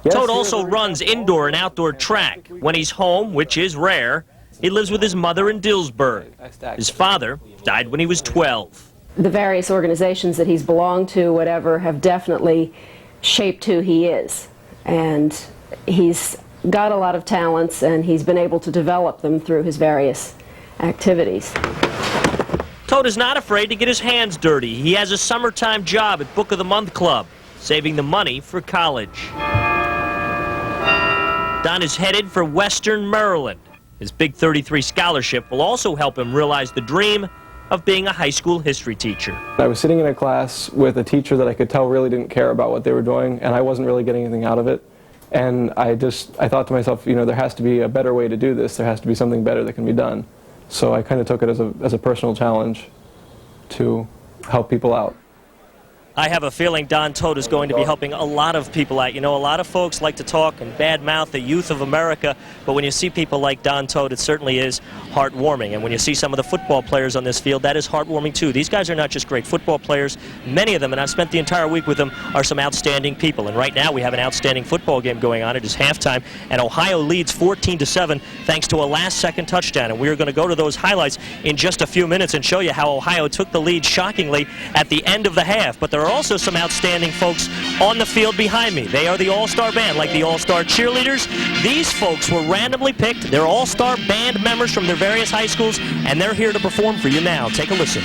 Yes, Todt also runs indoor and outdoor track. When he's home, which is rare, he lives with his mother in Dillsburg. His father died when he was 12. The various organizations that he's belonged to, whatever, have definitely shaped who he is. And he's got a lot of talents, and he's been able to develop them through his various activities. Todt is not afraid to get his hands dirty. He has a summertime job at Book of the Month Club, saving the money for college. Don is headed for Western Maryland. His Big 33 scholarship will also help him realize the dream of being a high school history teacher. I was sitting in a class with a teacher that I could tell really didn't care about what they were doing, and I wasn't really getting anything out of it. And I thought to myself, you know, there has to be a better way to do this. There has to be something better that can be done. So I kind of took it as a personal challenge to help people out. I have a feeling Don Todt is going to be helping a lot of people out. You know, a lot of folks like to talk and badmouth the youth of America, but when you see people like Don Todt, it certainly is heartwarming. And when you see some of the football players on this field, that is heartwarming too. These guys are not just great football players. Many of them, and I've spent the entire week with them, are some outstanding people. And right now we have an outstanding football game going on. It is halftime, and Ohio leads 14-7 thanks to a last-second touchdown. And we are going to go to those highlights in just a few minutes and show you how Ohio took the lead shockingly at the end of the half. But there are also some outstanding folks on the field behind me. They are the all-star band, like the all-star cheerleaders. These folks were randomly picked. They're all-star band members from their various high schools, and they're here to perform for you now. Take a listen.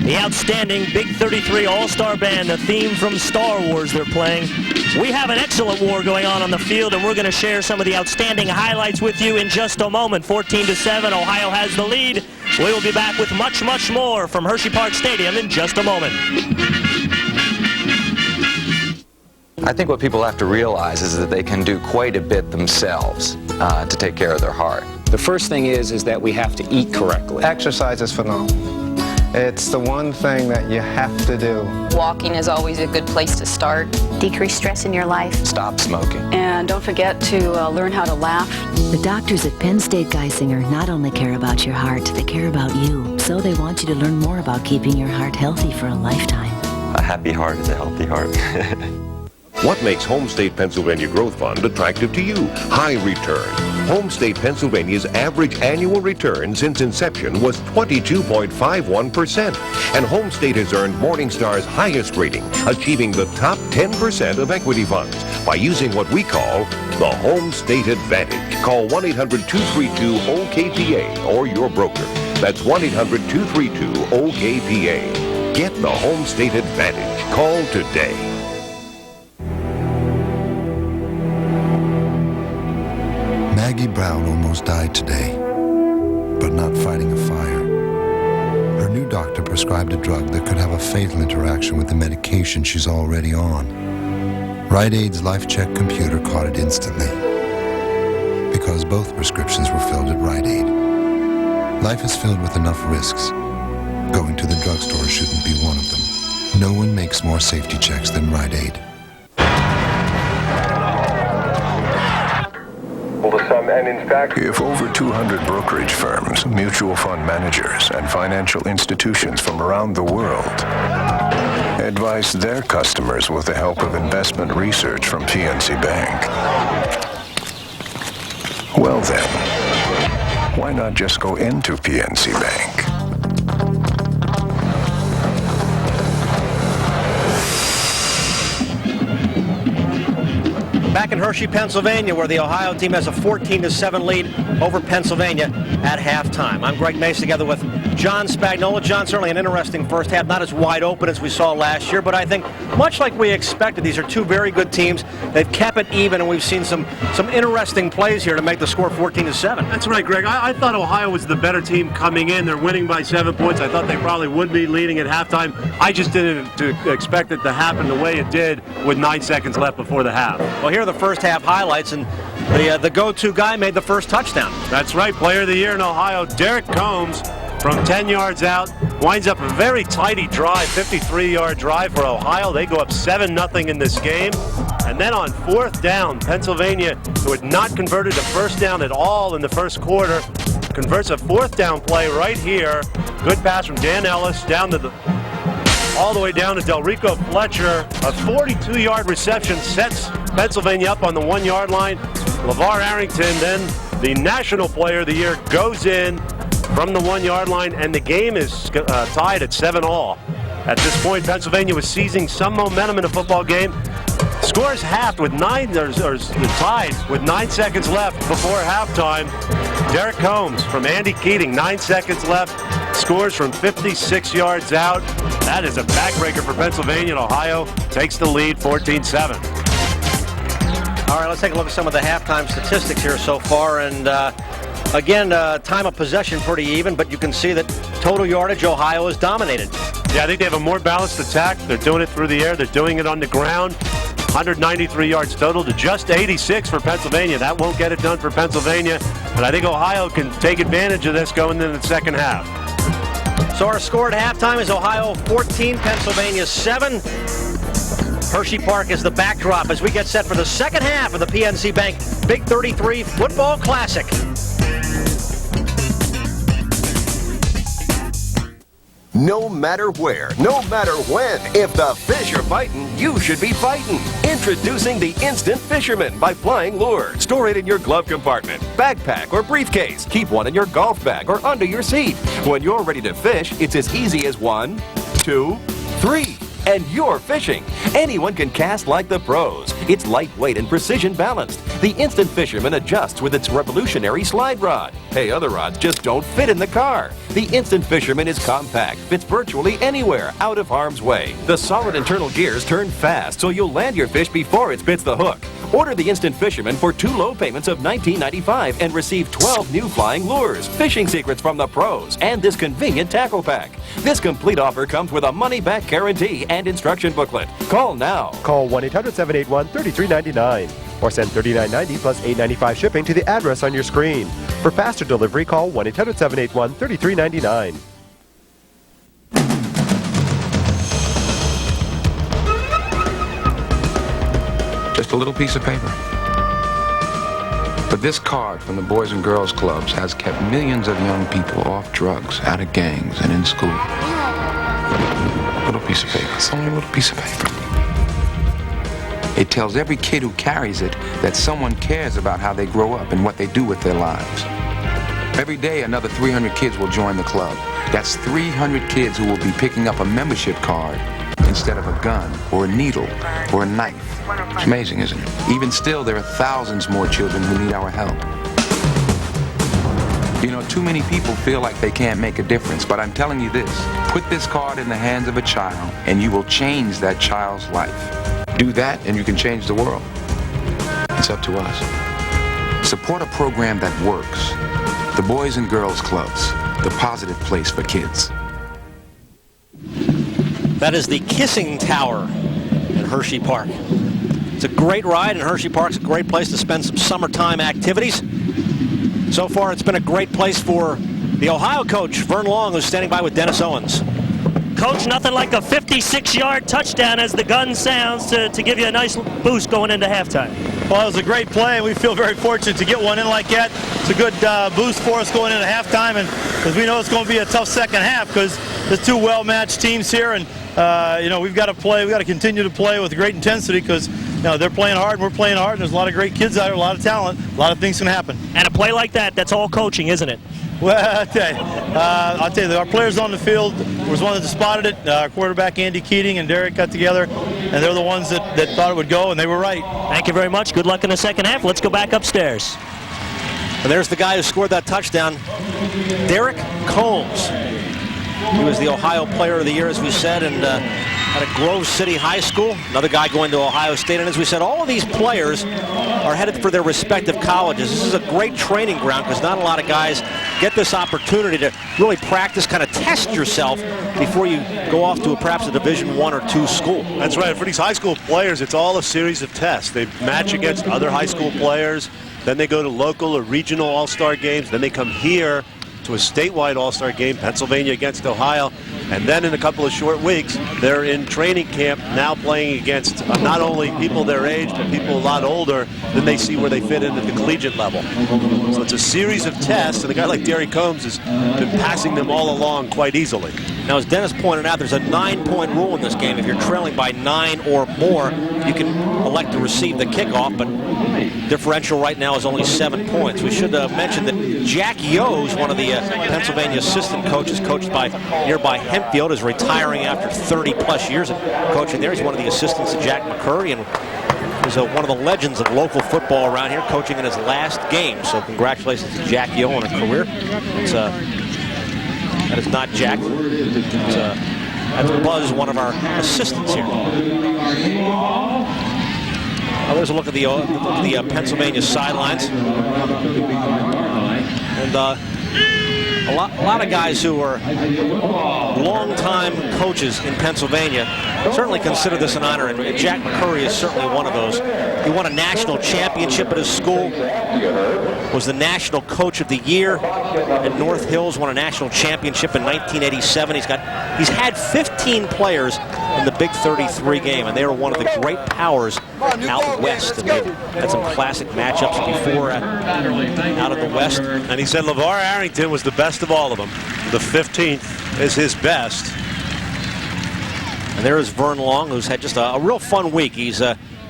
The outstanding Big 33 All-Star Band, a theme from Star Wars they're playing. We have an excellent war going on the field, and we're going to share some of the outstanding highlights with you in just a moment. 14-7, Ohio has the lead. We will be back with much, much more from Hershey Park Stadium in just a moment. I think what people have to realize is that they can do quite a bit themselves to take care of their heart. The first thing is that we have to eat correctly. Exercise is phenomenal. It's the one thing that you have to do. Walking is always a good place to start. Decrease stress in your life. Stop smoking. And don't forget to learn how to laugh. The doctors at Penn State Geisinger not only care about your heart, they care about you. So they want you to learn more about keeping your heart healthy for a lifetime. A happy heart is a healthy heart. What makes Home State Pennsylvania Growth Fund attractive to you? High return. Home State Pennsylvania's average annual return since inception was 22.51%. And Home State has earned Morningstar's highest rating, achieving the top 10% of equity funds by using what we call the Home State Advantage. Call 1-800-232-OKPA or your broker. That's 1-800-232-OKPA. Get the Home State Advantage. Call today. Maggie Brown almost died today, but not fighting a fire. Her new doctor prescribed a drug that could have a fatal interaction with the medication she's already on. Rite Aid's LifeCheck computer caught it instantly, because both prescriptions were filled at Rite Aid. Life is filled with enough risks. Going to the drugstore shouldn't be one of them. No one makes more safety checks than Rite Aid. If over 200 brokerage firms, mutual fund managers, and financial institutions from around the world advise their customers with the help of investment research from PNC Bank, well then, why not just go into PNC Bank? Back in Hershey, Pennsylvania, where the Ohio team has a 14-7 lead over Pennsylvania at halftime. I'm Greg Mace together with John Spagnola. John, certainly an interesting first half, not as wide open as we saw last year, but I think much like we expected, these are two very good teams. They've kept it even, and we've seen some interesting plays here to make the score 14-7. That's right, Greg. I thought Ohio was the better team coming in. They're winning by 7 points. I thought they probably would be leading at halftime. I just didn't expect it to happen the way it did with 9 seconds left before the half. Well, here are the first half highlights, and the go-to guy made the first touchdown. That's right, player of the year in Ohio, Derek Combs, from 10 yards out, winds up a very tidy drive, 53-yard drive for Ohio. They go up 7-0 in this game. And then on fourth down, Pennsylvania, who had not converted a first down at all in the first quarter, converts a fourth down play right here. Good pass from Dan Ellis down to all the way down to Delrico Fletcher. A 42-yard reception sets Pennsylvania up on the 1-yard line. LeVar Arrington, then the National Player of the Year, goes in from the 1-yard line, and the game is tied at 7-all. At this point, Pennsylvania was seizing some momentum in a football game. Scores halved with tied with 9 seconds left before halftime. Derek Combs from Andy Keating, 9 seconds left, scores from 56 yards out. That is a backbreaker for Pennsylvania, and Ohio takes the lead 14-7. All right, let's take a look at some of the halftime statistics here so far. And again, time of possession pretty even, but you can see that total yardage, Ohio is dominated. Yeah, I think they have a more balanced attack. They're doing it through the air. They're doing it on the ground. 193 yards total to just 86 for Pennsylvania. That won't get it done for Pennsylvania. And I think Ohio can take advantage of this going into the second half. So our score at halftime is Ohio 14, Pennsylvania 7. Hershey Park is the backdrop as we get set for the second half of the PNC Bank Big 33 Football Classic. No matter where, no matter when, if the fish are biting, you should be fighting. Introducing the Instant Fisherman by Flying Lure. Store it in your glove compartment, backpack, or briefcase. Keep one in your golf bag or under your seat. When you're ready to fish, it's as easy as 1, 2, 3. And you're fishing. Anyone can cast like the pros. It's lightweight and precision balanced. The Instant Fisherman adjusts with its revolutionary slide rod. Hey, other rods just don't fit in the car. The Instant Fisherman is compact, fits virtually anywhere, out of harm's way. The solid internal gears turn fast, so you'll land your fish before it spits the hook. Order the Instant Fisherman for 2 low payments of $19.95 and receive 12 new flying lures, fishing secrets from the pros, and this convenient tackle pack. This complete offer comes with a money-back guarantee and instruction booklet. Call now. Call 1-800-781-3399 or send $39.90 plus $8.95 shipping to the address on your screen. For faster delivery, call 1-800-781-3399. Just a little piece of paper. But this card from the Boys and Girls Clubs has kept millions of young people off drugs, out of gangs, and in school. Little piece of paper. It's only a little piece of paper. It tells every kid who carries it that someone cares about how they grow up and what they do with their lives. Every day, another 300 kids will join the club. That's 300 kids who will be picking up a membership card instead of a gun or a needle or a knife. It's amazing, isn't it? Even still, there are thousands more children who need our help. You know, too many people feel like they can't make a difference, but I'm telling you this. Put this card in the hands of a child, and you will change that child's life. Do that, and you can change the world. It's up to us. Support a program that works. The Boys and Girls Clubs, the positive place for kids. That is the Kissing Tower in Hershey Park. It's a great ride, and Hershey Park's a great place to spend some summertime activities. So far, it's been a great place for the Ohio coach, Vern Long, who's standing by with Dennis Owens. Coach, nothing like a 56-yard touchdown as the gun sounds to give you a nice boost going into halftime. Well, it was a great play, and we feel very fortunate to get one in like that. It's a good boost for us going into halftime, and because we know it's going to be a tough second half because there's two well-matched teams here, and you know, we've got to play. We've got to continue to play with great intensity because you know, they're playing hard and we're playing hard, and there's a lot of great kids out there, a lot of talent, a lot of things can happen. And a play like that, that's all coaching, isn't it? Well, I'll tell you, our players on the field was one that spotted it. Our quarterback, Andy Keating, and Derek got together, and they're the ones that thought it would go, and they were right. Thank you very much. Good luck in the second half. Let's go back upstairs. And there's the guy who scored that touchdown, Derek Combs. He was the Ohio Player of the Year, as we said, and at a Grove City High School. Another guy going to Ohio State. And as we said, all of these players are headed for their respective colleges. This is a great training ground because not a lot of guys get this opportunity to really practice, kind of test yourself before you go off to perhaps a Division I or II school. That's right. For these high school players, it's all a series of tests. They match against other high school players. Then they go to local or regional all-star games. Then they come here to a statewide all-star game, Pennsylvania against Ohio. And then in a couple of short weeks, they're in training camp now playing against not only people their age, but people a lot older. Then they see where they fit in at the collegiate level. So it's a series of tests, and a guy like Derek Combs has been passing them all along quite easily. Now, as Dennis pointed out, there's a 9-point rule in this game. If you're trailing by 9 or more, you can elect to receive the kickoff, but differential right now is only 7 points. We should mention that Jack Yo's one of the Pennsylvania assistant coaches, coached by nearby Hempfield, is retiring after 30-plus years of coaching there. He's one of the assistants to Jack McCurry, and is one of the legends of local football around here, coaching in his last game. So congratulations to Jack Yo on a career. That is not Jack. That's Buzz, one of our assistants here. There's a look at the Pennsylvania sidelines. And a lot of guys who are long-time coaches in Pennsylvania certainly consider this an honor, and Jack McCurry is certainly one of those. He won a national championship at his school, was the National Coach of the Year at North Hills, won a national championship in 1987. He's had 15 players in the Big 33 game, and they were one of the great powers out west. And they've had some classic matchups before out of the west. And he said LeVar Arrington was the best of all of them. The 15th is his best. And there is Vern Long, who's had just a real fun week. He's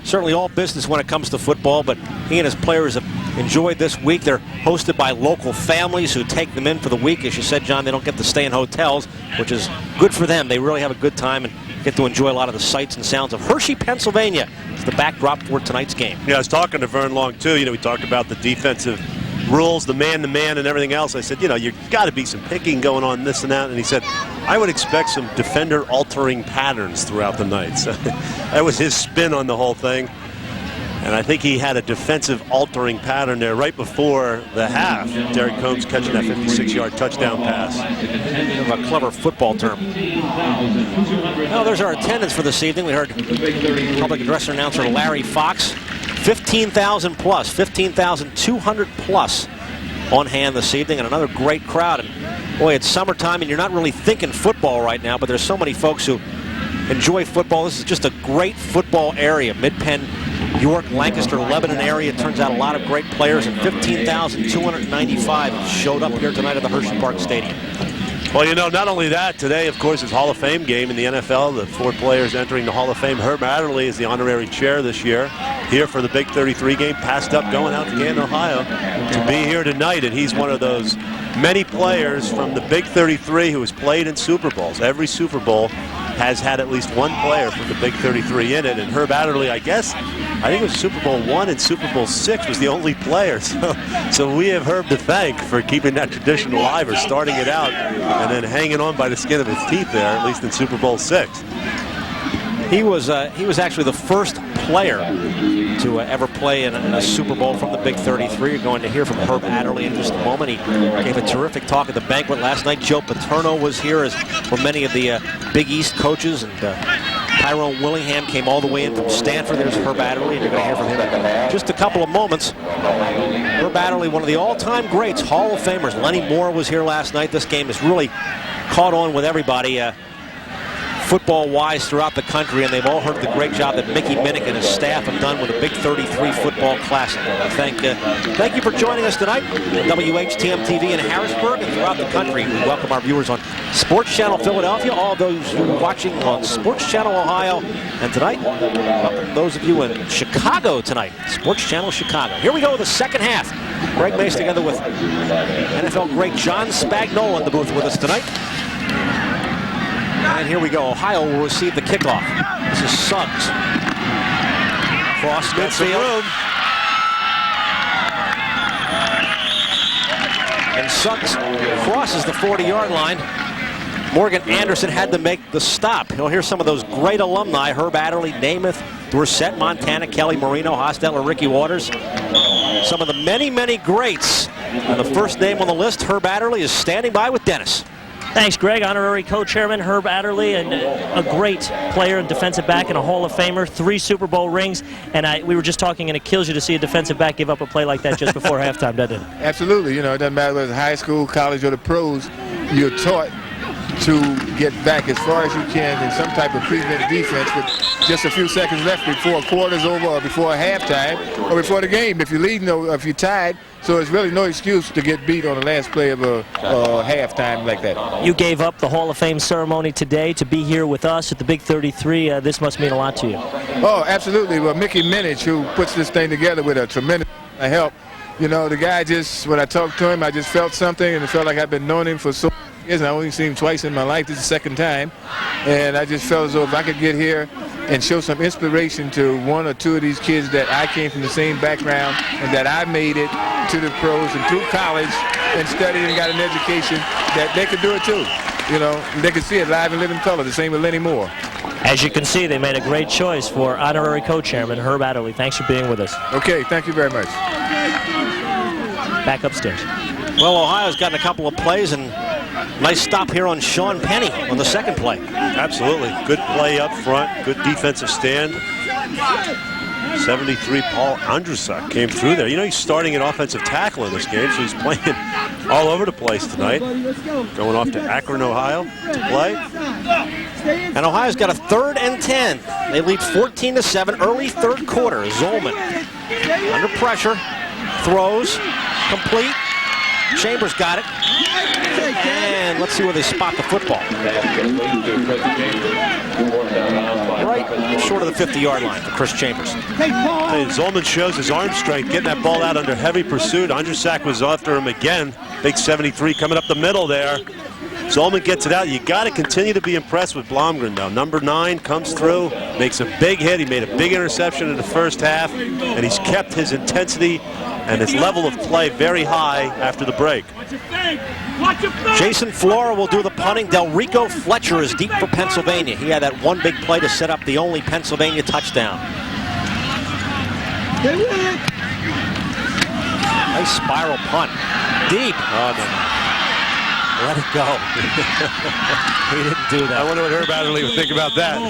certainly all business when it comes to football, but he and his players have enjoyed this week. They're hosted by local families who take them in for the week. As you said, John, they don't get to stay in hotels, which is good for them. They really have a good time and get to enjoy a lot of the sights and sounds of Hershey, Pennsylvania. It's the backdrop for tonight's game. Yeah, I was talking to Vern Long, too. You know, we talked about the defensive rules, the man-to-man and everything else. I said, you know, you've got to be some picking going on this and that. And he said, I would expect some defender-altering patterns throughout the night. So that was his spin on the whole thing. And I think he had a defensive-altering pattern there right before the half. Derek Combs catching that 56-yard touchdown pass. A clever football term. Well, there's our attendance for this evening. We heard public address announcer Larry Fox. 15,000 plus, 15,200 plus on hand this evening, and another great crowd. And boy, it's summertime, and you're not really thinking football right now, but there's so many folks who enjoy football. This is just a great football area. Mid-Penn York, Lancaster, Lebanon area. It turns out a lot of great players, and 15,295 showed up here tonight at the Hershey Park Stadium. Well, you know, not only that, today, of course, is Hall of Fame game in the NFL. The 4 players entering the Hall of Fame. Herb Adderley is the honorary chair this year. Here for the Big 33 game, passed up going out to Canton, Ohio to be here tonight. And he's one of those many players from the Big 33 who has played in Super Bowls. Every Super Bowl has had at least one player from the Big 33 in it. And Herb Adderley, I think it was Super Bowl I and Super Bowl VI was the only player. So we have Herb to thank for keeping that tradition alive, or starting it out and then hanging on by the skin of his teeth there, at least in Super Bowl VI. He was actually the first player to ever play in a Super Bowl from the Big 33. You're going to hear from Herb Adderley in just a moment. He gave a terrific talk at the banquet last night. Joe Paterno was here, as were many of the Big East coaches, and Tyrone Willingham came all the way in from Stanford. There's Herb Adderley, and you're going to hear from him in just a couple of moments. Herb Adderley, one of the all-time greats, Hall of Famers. Lenny Moore was here last night. This game has really caught on with everybody football-wise throughout the country, and they've all heard the great job that Mickey Minnick and his staff have done with the Big 33 Football Classic. Thank you for joining us tonight on WHTM TV in Harrisburg and throughout the country. We welcome our viewers on Sports Channel Philadelphia, all those who are watching on Sports Channel Ohio, and tonight, welcome those of you in Chicago tonight, Sports Channel Chicago. Here we go with the second half. Greg Mace together with NFL great John Spagnola in the booth with us tonight. And here we go. Ohio will receive the kickoff. This is Suggs. Cross midfield. And Suggs crosses the 40-yard line. Morgan Anderson had to make the stop. You'll hear some of those great alumni: Herb Adderley, Namath, Dorsett, Montana, Kelly Marino, Hostetler, Ricky Waters. Some of the many, many greats. And the first name on the list, Herb Adderley, is standing by with Dennis. Thanks, Greg. Honorary co-chairman Herb Adderley, and a great player and defensive back and a Hall of Famer, 3 Super Bowl rings. And we were just talking, and it kills you to see a defensive back give up a play like that just before halftime, doesn't it? Absolutely. You know, it doesn't matter whether it's high school, college, or the pros. You're taught to get back as far as you can in some type of prevent defense with just a few seconds left before a quarter's over, or before a halftime, or before the game. If you're leading or if you're tied, so it's really no excuse to get beat on the last play of a halftime like that. You gave up the Hall of Fame ceremony today to be here with us at the Big 33. This must mean a lot to you. Oh, absolutely. Well, Mickey Minnick, who puts this thing together with a tremendous help. You know, the guy just, when I talked to him, I just felt something, and it felt like I've been knowing him for so years, and I only seen him twice in my life. This is the second time. And I just felt as though if I could get here and show some inspiration to 1 or 2 of these kids that I came from the same background, and that I made it to the pros and through college and studied and got an education, that they could do it too. You know, they could see it live and live in color. The same with Lenny Moore. As you can see, they made a great choice for honorary co-chairman Herb Adderley. Thanks for being with us. Okay, thank you very much. Back upstairs. Well, Ohio's gotten a couple of plays, and nice stop here on Sean Penny on the second play. Absolutely. Good play up front. Good defensive stand. 73 Paul Andrusak came through there. You know, he's starting an offensive tackle in this game, so he's playing all over the place tonight. Going off to Akron, Ohio to play. And Ohio's got a 3rd and 10. They lead 14-7, early third quarter. Zolman under pressure, throws, complete. Chambers got it. And let's see where they spot the football. Right short of the 50-yard line for Chris Chambers. Hey, Zolman shows his arm strength, getting that ball out under heavy pursuit. Andrusak was after him again. Big 73 coming up the middle there. Zolman gets it out. You got to continue to be impressed with Blomgren, though. Number 9 comes through, makes a big hit. He made a big interception in the first half, and he's kept his intensity and his level of play very high after the break. Jason Flora will do the punting. Delrico Fletcher is deep for Pennsylvania. He had that one big play to set up the only Pennsylvania touchdown. Nice spiral punt. Deep. Oh, no. Let it go. He didn't do that. I wonder what Herb Adderley would think about that.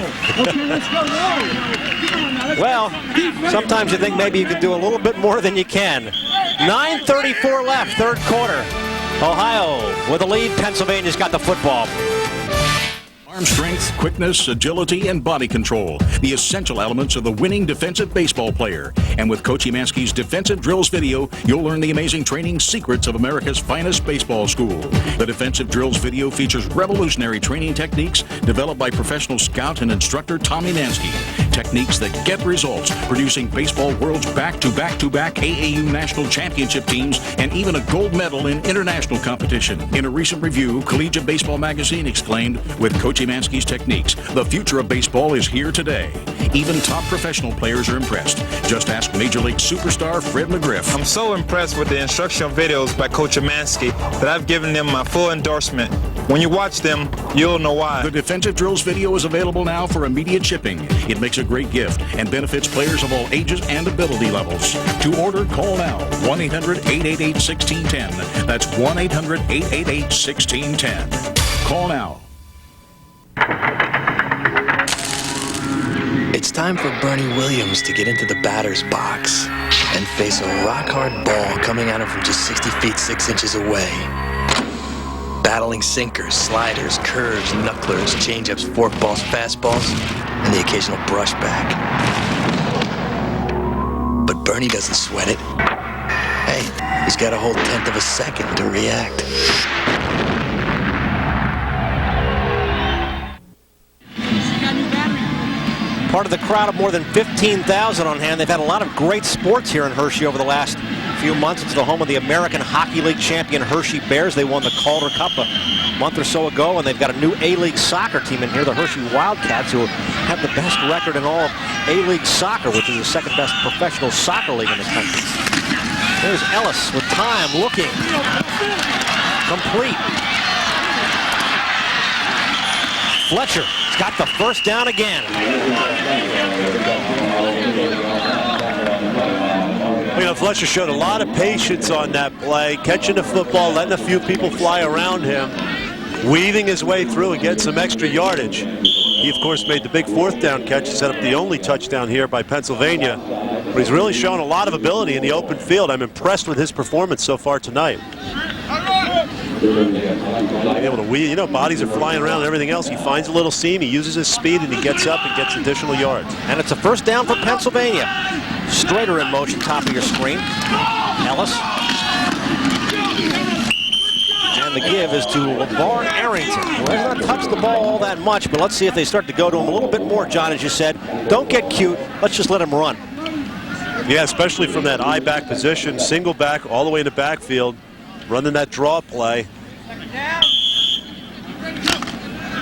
Well, sometimes you think maybe you can do a little bit more than you can. 9:34 left, third quarter. Ohio with a lead. Pennsylvania's got the football. Arm strength, quickness, agility, and body control. The essential elements of the winning defensive baseball player. And with Coach Emanski's Defensive Drills video, you'll learn the amazing training secrets of America's finest baseball school. The Defensive Drills video features revolutionary training techniques developed by professional scout and instructor Tom Emanski. Techniques that get results, producing baseball world's back-to-back-to-back AAU national championship teams and even a gold medal in international competition. In a recent review, Collegiate Baseball Magazine exclaimed, with Coach Emanski's techniques, the future of baseball is here today. Even top professional players are impressed. Just ask Major League superstar Fred McGriff. I'm so impressed with the instructional videos by Coach Emanski that I've given them my full endorsement. When you watch them, you'll know why. The Defensive Drills video is available now for immediate shipping. It makes a great gift and benefits players of all ages and ability levels. To order, call now, 1-800-888-1610. That's 1-800-888-1610. Call now. It's time for Bernie Williams to get into the batter's box and face a rock-hard ball coming at him from just 60 feet 6 inches away. Battling sinkers, sliders, curves, knucklers, changeups, forkballs, fastballs, and the occasional brushback. But Bernie doesn't sweat it. Hey, he's got a whole 1/10 of a second to react. Part of the crowd of more than 15,000 on hand. They've had a lot of great sports here in Hershey over the last few months. It's the home of the American Hockey League champion Hershey Bears. They won the Calder Cup a month or so ago, and they've got a new A-League soccer team in here, the Hershey Wildcats, who have the best record in all of A-League soccer, which is the second best professional soccer league in the country. There's Ellis with time, looking. Complete. Fletcher's got the first down again. You know, Fletcher showed a lot of patience on that play, catching the football, letting a few people fly around him, weaving his way through and getting some extra yardage. He, of course, made the big 4th down catch to set up the only touchdown here by Pennsylvania. But he's really shown a lot of ability in the open field. I'm impressed with his performance so far tonight. Able to weave, you know, bodies are flying around and everything else. He finds a little seam, he uses his speed, and he gets up and gets additional yards. And it's a first down for Pennsylvania. Strader in motion, top of your screen. Ellis. And the give is to LeVar Arrington, who has not touched the ball all that much, but let's see if they start to go to him a little bit more, John, as you said. Don't get cute. Let's just let him run. Yeah, especially from that I-back position, single back all the way in the backfield, running that draw play.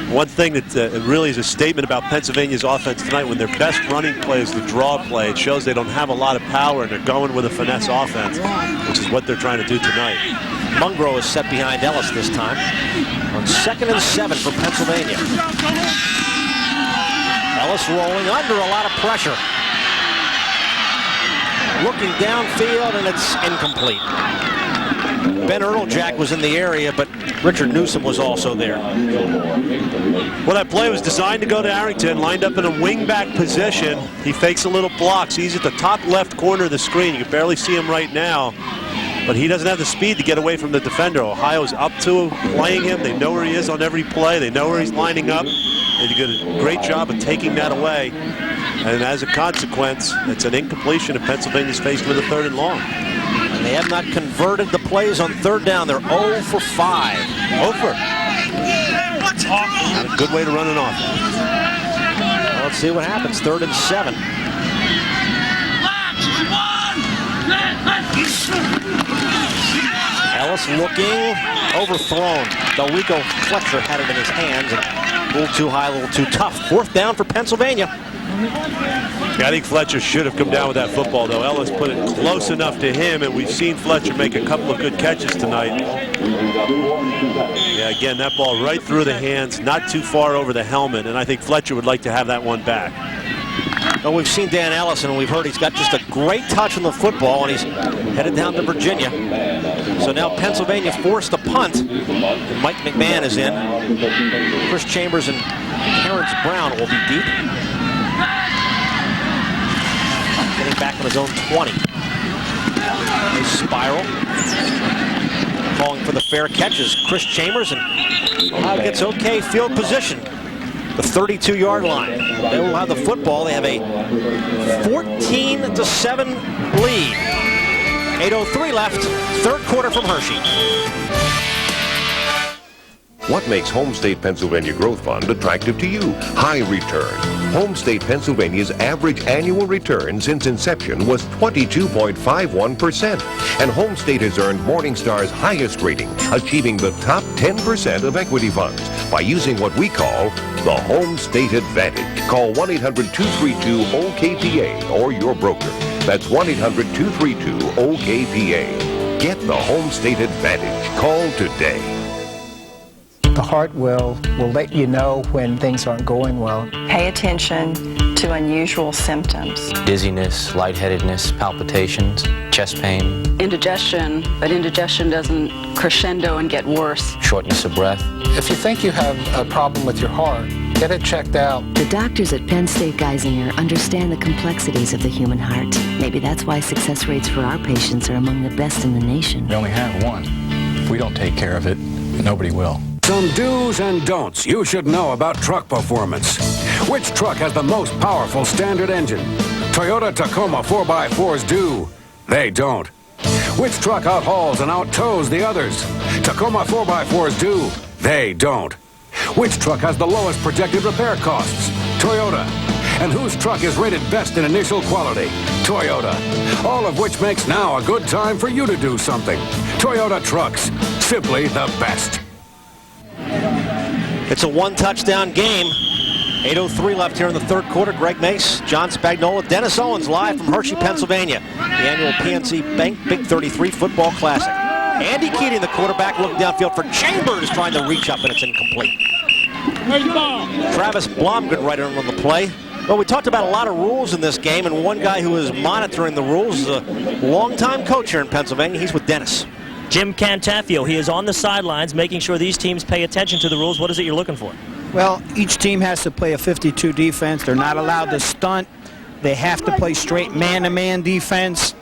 One thing that really is a statement about Pennsylvania's offense tonight, when their best running play is the draw play, it shows they don't have a lot of power and they're going with a finesse offense, which is what they're trying to do tonight. Mungro is set behind Ellis this time on 2nd and 7 for Pennsylvania. Ellis rolling under a lot of pressure. Looking downfield, and it's incomplete. Ben Ertlejack was in the area, but Richard Newsom was also there. Well, that play was designed to go to Arrington, lined up in a wing-back position. He fakes a little block. So he's at the top left corner of the screen. You can barely see him right now, but he doesn't have the speed to get away from the defender. Ohio's up to playing him. They know where he is on every play. They know where he's lining up. They did a great job of taking that away. And as a consequence, it's an incompletion, and Pennsylvania's faced with a 3rd and long. And they have not converted the plays on 3rd down. They're 0 for 5. Over. A good way to run an offense. Well, let's see what happens. 3rd and 7. Ellis looking, overthrown. Delrico Fletcher had it in his hands, and a little too high, a little too tough. 4th down for Pennsylvania. Yeah, I think Fletcher should have come down with that football, though. Ellis put it close enough to him, and we've seen Fletcher make a couple of good catches tonight. Yeah, again, that ball right through the hands, not too far over the helmet, and I think Fletcher would like to have that one back. Well, we've seen Dan Ellison, and we've heard he's got just a great touch on the football, and he's headed down to Virginia. So now Pennsylvania forced a punt. And Mike McMahon is in. Chris Chambers and Terrence Brown will be deep. Getting back on his own 20. Nice spiral. Calling for the fair catches. Chris Chambers, and Ohio gets okay field position. the 32-yard line. They will have the football. They have a 14-7 lead. 8:03 left, third quarter from Hershey. What makes Home State Pennsylvania Growth Fund attractive to you? High return. Home State Pennsylvania's average annual return since inception was 22.51%. And Home State has earned Morningstar's highest rating, achieving the top 10% of equity funds by using what we call the Home State Advantage. Call 1-800-232-OKPA or your broker. That's 1-800-232-OKPA. Get the Home State Advantage. Call today. The heart will let you know when things aren't going well. Pay attention to unusual symptoms. Dizziness, lightheadedness, palpitations, chest pain. Indigestion, but indigestion doesn't crescendo and get worse. Shortness of breath. If you think you have a problem with your heart, get it checked out. The doctors at Penn State Geisinger understand the complexities of the human heart. Maybe that's why success rates for our patients are among the best in the nation. We only have one. If we don't take care of it, nobody will. Some do's and don'ts you should know about truck performance. Which truck has the most powerful standard engine? Toyota Tacoma 4x4s do. They don't. Which truck outhauls and outtows the others? Tacoma 4x4s do. They don't. Which truck has the lowest projected repair costs? Toyota. And whose truck is rated best in initial quality? Toyota. All of which makes now a good time for you to do something. Toyota trucks. Simply the best. It's a one-touchdown game. 8:03 left here in the third quarter. Greg Mace, John Spagnola, Dennis Owens live from Hershey, Pennsylvania. The annual PNC Bank Big 33 Football Classic. Andy Keating, the quarterback, looking downfield for Chambers, trying to reach up, and it's incomplete. Travis Blomgren right in on the play. Well, we talked about a lot of rules in this game, and one guy who is monitoring the rules is a longtime coach here in Pennsylvania. He's with Dennis. Jim Cantafio, he is on the sidelines making sure these teams pay attention to the rules. What is it you're looking for? Well, each team has to play a 52 defense. They're not allowed to stunt. They have to play straight man-to-man defense.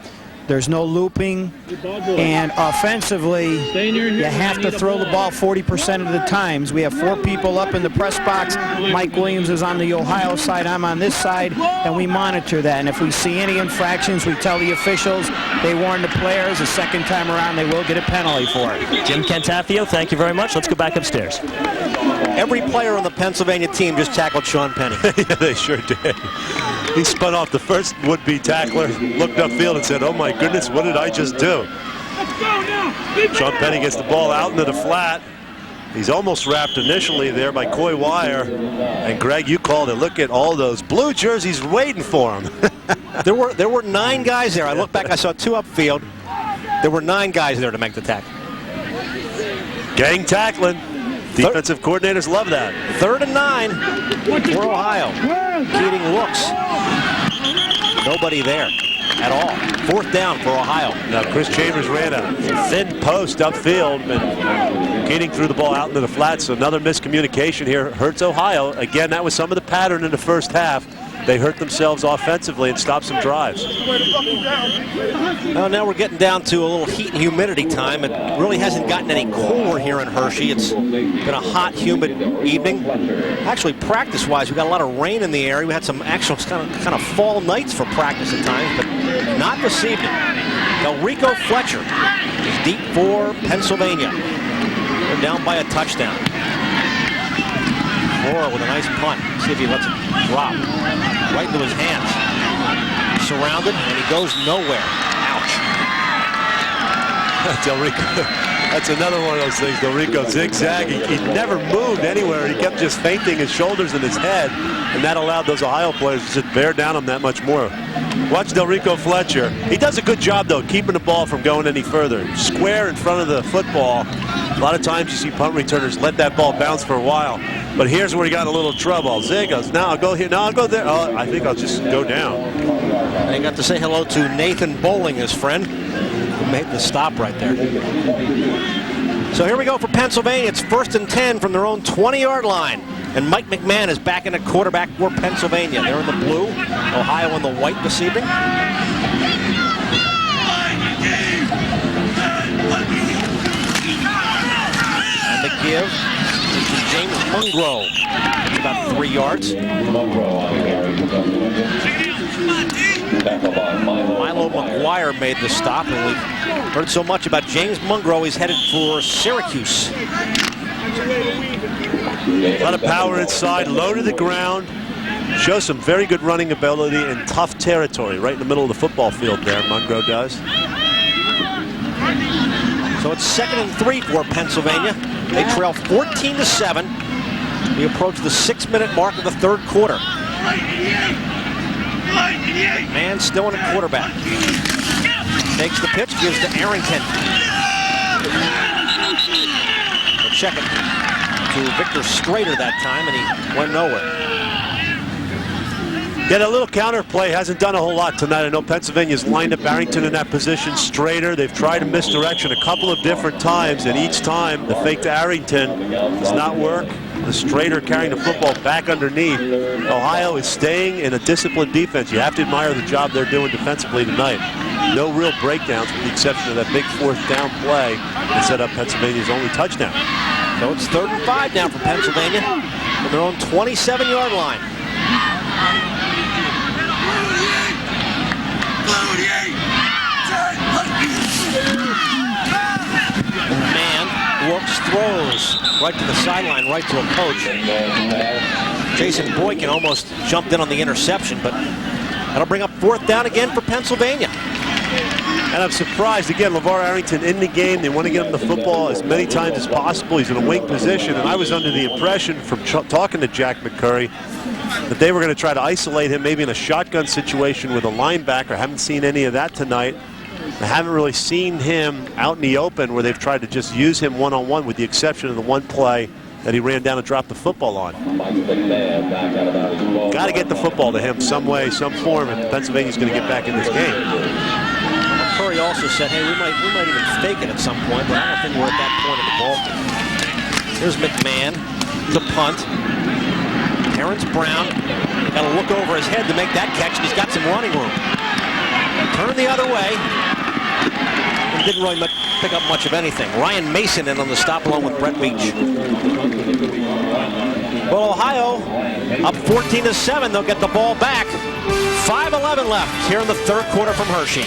There's no looping. And offensively, you have to throw the ball 40% of the times. We have 4 people up in the press box. Mike Williams is on the Ohio side. I'm on this side, and we monitor that. And if we see any infractions, we tell the officials. They warn the players. The second time around, they will get a penalty for it. Jim Cantafio, thank you very much. Let's go back upstairs. Every player on the Pennsylvania team just tackled Sean Penny. Yeah, they sure did. He spun off the first would-be tackler, looked upfield and said, oh my goodness, what did I just do? Sean Penny gets the ball out into the flat. He's almost wrapped initially there by Coy Wire. And Greg, you called it. Look at all those blue jerseys waiting for him. There were 9 guys there. I look back, I saw 2 upfield. There were 9 guys there to make the tackle. Gang tackling. Defensive coordinators love that. 3rd and 9 for Ohio. Keating looks. Nobody there at all. 4th down for Ohio. Now Chris Chambers ran a thin post upfield, but Keating threw the ball out into the flat, so another miscommunication here hurts Ohio. Again, that was some of the pattern in the first half. They hurt themselves offensively and stopped some drives. Well, now we're getting down to a little heat and humidity time. It really hasn't gotten any cooler here in Hershey. It's been a hot, humid evening. Actually, practice-wise, we got a lot of rain in the area. We had some actual kind of fall nights for practice at times, but not this evening. Delrico Fletcher is deep for Pennsylvania. They're down by a touchdown. Moore with a nice punt. See if he lets it drop right into his hands. Surrounded, and he goes nowhere. Ouch. Delrico, that's another one of those things. Delrico zigzagging. He never moved anywhere. He kept just feinting his shoulders and his head, and that allowed those Ohio players to just bear down him that much more. Watch Delrico Fletcher. He does a good job, though, keeping the ball from going any further. Square in front of the football. A lot of times you see punt returners let that ball bounce for a while. But here's where he got a little trouble. Zig goes, now I'll go here, now I'll go there. Oh, I think I'll just go down. And he got to say hello to Nathan Bowling, his friend, who made the stop right there. So here we go for Pennsylvania. It's 1st and 10 from their own 20-yard line. And Mike McMahon is back in at quarterback for Pennsylvania. They're in the blue, Ohio in the white this evening. And the give to James Mungro. It's about 3 yards. Milo McGuire made the stop, and we've heard so much about James Mungro. He's headed for Syracuse. A lot of power inside, low to the ground. Shows some very good running ability in tough territory, right in the middle of the football field there, Mungro does. So it's 2nd and 3 for Pennsylvania. They trail 14-7. We approach the 6-minute mark of the 3rd quarter. Man still in a quarterback. Takes the pitch, gives to Arrington. We'll check it to Victor Strader that time, and he went nowhere. Yeah, that little counter play hasn't done a whole lot tonight. I know Pennsylvania's lined up Arrington in that position, Strader. They've tried a misdirection a couple of different times, and each time the fake to Arrington does not work. The Strader carrying the football back underneath. Ohio is staying in a disciplined defense. You have to admire the job they're doing defensively tonight. No real breakdowns with the exception of that big 4th down play that set up Pennsylvania's only touchdown. So it's 3rd and 5 now for Pennsylvania from their own 27-yard line. Man works, throws right to the sideline, right to a coach. Jason Boykin almost jumped in on the interception, but that'll bring up 4th down again for Pennsylvania. And I'm surprised, again, LeVar Arrington in the game. They want to get him the football as many times as possible. He's in a wing position, and I was under the impression from talking to Jack McCurry that they were going to try to isolate him maybe in a shotgun situation with a linebacker. I haven't seen any of that tonight. I haven't really seen him out in the open where they've tried to just use him one-on-one with the exception of the one play that he ran down and dropped the football on. Got to get the football to him some way, some form, and Pennsylvania's going to get back in this game. Curry also said, hey, we might even fake it at some point, but I don't think we're at that point of the ball game. Here's McMahon, the punt. Terrence Brown got to look over his head to make that catch, and he's got some running room. Turn the other way. And didn't really pick up much of anything. Ryan Mason in on the stop along with Brett Beach. Well, Ohio up 14-7. They'll get the ball back. 5:11 left here in the 3rd quarter from Hershey.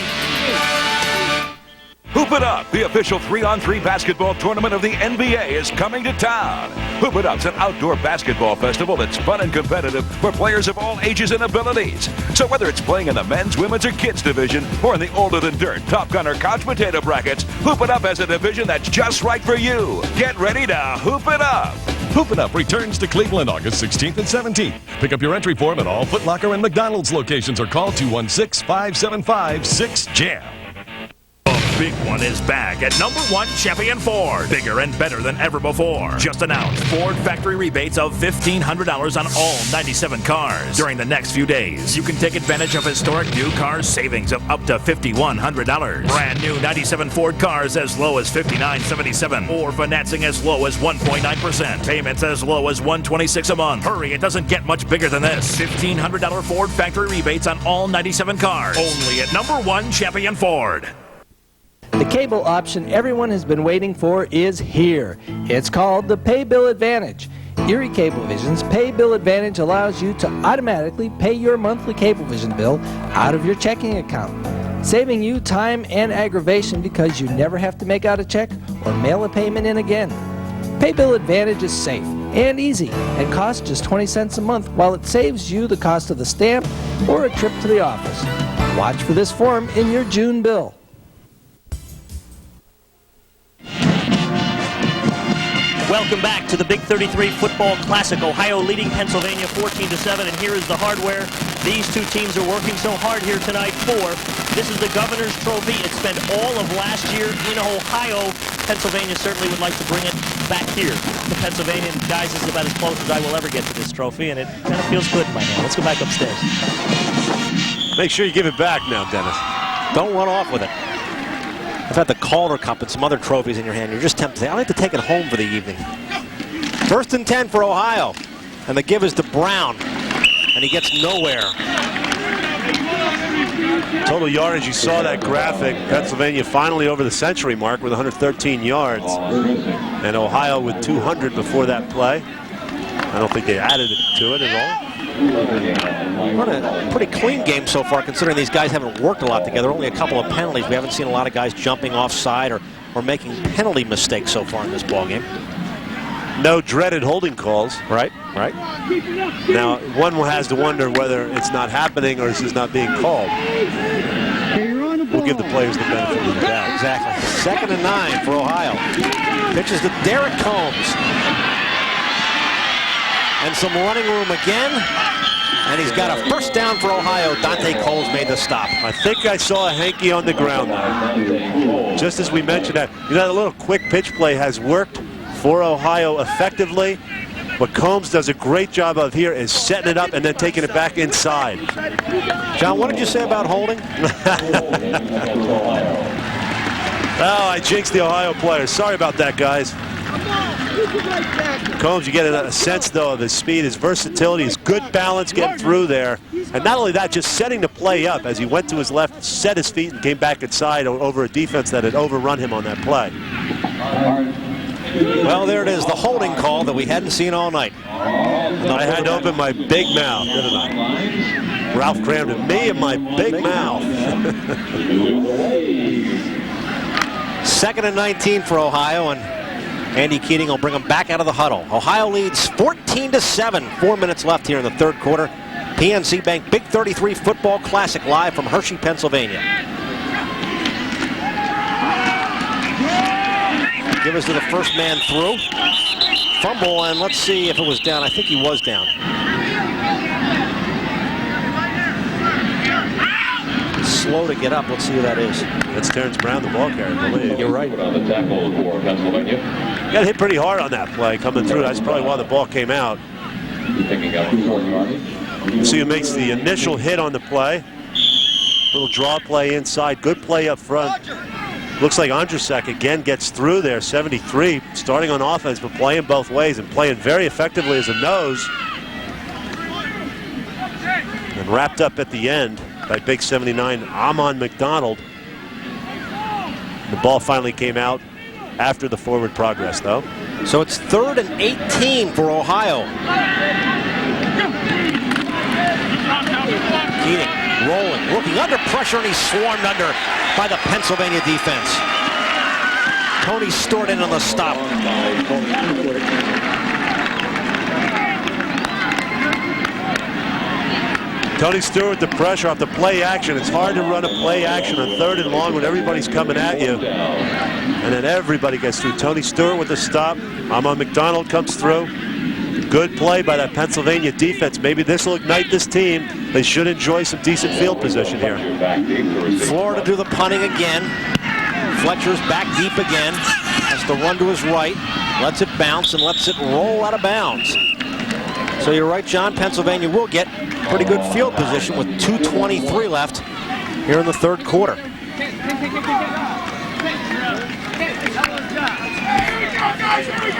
Hoop It Up, the official 3-on-3 basketball tournament of the NBA, is coming to town. Hoop It Up's an outdoor basketball festival that's fun and competitive for players of all ages and abilities. So whether it's playing in the men's, women's, or kids division, or in the older than dirt, Top Gun, or couch potato brackets, Hoop It Up has a division that's just right for you. Get ready to Hoop It Up. Hoop It Up returns to Cleveland August 16th and 17th. Pick up your entry form at all Foot Locker and McDonald's locations or call 216-575-6JAM. Big one is back at #1 Champion Ford. Bigger and better than ever before. Just announced Ford factory rebates of $1,500 on all 97 cars. During the next few days, you can take advantage of historic new car savings of up to $5,100. Brand new 97 Ford cars as low as $59.77 or financing as low as 1.9%. Payments as low as $126 a month. Hurry, it doesn't get much bigger than this. $1,500 Ford factory rebates on all 97 cars. Only at #1 Champion Ford. The cable option everyone has been waiting for is here. It's called the Pay Bill Advantage. Erie Cablevision's Pay Bill Advantage allows you to automatically pay your monthly Cablevision bill out of your checking account, saving you time and aggravation because you never have to make out a check or mail a payment in again. Pay Bill Advantage is safe and easy and costs just 20 cents a month while it saves you the cost of the stamp or a trip to the office. Watch for this form in your June bill. Welcome back to the Big 33 Football Classic. Ohio leading Pennsylvania 14-7, and here is the hardware these two teams are working so hard here tonight for. This is the Governor's Trophy. It spent all of last year in Ohio. Pennsylvania certainly would like to bring it back here. The Pennsylvania guys, this is about as close as I will ever get to this trophy, and it kind of feels good in my hand. Let's go back upstairs. Make sure you give it back now, Dennis. Don't run off with it. I've had the Calder Cup and some other trophies in your hand. You're just tempted to say, I'd like to take it home for the evening. 1st and 10 for Ohio. And the give is to Brown. And he gets nowhere. Total yardage, you saw that graphic. Pennsylvania finally over the century mark with 113 yards. And Ohio with 200 before that play. I don't think they added to it at all. What a pretty clean game so far, considering these guys haven't worked a lot together. Only a couple of penalties. We haven't seen a lot of guys jumping offside or making penalty mistakes so far in this ball game. No dreaded holding calls. Right, right. Now, one has to wonder whether it's not happening or this is not being called. We'll give the players the benefit of the doubt. Exactly. 2nd and 9 for Ohio. Pitches to Derek Combs. And some running room again. And he's got a first down for Ohio. Dante Coles made the stop. I think I saw a hanky on the ground there. Just as we mentioned that. You know, the little quick pitch play has worked for Ohio effectively. What Combs does a great job of here is setting it up and then taking it back inside. John, what did you say about holding? Oh, I jinxed the Ohio players. Sorry about that, guys. Combs, you get a sense, though, of his speed, his versatility, his good balance getting through there. And not only that, just setting the play up as he went to his left, set his feet, and came back inside over a defense that had overrun him on that play. Well, there it is, the holding call that we hadn't seen all night. I had to open my big mouth, didn't I? Ralph crammed at me and my big mouth. 2nd and 19 for Ohio, and Andy Keating will bring them back out of the huddle. Ohio leads 14-7. 4 minutes left here in the third quarter. PNC Bank Big 33 Football Classic live from Hershey, Pennsylvania. Give us to the first man through. Fumble, and let's see if it was down. I think he was down. Slow to get up. Let's see who that is. That's Terrence Brown, the ball carrier, I believe. You're right. Got hit pretty hard on that play coming through. That's probably why the ball came out. See who makes the initial hit on the play. Little draw play inside. Good play up front. Looks like Andrzejczyk again gets through there. 73, starting on offense, but playing both ways and playing very effectively as a nose. And wrapped up at the end by big 79, Amon McDonald. The ball finally came out after the forward progress, though. So it's 3rd and 18 for Ohio. Keating rolling, looking under pressure, and he's swarmed under by the Pennsylvania defense. Tony Stewart in on the stop. Tony Stewart, the pressure off the play action. It's hard to run a play action on 3rd and long when everybody's coming at you. And then everybody gets through. Tony Stewart with the stop. Amon McDonald comes through. Good play by that Pennsylvania defense. Maybe this will ignite this team. They should enjoy some decent field position here. Florida do the punting again. Fletcher's back deep again. Has to run to his right. Lets it bounce and lets it roll out of bounds. So you're right, John. Pennsylvania will get pretty good field position with 2:23 left here in the third quarter.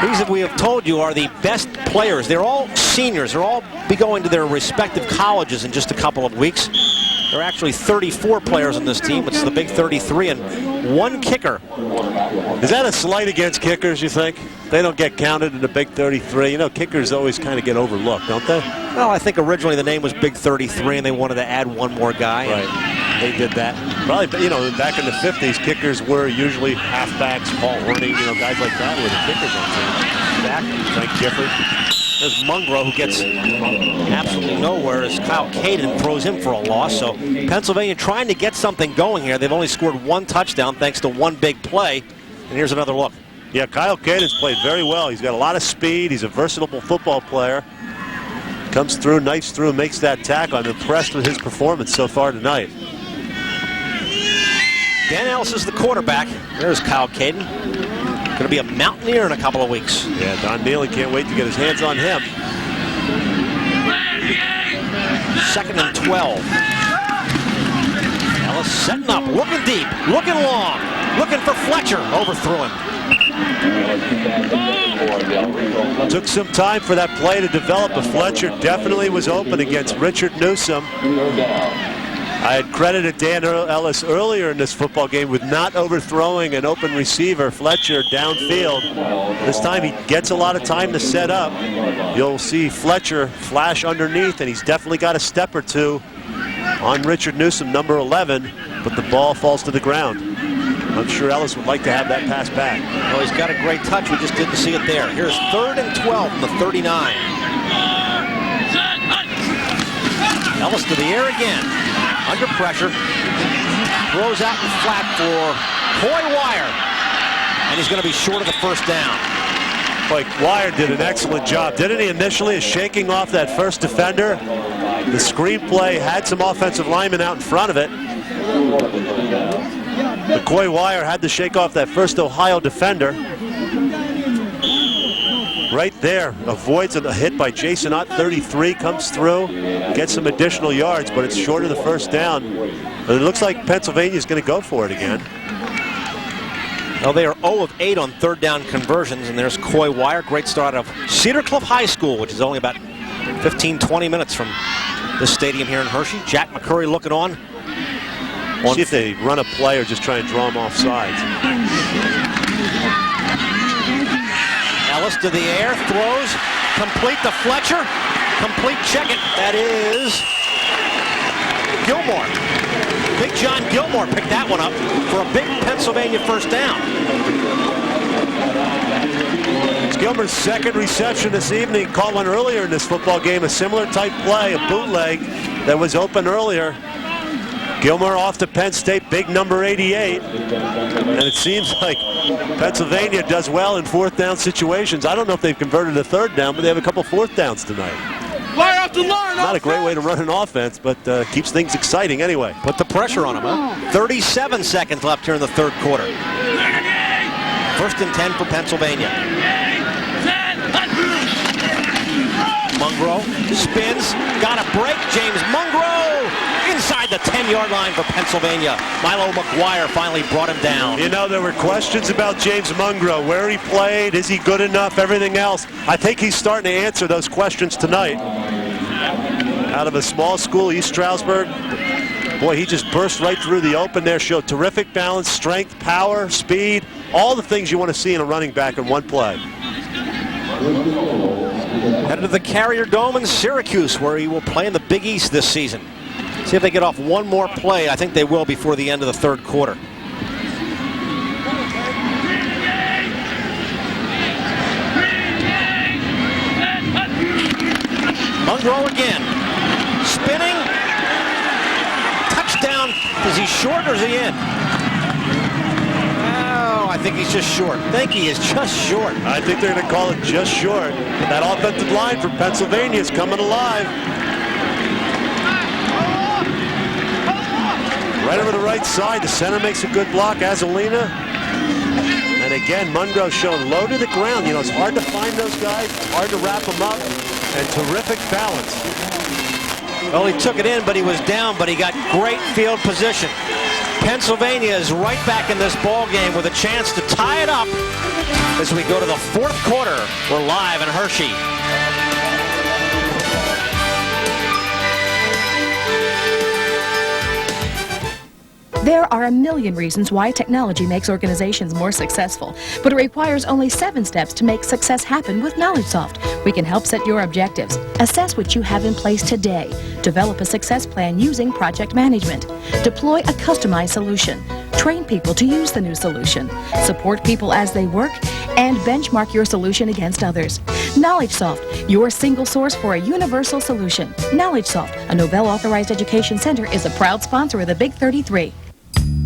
These, that we have told you, are the best players. They're all seniors. They'll all be going to their respective colleges in just a couple of weeks. There are actually 34 players on this team. It's the Big 33 and 1 kicker. Is that a slight against kickers, you think? They don't get counted in the Big 33. You know, kickers always kind of get overlooked, don't they? Well, I think originally the name was Big 33 and they wanted to add 1 more guy. Right. They did that. Probably, you know, back in the 50s, kickers were usually halfbacks, Paul Horning, you know, guys like that were the kickers on teams. Back, Frank Gifford. There's Mungro, who gets absolutely nowhere as Kyle Caden throws him for a loss. So Pennsylvania trying to get something going here. They've only scored 1 touchdown thanks to 1 big play. And here's another look. Yeah, Kyle Caden's played very well. He's got a lot of speed. He's a versatile football player. Comes through, knifes through, makes that tackle. I'm impressed with his performance so far tonight. Dan Ellis is the quarterback. There's Kyle Caden. Going to be a Mountaineer in a couple of weeks. Yeah, Don Neely can't wait to get his hands on him. 2nd and 12. Ellis setting up, looking deep, looking long, looking for Fletcher. Overthrew him. Took some time for that play to develop, but Fletcher definitely was open against Richard Newsom. I had credited Dan Ellis earlier in this football game with not overthrowing an open receiver, Fletcher, downfield. This time he gets a lot of time to set up. You'll see Fletcher flash underneath, and he's definitely got a step or two on Richard Newsom, number 11, but the ball falls to the ground. I'm sure Ellis would like to have that pass back. Well, he's got a great touch. We just didn't see it there. Here's 3rd and 12 from the 39. Ellis to the air again. Under pressure. Throws out and flat for Coy Wire. And he's going to be short of the first down. Like Wire did an excellent job, didn't he, initially, shaking off that first defender? The screenplay had some offensive linemen out in front of it. McCoy Wire had to shake off that first Ohio defender. Right there, avoids a hit by Jason Ott, 33, comes through, gets some additional yards, but it's short of the first down. But it looks like Pennsylvania's going to go for it again. Well, they are 0 of 8 on 3rd down conversions, and there's Coy Wire. Great start of Cedar Cliff High School, which is only about 15-20 minutes from this stadium here in Hershey. Jack McCurry looking on. See if they run a play or just try and draw him off sides. Ellis to the air, throws, complete to Fletcher, complete, check it. That is Gilmore. Big John Gilmore picked that one up for a big Pennsylvania first down. It's Gilmore's 2nd reception this evening. Caught one earlier in this football game, a similar type play, a bootleg that was open earlier. Gilmore off to Penn State, big number 88. And it seems like Pennsylvania does well in 4th down situations. I don't know if they've converted a 3rd down, but they have a couple 4th downs tonight. Not a great way to run an offense, but keeps things exciting anyway. Put the pressure on him, huh? 37 seconds left here in the 3rd quarter. 1st and 10 for Pennsylvania. Mungro spins, got a break. James Mungro inside the 10-yard line for Pennsylvania. Milo McGuire finally brought him down. You know, there were questions about James Mungro, where he played, is he good enough, everything else. I think he's starting to answer those questions tonight. Out of a small school, East Stroudsburg. Boy, he just burst right through the open there, showed terrific balance, strength, power, speed, all the things you want to see in a running back in one play. Headed to the Carrier Dome in Syracuse, where he will play in the Big East this season. See if they get off one more play. I think they will before the end of the 3rd quarter. Mungro again. Spinning. Touchdown. Is he short or is he in? Oh, I think he's just short. I think he is just short. I think they're going to call it just short. But that offensive line for Pennsylvania is coming alive. Right over the right side, the center makes a good block, Azolina. And again, Mungro showing low to the ground. You know, it's hard to find those guys, hard to wrap them up, and terrific balance. Well, he took it in, but he was down, but he got great field position. Pennsylvania is right back in this ball game with a chance to tie it up as we go to the 4th quarter. We're live in Hershey. There are a million reasons why technology makes organizations more successful, but it requires only 7 steps to make success happen with KnowledgeSoft. We can help set your objectives, assess what you have in place today, develop a success plan using project management, deploy a customized solution, train people to use the new solution, support people as they work, and benchmark your solution against others. KnowledgeSoft, your single source for a universal solution. KnowledgeSoft, a Nobel Authorized Education Center, is a proud sponsor of the Big 33.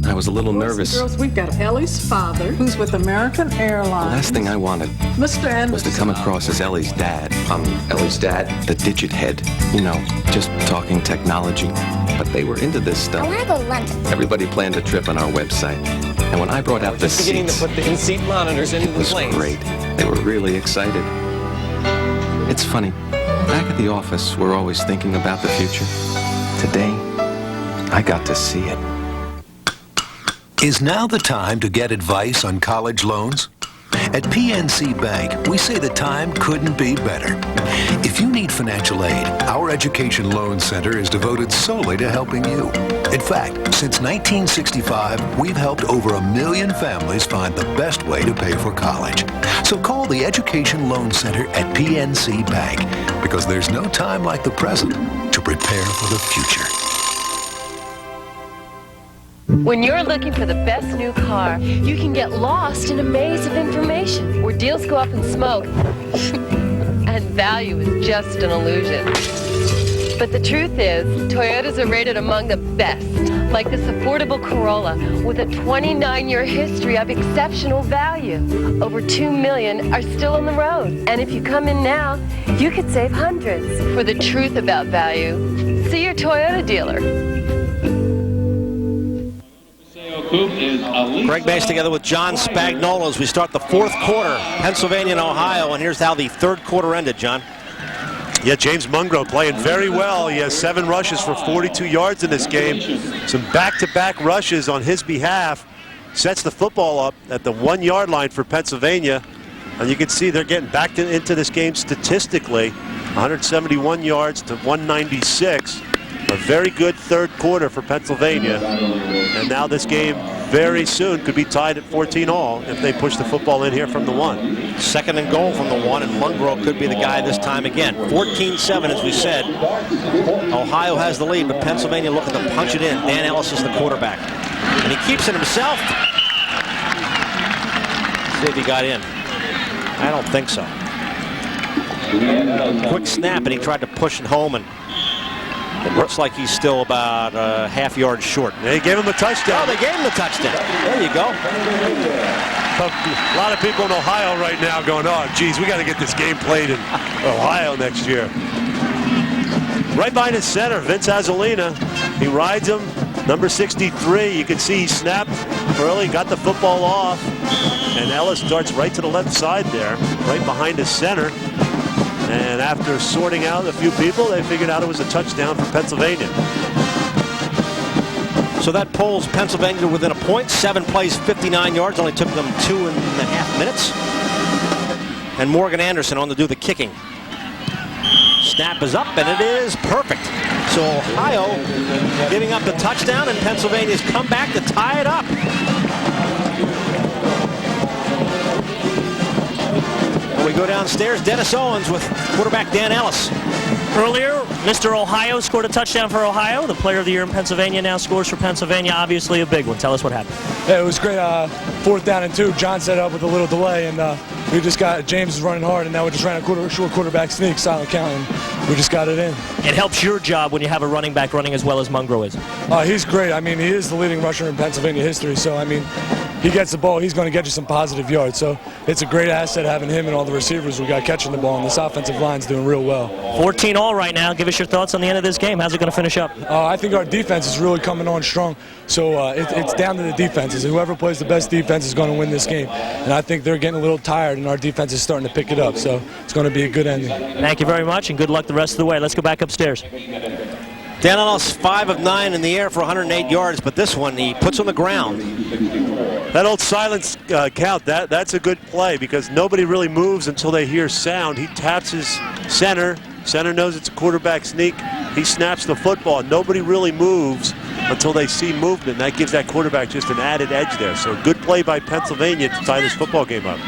I was a little nervous. Girls, we've got Ellie's father, who's with American Airlines. The last thing I wanted Mr. Anderson was to come across as Ellie's dad. Ellie's dad? The digit head. You know, just talking technology. But they were into this stuff. I want to go to London. Everybody planned a trip on our website. And when I brought out the seats, to put the in-seat monitors into it the was planes. great. They were really excited. It's funny. Back at the office, we're always thinking about the future. Today, I got to see it. Is now the time to get advice on college loans? At PNC Bank, we say the time couldn't be better. If you need financial aid, our Education Loan Center is devoted solely to helping you. In fact, since 1965, we've helped over 1 million families find the best way to pay for college. So call the Education Loan Center at PNC Bank, because there's no time like the present to prepare for the future. When you're looking for the best new car, you can get lost in a maze of information where deals go up in smoke and value is just an illusion. But the truth is, Toyotas are rated among the best, like this affordable Corolla with a 29-year history of exceptional value. Over 2 million are still on the road. And if you come in now, you could save hundreds. For the truth about value, see your Toyota dealer. Greg Mace together with John Spagnola as we start the fourth quarter. Pennsylvania and Ohio, and here's how the third quarter ended, John. Yeah, James Mungro playing very well. He has 7 rushes for 42 yards in this game. Some back-to-back rushes on his behalf. Sets the football up at the 1-yard line for Pennsylvania. And you can see they're getting back into this game statistically. 171 yards to 196. A very good third quarter for Pennsylvania. And now this game very soon could be tied at 14-all if they push the football in here from the 1. Second and goal from the 1, and Mungro could be the guy this time again. 14-7, as we said. Ohio has the lead, but Pennsylvania looking to punch it in. Dan Ellis is the quarterback. And he keeps it himself. See if he got in. I don't think so. Quick snap, and he tried to push it home, and it looks like he's still about a half-yard short. They gave him a touchdown. Oh, they gave him the touchdown. There you go. A lot of people in Ohio right now going, oh, geez, we got to get this game played in Ohio next year. Right behind his center, Vince Azzolina. He rides him. Number 63, you can see he snapped early, got the football off, and Ellis darts right to the left side there, right behind his center. And after sorting out a few people, they figured out it was a touchdown for Pennsylvania. So that pulls Pennsylvania within a point. 7 plays, 59 yards. Only took them 2.5 minutes. And Morgan Anderson on to do the kicking. Snap is up, and it is perfect. So Ohio giving up the touchdown, and Pennsylvania's come back to tie it up. We go downstairs. Dennis Owens with quarterback Dan Ellis. Earlier, Mr. Ohio scored a touchdown for Ohio. The player of the year in Pennsylvania now scores for Pennsylvania. Obviously a big one. Tell us what happened. Yeah, it was great. 4th down and 2. John set up with a little delay, and we just got James was running hard, and now we just ran a short quarterback sneak, silent count, and we just got it in. It helps your job when you have a running back running as well as Mungro is. He's great. I mean, he is the leading rusher in Pennsylvania history, so I mean, he gets the ball, he's going to get you some positive yards. So it's a great asset having him and all the receivers we got catching the ball, and this offensive line's doing real well. 14-all right now. Give us your thoughts on the end of this game. How's it going to finish up? I think our defense is really coming on strong. So it's down to the defenses. Whoever plays the best defense is going to win this game. And I think they're getting a little tired, and our defense is starting to pick it up. So it's going to be a good ending. Thank you very much, and good luck the rest of the way. Let's go back upstairs. Dan Ellis, 5 of 9 in the air for 108 yards, but this one he puts on the ground. That old silence count, that's a good play because nobody really moves until they hear sound. He taps his center. Center knows it's a quarterback sneak. He snaps the football. Nobody really moves until they see movement. That gives that quarterback just an added edge there. So good play by Pennsylvania to tie this football game up.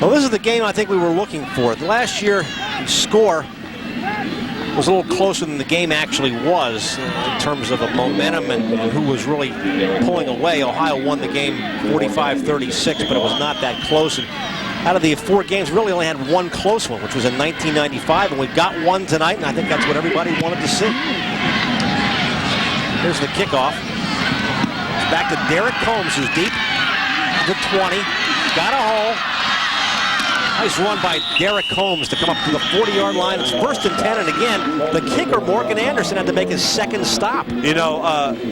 Well, this is the game I think we were looking for. Last year, the score was a little closer than the game actually was in terms of a momentum and who was really pulling away. Ohio won the game 45-36, but it was not that close. And out of the 4 games, we really only had one close one, which was in 1995, and we've got one tonight, and I think that's what everybody wanted to see. Here's the kickoff. It's back to Derek Combs, who's deep. The 20. Got a hole. Nice run by Derek Combs to come up to the 40-yard line. It's 1st and 10, and again, the kicker, Morgan Anderson, had to make his second stop. You know,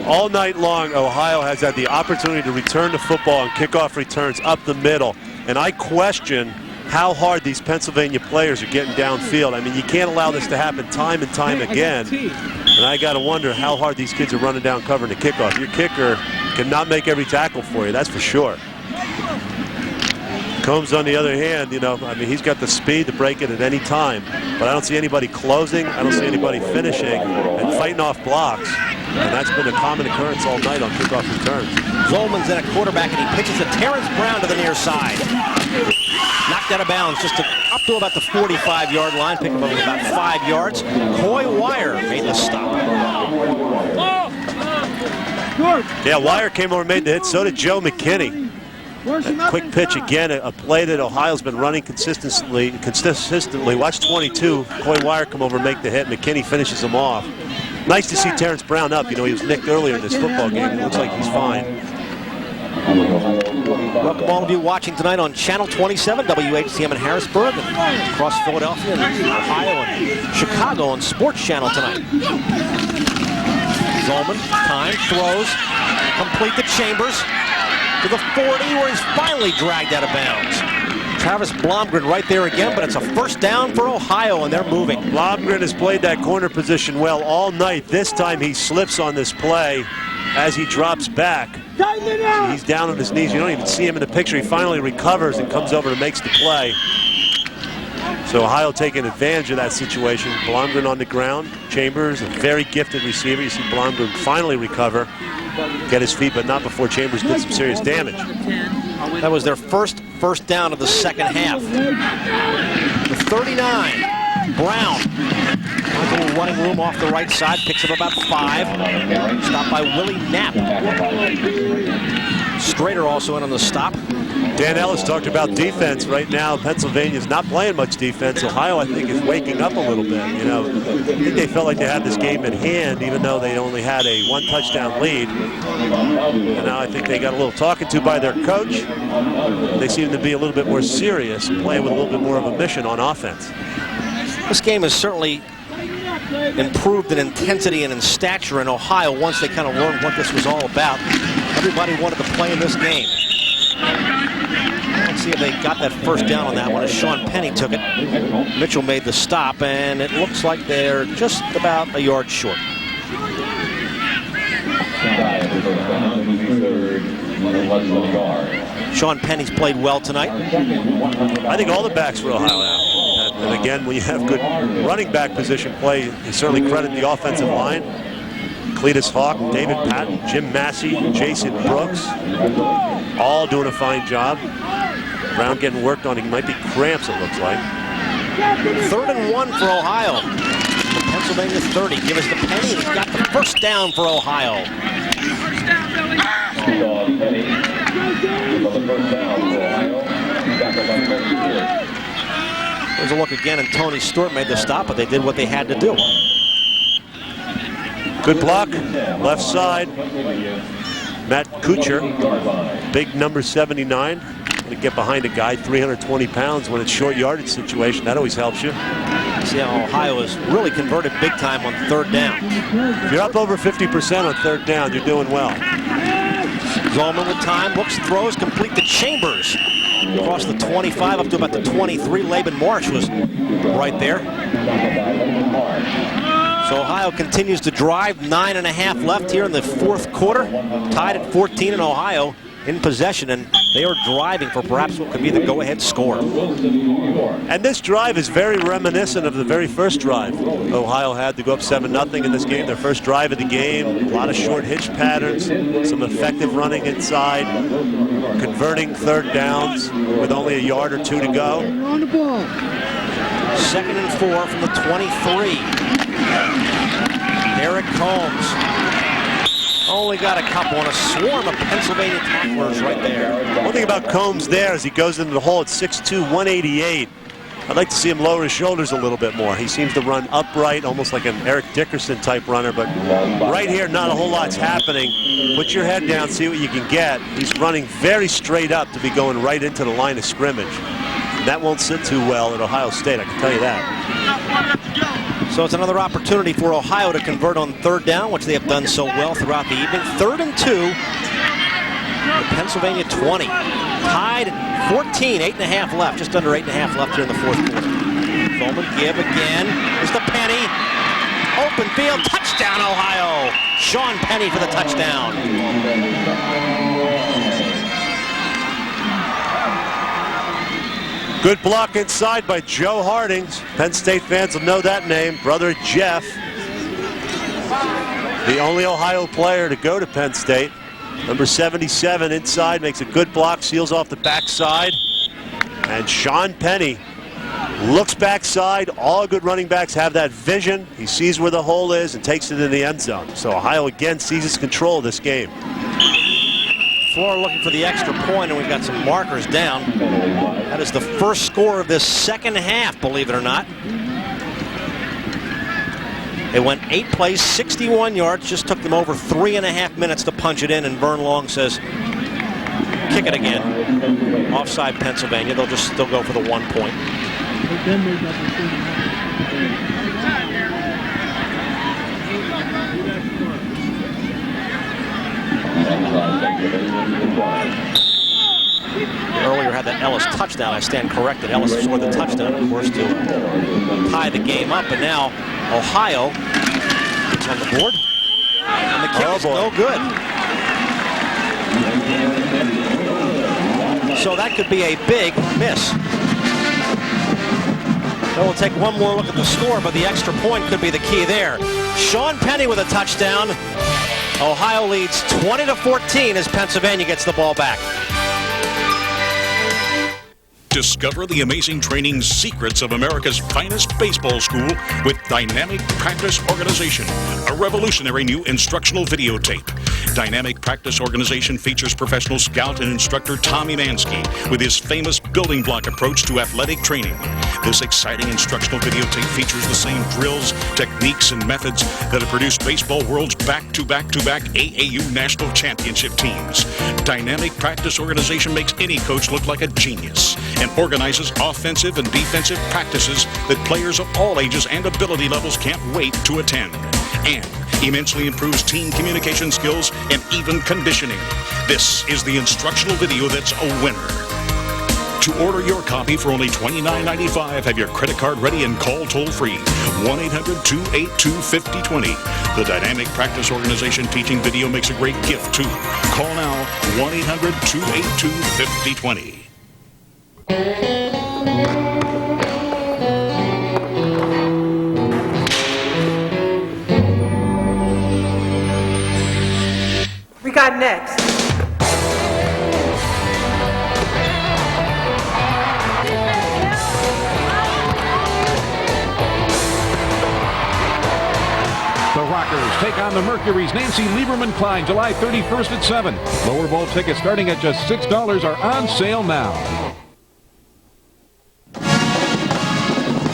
all night long, Ohio has had the opportunity to return the football and kickoff returns up the middle. And I question how hard these Pennsylvania players are getting downfield. I mean, you can't allow this to happen time and time again. And I got to wonder how hard these kids are running down covering the kickoff. Your kicker cannot make every tackle for you, that's for sure. Combs, on the other hand, you know, I mean, he's got the speed to break it at any time. But I don't see anybody closing. I don't see anybody finishing and fighting off blocks. And that's been a common occurrence all night on kickoff returns. Zolman's in at quarterback, and he pitches to Terrence Brown to the near side. Knocked out of bounds just up to about the 45-yard line. Picked him up about 5 yards. Coy Wire made the stop. Yeah, Wire came over and made the hit. So did Joe McKinney. A quick pitch again, a play that Ohio's been running consistently. Watch 22. Coy Wire come over and make the hit. McKinney finishes him off. Nice to see Terrence Brown up. You know, he was nicked earlier in this football game. It looks like he's fine. Welcome all of you watching tonight on Channel 27, WHCM in Harrisburg, and across Philadelphia, and Ohio, and Chicago on Sports Channel tonight. Zolman, time, throws, complete to Chambers, to the 40, where he's finally dragged out of bounds. Travis Blomgren right there again, but it's a first down for Ohio, and they're moving. Blomgren has played that corner position well all night. This time he slips on this play as he drops back. He's down on his knees. You don't even see him in the picture. He finally recovers and comes over and makes the play. So Ohio taking advantage of that situation. Blomgren on the ground. Chambers, a very gifted receiver. You see Blomgren finally recover, get his feet, but not before Chambers did some serious damage. That was their first down of the second half. The 39, Brown. A little running room off the right side, picks up about 5. Stopped by Willie Knapp. Strader also in on the stop. Dan Ellis talked about defense. Right now, Pennsylvania's not playing much defense. Ohio, I think, is waking up a little bit. You know, I think they felt like they had this game in hand, even though they only had a 1-touchdown lead. And now I think they got a little talking to by their coach. They seem to be a little bit more serious, playing with a little bit more of a mission on offense. This game has certainly improved in intensity and in stature in Ohio once they kind of learned what this was all about. Everybody wanted to play in this game. Let's see if they got that first down on that one as Sean Penny took it. Mitchell made the stop, and it looks like they're just about a yard short. Sean Penny's played well tonight. I think all the backs for Ohio have. And again, when you have good running back position play, you certainly credit the offensive line. Cletus Hawk, David Patton, Jim Massey, Jason Brooks, all doing a fine job. Brown getting worked on. He might be cramps, it looks like. 3rd and 1 for Ohio. The Pennsylvania 30. Give us the Penny. He's got the first down for Ohio. There's a look again, and Tony Stewart made the stop, but they did what they had to do. Good block, left side. Matt Kuchar, big number 79. Going to get behind a guy 320 pounds when it's short yardage situation. That always helps you. See how Ohio has really converted big time on 3rd down. If you're up over 50% on 3rd down, you're doing well. Zolman with time, looks, throws, complete to Chambers. Across the 25 up to about the 23. Laban Marsh was right there. So Ohio continues to drive. 9.5 left here in the 4th quarter. Tied at 14 in Ohio in possession, and they are driving for perhaps what could be the go-ahead score. And this drive is very reminiscent of the very first drive Ohio had to go up 7-0 in this game. Their first drive of the game. A lot of short hitch patterns, some effective running inside, converting 3rd downs with only a yard or 2 to go. 2nd and 4 from the 23. Derek Combs only got a couple on a swarm of Pennsylvania tacklers right there. One thing about Combs there is he goes into the hole at 6'2", 188. I'd like to see him lower his shoulders a little bit more. He seems to run upright, almost like an Eric Dickerson type runner, but right here, not a whole lot's happening. Put your head down, see what you can get. He's running very straight up to be going right into the line of scrimmage. That won't sit too well at Ohio State, I can tell you that. So it's another opportunity for Ohio to convert on 3rd down, which they have done so well throughout the evening. 3rd and 2. The Pennsylvania 20. Tied at 14, 8.5 left, just under 8.5 left here in the 4th quarter. Bowman give again. Here's the Penny. Open field, touchdown Ohio. Sean Penny for the touchdown. Good block inside by Joe Hardings. Penn State fans will know that name. Brother Jeff. The only Ohio player to go to Penn State. Number 77 inside, makes a good block, seals off the backside. And Sean Penny looks backside. All good running backs have that vision. He sees where the hole is and takes it in the end zone. So Ohio again seizes control of this game. Florida looking for the extra point, and we've got some markers down. That is the first score of this second half, believe it or not. They went 8 plays, 61 yards, just took them over 3.5 minutes to punch it in, and Vern Long says, kick it again. Offside Pennsylvania, they'll go for the 1 point. Earlier had that Ellis touchdown. I stand corrected. Ellis scored the touchdown, of course, to tie the game up. And now Ohio is on the board. And the kick is no good. So that could be a big miss. So we'll take one more look at the score, but the extra point could be the key there. Sean Penny with a touchdown. Ohio leads 20-14 as Pennsylvania gets the ball back. Discover the amazing training secrets of America's finest baseball school with Dynamic Practice Organization, a revolutionary new instructional videotape. Dynamic Practice Organization features professional scout and instructor Tommy Mansky with his famous building block approach to athletic training. This exciting instructional videotape features the same drills, techniques, and methods that have produced baseball world's back-to-back-to-back AAU national championship teams. Dynamic Practice Organization makes any coach look like a genius and organizes offensive and defensive practices that players of all ages and ability levels can't wait to attend. And immensely improves team communication skills and even conditioning. This is the instructional video that's a winner. To order your copy for only $29.95, have your credit card ready and call toll-free 1-800-282-5020. The Dynamic Practice Organization teaching video makes a great gift, too. Call now 1-800-282-5020. We got next. The Rockers take on the Mercury's Nancy Lieberman-Klein July 31st at 7. Lower bowl tickets starting at just $6 are on sale now.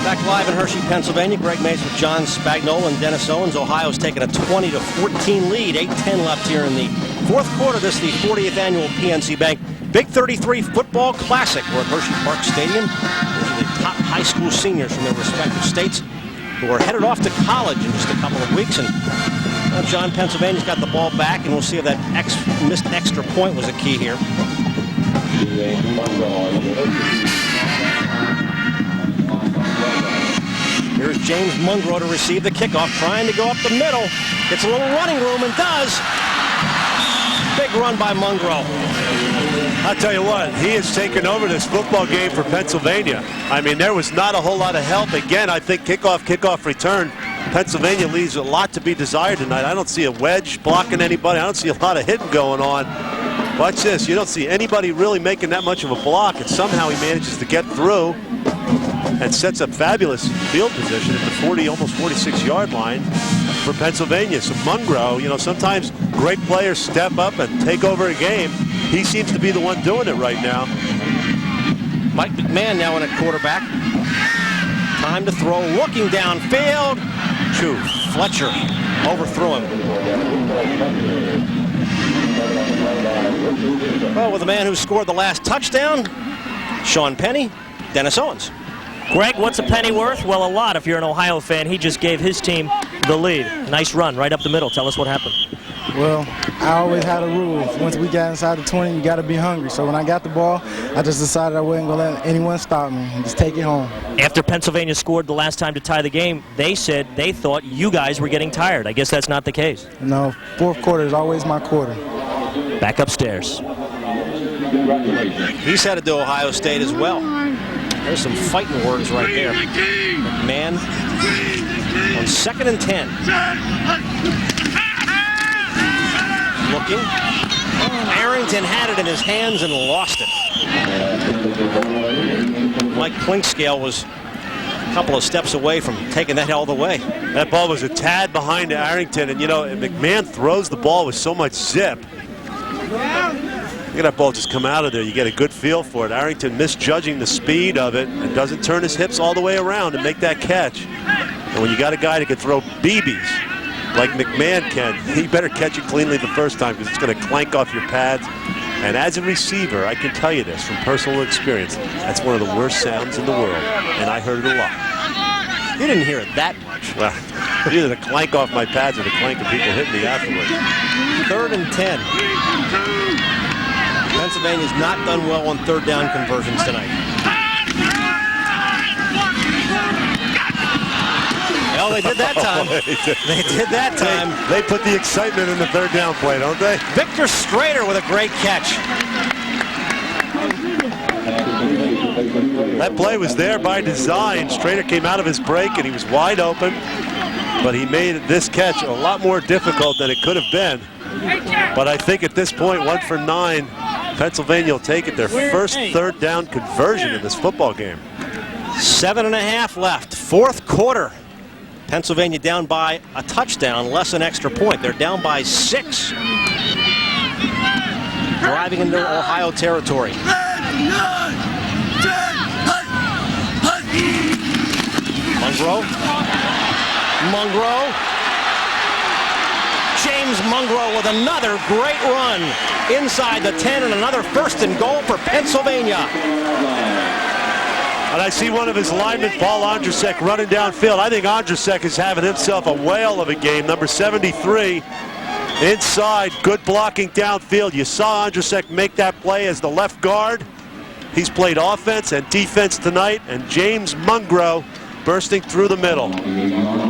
Back live in Hershey, Pennsylvania. Greg Mace with John Spagnola and Dennis Owens. Ohio's taken a 20-14 lead. 8:10 left here in the fourth quarter. This is the 40th annual PNC Bank Big 33 Football Classic. We're at Hershey Park Stadium. These are the top high school seniors from their respective states who are headed off to college in just a couple of weeks. And John, Pennsylvania's got the ball back, and we'll see if that missed extra point was a key here. Here's James Mungro to receive the kickoff, trying to go up the middle. Gets a little running room and does. Big run by Mungro. I'll tell you what, he has taken over this football game for Pennsylvania. I mean, there was not a whole lot of help. Again, I think kickoff return. Pennsylvania leaves a lot to be desired tonight. I don't see a wedge blocking anybody. I don't see a lot of hitting going on. Watch this. You don't see anybody really making that much of a block, and somehow he manages to get through and sets up fabulous field position at the 40, almost 46-yard line for Pennsylvania. So Mungro, you know, sometimes great players step up and take over a game. He seems to be the one doing it right now. Mike McMahon now in at quarterback. Time to throw, looking downfield. Fletcher overthrew him. Well, with the man who scored the last touchdown, Sean Penny, Dennis Owens. Greg, what's a penny worth? Well, a lot if you're an Ohio fan. He just gave his team the lead. Nice run right up the middle. Tell us what happened. Well, I always had a rule. Once we got inside the 20, you got to be hungry. So when I got the ball, I just decided I wasn't going to let anyone stop me and just take it home. After Pennsylvania scored the last time to tie the game, they said they thought you guys were getting tired. I guess that's not the case. No, fourth quarter is always my quarter. Back upstairs. He's headed to Ohio State as well. There's some fighting words right there. McMahon on 2nd and 10. Looking. Arrington had it in his hands and lost it. Mike Klinkscale was a couple of steps away from taking that all the way. That ball was a tad behind Arrington, and you know, McMahon throws the ball with so much zip. Look at that ball just come out of there. You get a good feel for it. Arrington misjudging the speed of it and doesn't turn his hips all the way around and make that catch. And when you got a guy that can throw BBs like McMahon can, he better catch it cleanly the first time because it's going to clank off your pads. And as a receiver, I can tell you this from personal experience, that's one of the worst sounds in the world. And I heard it a lot. You didn't hear it that much. Well, either the clank off my pads or the clank of people hitting me afterwards. 3rd and 10. Pennsylvania's not done well on 3rd down conversions tonight. Well, they did that time. They did that time. They put the excitement in the 3rd down play, don't they? Victor Strader with a great catch. That play was there by design. Strader came out of his break and he was wide open, but he made this catch a lot more difficult than it could have been. But I think at this point, 1 for 9, Pennsylvania will take it. Their first 3rd down conversion in this football game. 7.5 left, 4th quarter. Pennsylvania down by a touchdown, less an extra point. They're down by 6. Driving into Ohio territory. Mungro. James Mungro with another great run inside the 10 and another 1st and goal for Pennsylvania. And I see one of his linemen, Paul Ondrasek, running downfield. I think Ondrasek is having himself a whale of a game. Number 73 inside, good blocking downfield. You saw Ondrasek make that play as the left guard. He's played offense and defense tonight, and James Mungro bursting through the middle.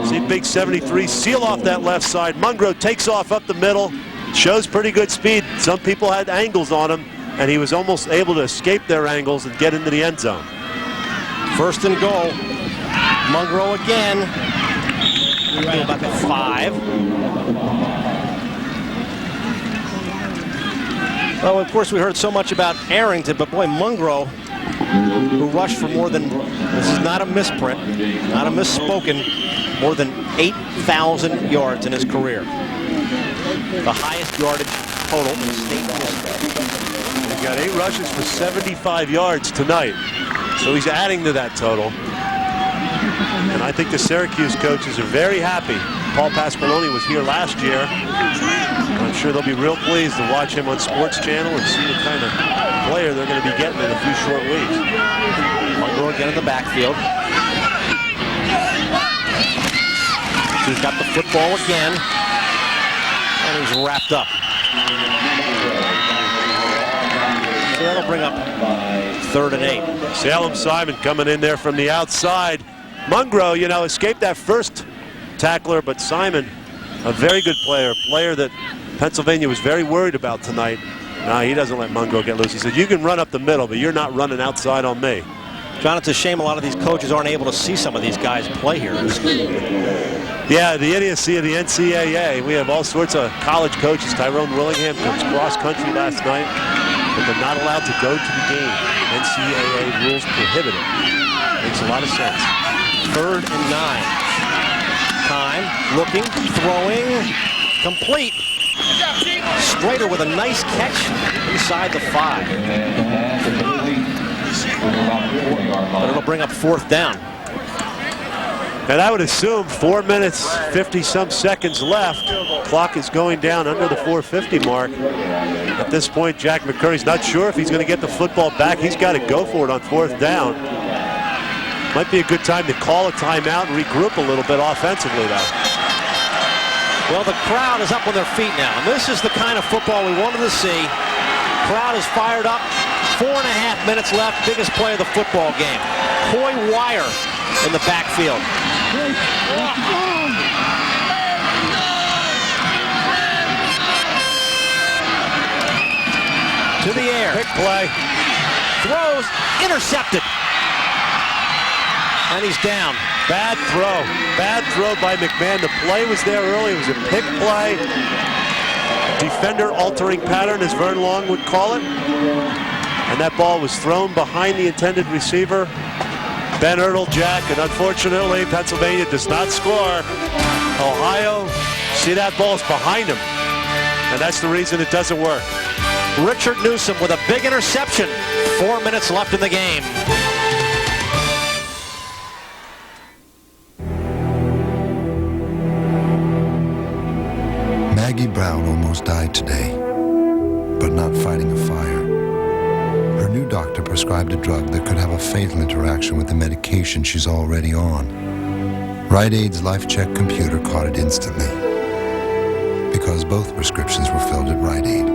See big 73 seal off that left side. Mungro takes off up the middle, shows pretty good speed. Some people had angles on him, and he was almost able to escape their angles and get into the end zone. 1st and goal. Mungro again. Go back at 5. Well, of course, we heard so much about Arrington, but boy, Mungro, who rushed for more than, this is not a misprint, not a misspoken, more than 8,000 yards in his career. The highest yardage total in state history. He got 8 rushes for 75 yards tonight. So he's adding to that total. And I think the Syracuse coaches are very happy. Paul Pasqualoni was here last year. I'm sure they'll be real pleased to watch him on Sports Channel and see the kind of player they're going to be getting in a few short weeks. Mungro again in the backfield. He's got the football again. And he's wrapped up. So that'll bring up 3rd and 8. Salem Simon coming in there from the outside. Mungro, you know, escaped that first tackler, but Simon, a very good player, a player that Pennsylvania was very worried about tonight. No, he doesn't let Mungro get loose. He said, you can run up the middle, but you're not running outside on me. John, it's a shame a lot of these coaches aren't able to see some of these guys play here. Yeah, the idiocy of the NCAA. We have all sorts of college coaches. Tyrone Willingham comes cross-country last night, but they're not allowed to go to the game. NCAA rules prohibit it. Makes a lot of sense. 3rd and 9. Time, looking, throwing, complete. Strader with a nice catch inside the 5. But it'll bring up 4th down. And I would assume 4 minutes, 50-some seconds left. Clock is going down under the 4:50 mark. At this point, Jack McCurry's not sure if he's going to get the football back. He's got to go for it on 4th down. Might be a good time to call a timeout and regroup a little bit offensively, though. Well, the crowd is up on their feet now. And this is the kind of football we wanted to see. Crowd is fired up. 4.5 minutes left. Biggest play of the football game. Coy Wire in the backfield. To the air. Big play. Throws. Intercepted. And he's down. Bad throw. Bad throw by McMahon. The play was there early. It was a pick play. Defender altering pattern, as Vern Long would call it. And that ball was thrown behind the intended receiver, Ben Jack, and unfortunately, Pennsylvania does not score. Ohio, see that ball's behind him, and that's the reason it doesn't work. Richard Newsom with a big interception. 4 minutes left in the game. Maggie Brown almost died today, but not fighting a fire. Her new doctor prescribed a drug that could have a fatal interaction with the medication she's already on. Rite Aid's LifeCheck computer caught it instantly, because both prescriptions were filled at Rite Aid.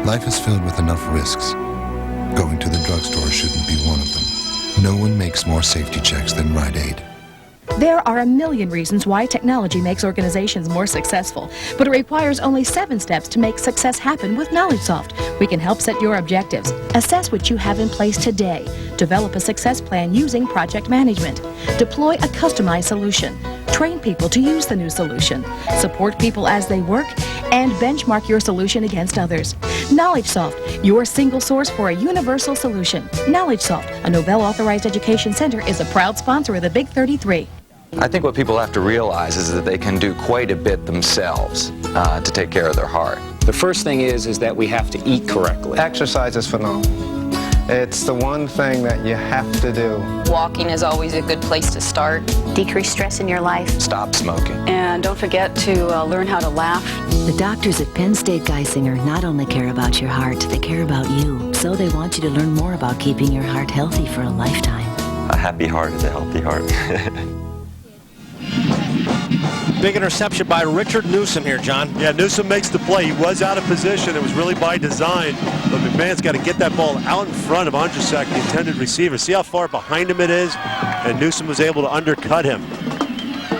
Life is filled with enough risks. Going to the drugstore shouldn't be one of them. No one makes more safety checks than Rite Aid. There are a million reasons why technology makes organizations more successful, but it requires only 7 steps to make success happen with KnowledgeSoft. We can help set your objectives, assess what you have in place today, develop a success plan using project management, deploy a customized solution, train people to use the new solution, support people as they work, and benchmark your solution against others. KnowledgeSoft, your single source for a universal solution. KnowledgeSoft, a Nobel Authorized Education Center, is a proud sponsor of the Big 33. I think what people have to realize is that they can do quite a bit themselves to take care of their heart. The first thing is that we have to eat correctly. Exercise is phenomenal. It's the one thing that you have to do. Walking is always a good place to start. Decrease stress in your life. Stop smoking. And don't forget to learn how to laugh. The doctors at Penn State Geisinger not only care about your heart, they care about you. So they want you to learn more about keeping your heart healthy for a lifetime. A happy heart is a healthy heart. Big interception by Richard Newsom here, John. Yeah, Newsom makes the play. He was out of position. It was really by design. But McMahon's got to get that ball out in front of Andrzejczyk, the intended receiver. See how far behind him it is? And Newsom was able to undercut him.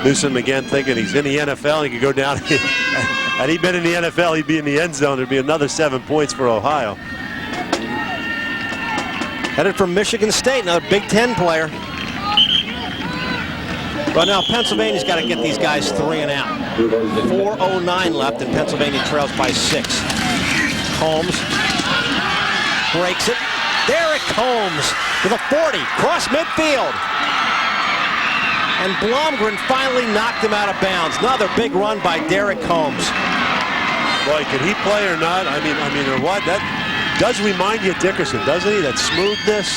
Newsom, again, thinking he's in the NFL. He could go down. Had he been in the NFL, he'd be in the end zone. There'd be another 7 points for Ohio. Headed from Michigan State, another Big Ten player. But now Pennsylvania's got to get these guys 3 and out. 4:09 left, and Pennsylvania trails by 6. Combs breaks it. Derek Combs to the 40, cross midfield. And Blomgren finally knocked him out of bounds. Another big run by Derek Combs. Boy, can he play or not? I mean, or what? That does remind you of Dickerson, doesn't he? That smoothness.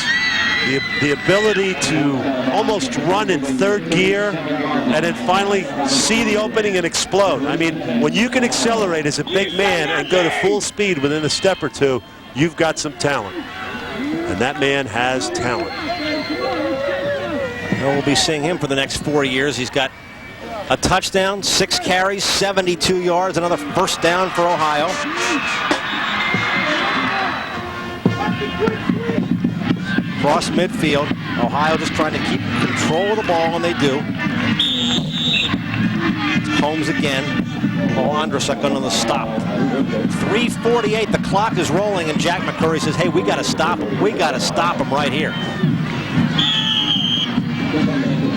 The ability to almost run in 3rd gear and then finally see the opening and explode. I mean, when you can accelerate as a big man and go to full speed within a step or two, you've got some talent. And that man has talent. We'll be seeing him for the next 4 years. He's got a touchdown, 6 carries, 72 yards, another first down for Ohio. Cross midfield. Ohio just trying to keep control of the ball, and they do. It's Combs again. Andrzejczyk on the stop. 3:48. The clock is rolling, and Jack McCurry says, hey, we got to stop him. We got to stop him right here.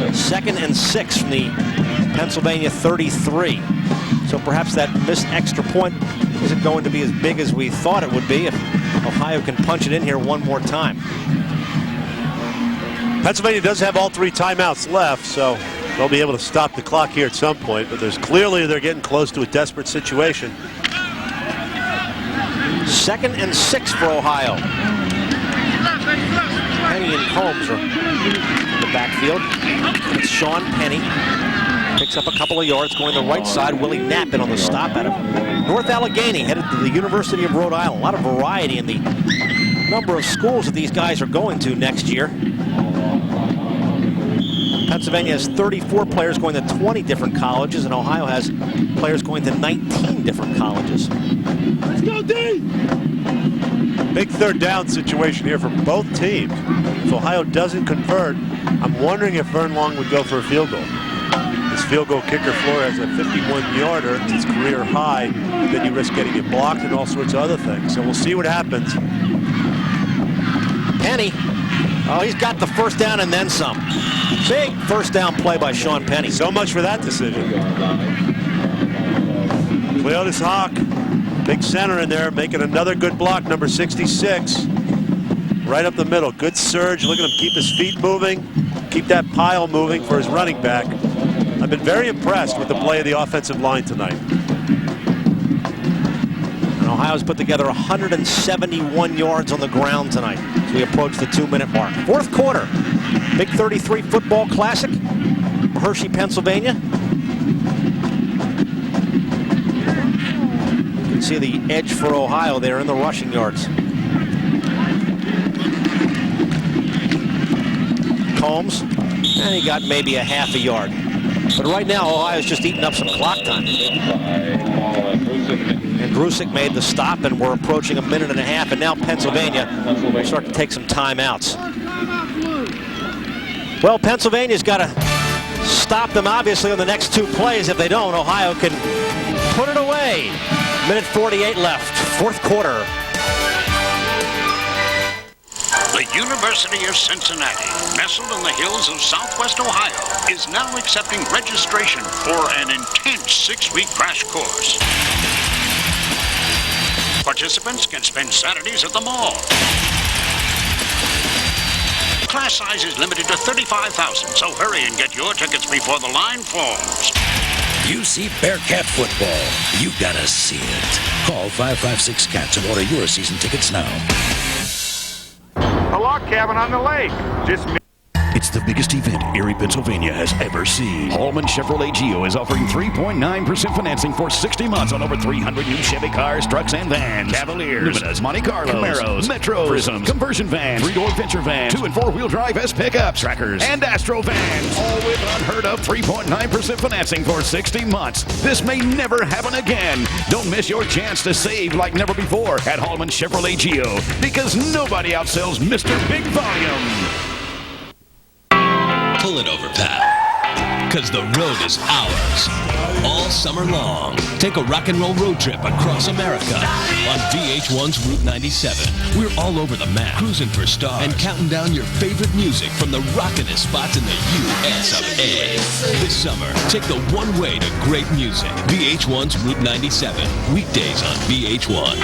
2nd and 6 from the Pennsylvania 33. So perhaps that missed extra point isn't going to be as big as we thought it would be if Ohio can punch it in here one more time. Pennsylvania does have all 3 timeouts left, so they'll be able to stop the clock here at some point, but clearly they're getting close to a desperate situation. 2nd and 6 for Ohio. Penny and Combs are in the backfield. It's Sean Penny. Picks up a couple of yards going the right side. Willie Knapp in on the stop out of North Allegheny, headed to the University of Rhode Island. A lot of variety in the number of schools that these guys are going to next year. Pennsylvania has 34 players going to 20 different colleges, and Ohio has players going to 19 different colleges. Let's go, D! Big 3rd down situation here for both teams. If Ohio doesn't convert, I'm wondering if Vern Long would go for a field goal. This field goal kicker Flores a 51-yarder. It's his career high. Then you risk getting it blocked and all sorts of other things. So we'll see what happens. Penny. Oh, he's got the first down and then some. Big first down play by Sean Penny. So much for that decision. Cleotis Hawk, big center in there, making another good block, number 66. Right up the middle. Good surge. Look at him keep his feet moving, keep that pile moving for his running back. I've been very impressed with the play of the offensive line tonight. And Ohio's put together 171 yards on the ground tonight as we approach the 2-minute mark. Fourth quarter. Big 33 football classic. Hershey, Pennsylvania. You can see the edge for Ohio there in the rushing yards. Combs, and he got maybe a half a yard. But right now, Ohio's just eating up some clock time. And Drusick made the stop, and we're approaching a minute and a half, and now Pennsylvania will start to take some timeouts. Well, Pennsylvania's got to stop them, obviously, on the next two plays. If they don't, Ohio can put it away. Minute 48 left, fourth quarter. The University of Cincinnati, nestled in the hills of southwest Ohio, is now accepting registration for an intense 6-week crash course. Participants can spend Saturdays at the mall. Class size is limited to 35,000, so hurry and get your tickets before the line forms. You see Bearcat football, you gotta see it. Call 556-CATS and order your season tickets now. A log cabin on the lake. It's the biggest event Erie, Pennsylvania has ever seen. Hallman Chevrolet Geo is offering 3.9% financing for 60 months on over 300 new Chevy cars, trucks, and vans. Cavaliers, Luminas, Monte Carlos, Camaros, Metros, Prisms, conversion vans, 3-door venture vans, 2- and 4-wheel drive S pickups, Trackers, and Astro vans. All with unheard of 3.9% financing for 60 months. This may never happen again. Don't miss your chance to save like never before at Hallman Chevrolet Geo, because nobody outsells Mr. Big Volume. Pull it over, pal, because the road is ours all summer long. Take a rock and roll road trip across America on VH1's Route 97. We're all over the map, cruising for stars and counting down your favorite music from the rockin'est spots in the US of A. This summer, take the one way to great music. VH1's Route 97, weekdays on VH1.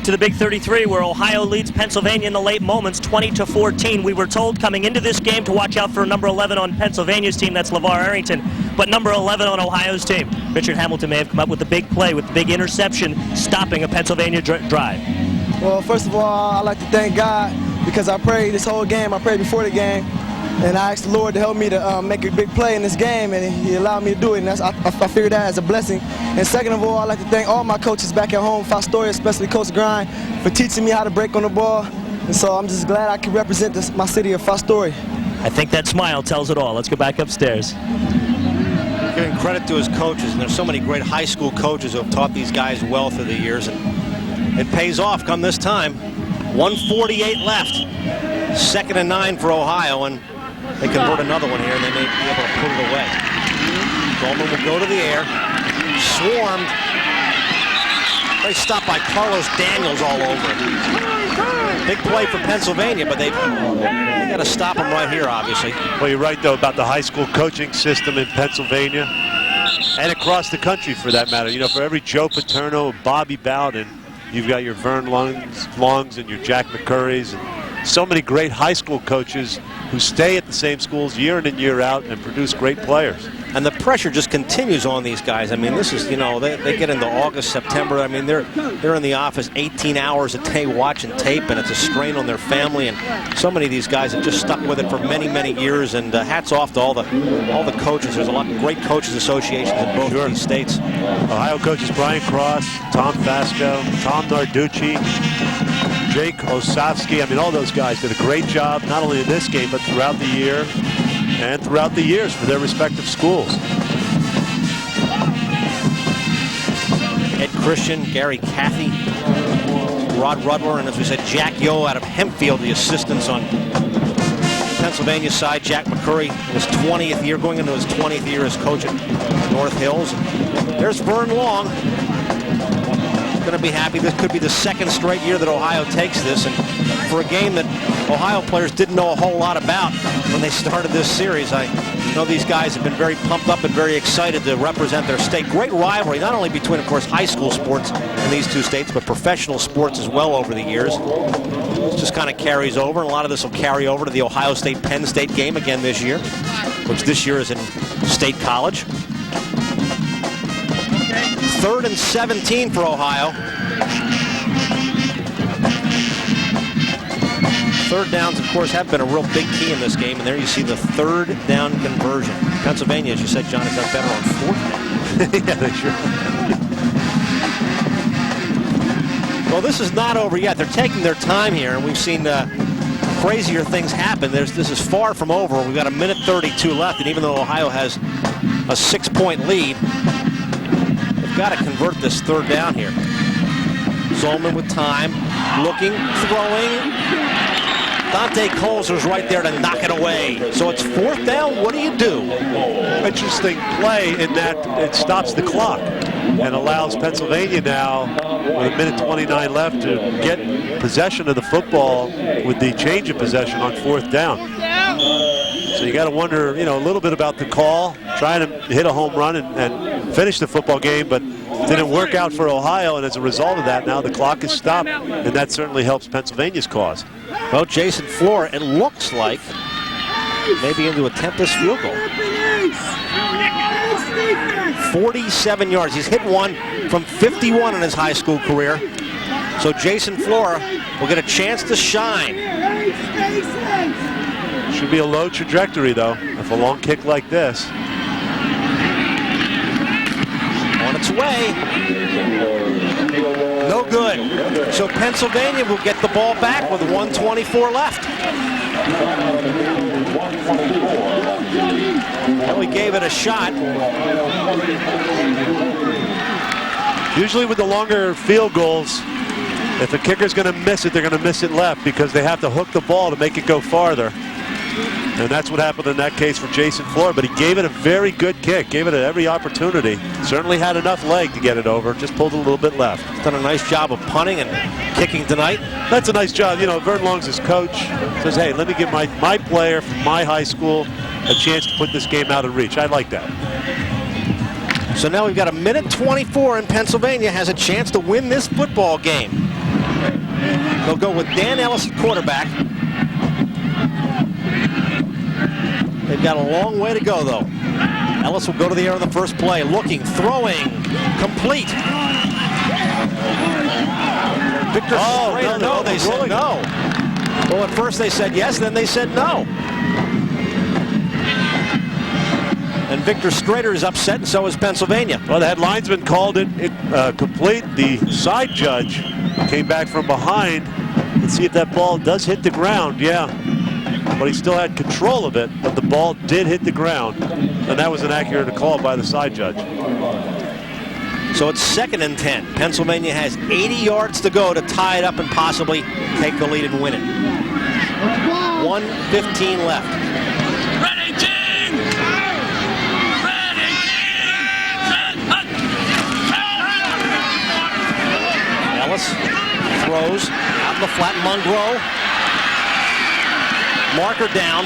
To the Big 33, where Ohio leads Pennsylvania in the late moments, 20-14. We were told coming into this game to watch out for number 11 on Pennsylvania's team, that's LeVar Arrington, but number 11 on Ohio's team. Richard Hamilton may have come up with the big play, with the big interception, stopping a Pennsylvania drive. Well, first of all, I'd like to thank God, because I prayed this whole game. I prayed before the game, and I asked the Lord to help me to make a big play in this game, and He allowed me to do it, and I figured that as a blessing. And second of all, I'd like to thank all my coaches back at home, Fostoria, especially Coach Grind, for teaching me how to break on the ball. And so I'm just glad I can represent my city of Fostoria. I think that smile tells it all. Let's go back upstairs. Giving credit to his coaches, and there's so many great high school coaches who have taught these guys well through the years, and it pays off come this time. 1:48 left. 2nd and 9 for Ohio, and they convert another one here, and they may be able to put it away. Coleman will go to the air. Swarmed. They stopped by Carlos Daniels all over it. Big play for Pennsylvania, but they got to stop him right here, obviously. Well, you're right, though, about the high school coaching system in Pennsylvania and across the country, for that matter. You know, for every Joe Paterno and Bobby Bowden, you've got your Vern Longs and your Jack McCurrys, and so many great high school coaches who stay at the same schools year in and year out and produce great players. And the pressure just continues on these guys. I mean, this is, you know, they get into August, September. I mean, they're in the office 18 hours a day watching tape, and it's a strain on their family. And so many of these guys have just stuck with it for many, many years. And hats off to all the coaches. There's a lot of great coaches associations in both of these states. Ohio coaches Brian Cross, Tom Fasco, Tom Narducci, Jake Osofsky. I mean, all those guys did a great job, not only in this game, but throughout the year and throughout the years for their respective schools. Ed Christian, Gary Cathey, Rod Rudler, and as we said, Jack Yo out of Hempfield, the assistants on Pennsylvania side. Jack McCurry in his 20th year, going into his 20th year as coach at North Hills. There's Vern Long. going to be happy. This could be the second straight year that Ohio takes this, and for a game that Ohio players didn't know a whole lot about when they started this series. I know these guys have been very pumped up and very excited to represent their state. Great rivalry, not only between, of course, high school sports in these two states, but professional sports as well over the years. It just kind of carries over, and a lot of this will carry over to the Ohio State-Penn State game again this year, which this year is in State College. 3rd and 17 for Ohio. Third downs, of course, have been a real big key in this game, and there you see the 3rd down conversion. Pennsylvania, as you said, John, has done better on 4th down. Yeah, they sure. Well, this is not over yet. They're taking their time here, and we've seen crazier things happen. This is far from over. We've got 1:32 left, and even though Ohio has a 6-point lead, they've got to convert this 3rd down here. Zolman with time, looking, throwing. Dante Colzer's right there to knock it away. So it's 4th down. What do you do? Interesting play in that it stops the clock and allows Pennsylvania now, with 1:29 left, to get possession of the football with the change of possession on 4th down. So you got to wonder, you know, a little bit about the call, trying to hit a home run and finish the football game, but didn't work out for Ohio, and as a result of that, now the clock is stopped, and that certainly helps Pennsylvania's cause. Well, Jason Flora, it looks like maybe into attempt this field goal. 47 yards. He's hit one from 51 in his high school career. So Jason Flora will get a chance to shine. Should be a low trajectory, though, if a long kick like this. On its way. No good. So Pennsylvania will get the ball back with 1:24 left. Well, we gave it a shot. Usually with the longer field goals, if a kicker's going to miss it, they're going to miss it left because they have to hook the ball to make it go farther. And that's what happened in that case for Jason Flora, but he gave it a very good kick, gave it every opportunity. Certainly had enough leg to get it over, just pulled a little bit left. He's done a nice job of punting and kicking tonight. That's a nice job. You know, Vern Long's his coach. Says, hey, let me give my player from my high school a chance to put this game out of reach. I like that. So now we've got 1:24, and Pennsylvania has a chance to win this football game. They'll go with Dan Ellis at quarterback. They've got a long way to go, though. Ellis will go to the air on the first play. Looking, throwing, complete. Victor Schrader, no, they said no. Well, at first they said yes, then they said no. And Victor Schrader is upset, and so is Pennsylvania. Well, the head linesman called it complete. The side judge came back from behind. Let's see if that ball does hit the ground. Yeah. But he still had control of it, but the ball did hit the ground, and that was an accurate call by the side judge. So it's 2nd and 10. Pennsylvania has 80 yards to go to tie it up and possibly take the lead and win it. 1:15 left. Ready, team! Ready, team! Ellis throws out in the flat. Mungro. Marker down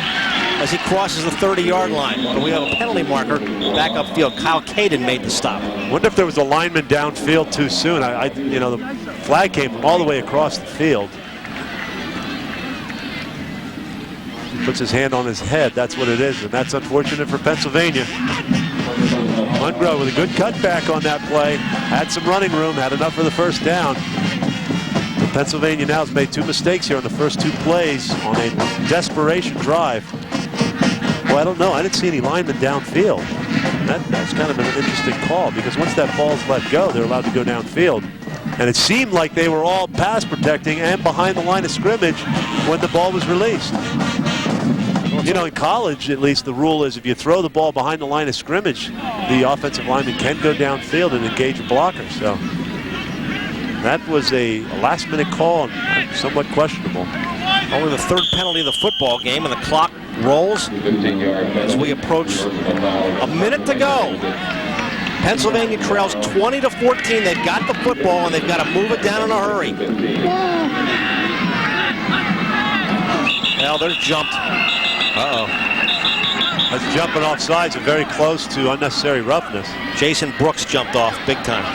as he crosses the 30-yard line. But we have a penalty marker back upfield. Kyle Caden made the stop. Wonder if there was a lineman downfield too soon. You know, the flag came from all the way across the field. He puts his hand on his head. That's what it is, and that's unfortunate for Pennsylvania. Mungro with a good cutback on that play. Had some running room, had enough for the first down. Pennsylvania now has made 2 mistakes here on the first 2 plays on a desperation drive. Well, I don't know. I didn't see any linemen downfield. That's kind of an interesting call because once that ball's let go, they're allowed to go downfield. And it seemed like they were all pass protecting and behind the line of scrimmage when the ball was released. You know, in college, at least, the rule is if you throw the ball behind the line of scrimmage, the offensive lineman can go downfield and engage a blocker. So that was a last-minute call and somewhat questionable. Only the 3rd penalty of the football game, and the clock rolls as we approach a minute to go. Pennsylvania trails 20-14. They've got the football, and they've got to move it down in a hurry. Well, they're jumped. Uh-oh. That's jumping off sides and very close to unnecessary roughness. Jason Brooks jumped off big time.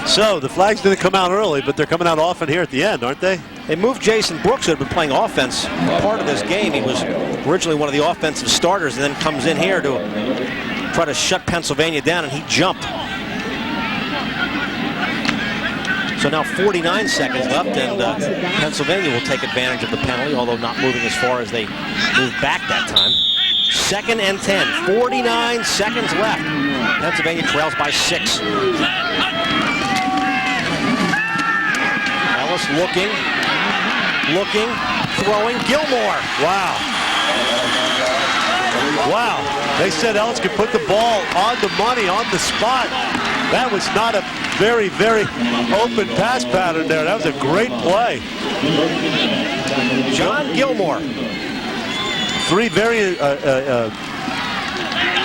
So the flags didn't come out early, but they're coming out often here at the end, aren't they? They moved Jason Brooks, who had been playing offense part of this game. He was originally one of the offensive starters and then comes in here to try to shut Pennsylvania down, and he jumped. So now 49 seconds left, and Pennsylvania will take advantage of the penalty, although not moving as far as they moved back that time. 2nd and 10, 49 seconds left. Pennsylvania trails by 6. Ellis looking, throwing, Gilmore. Wow. Wow. They said Ellis could put the ball on the money, on the spot. That was not a very, very open pass pattern there. That was a great play. John Gilmore. 3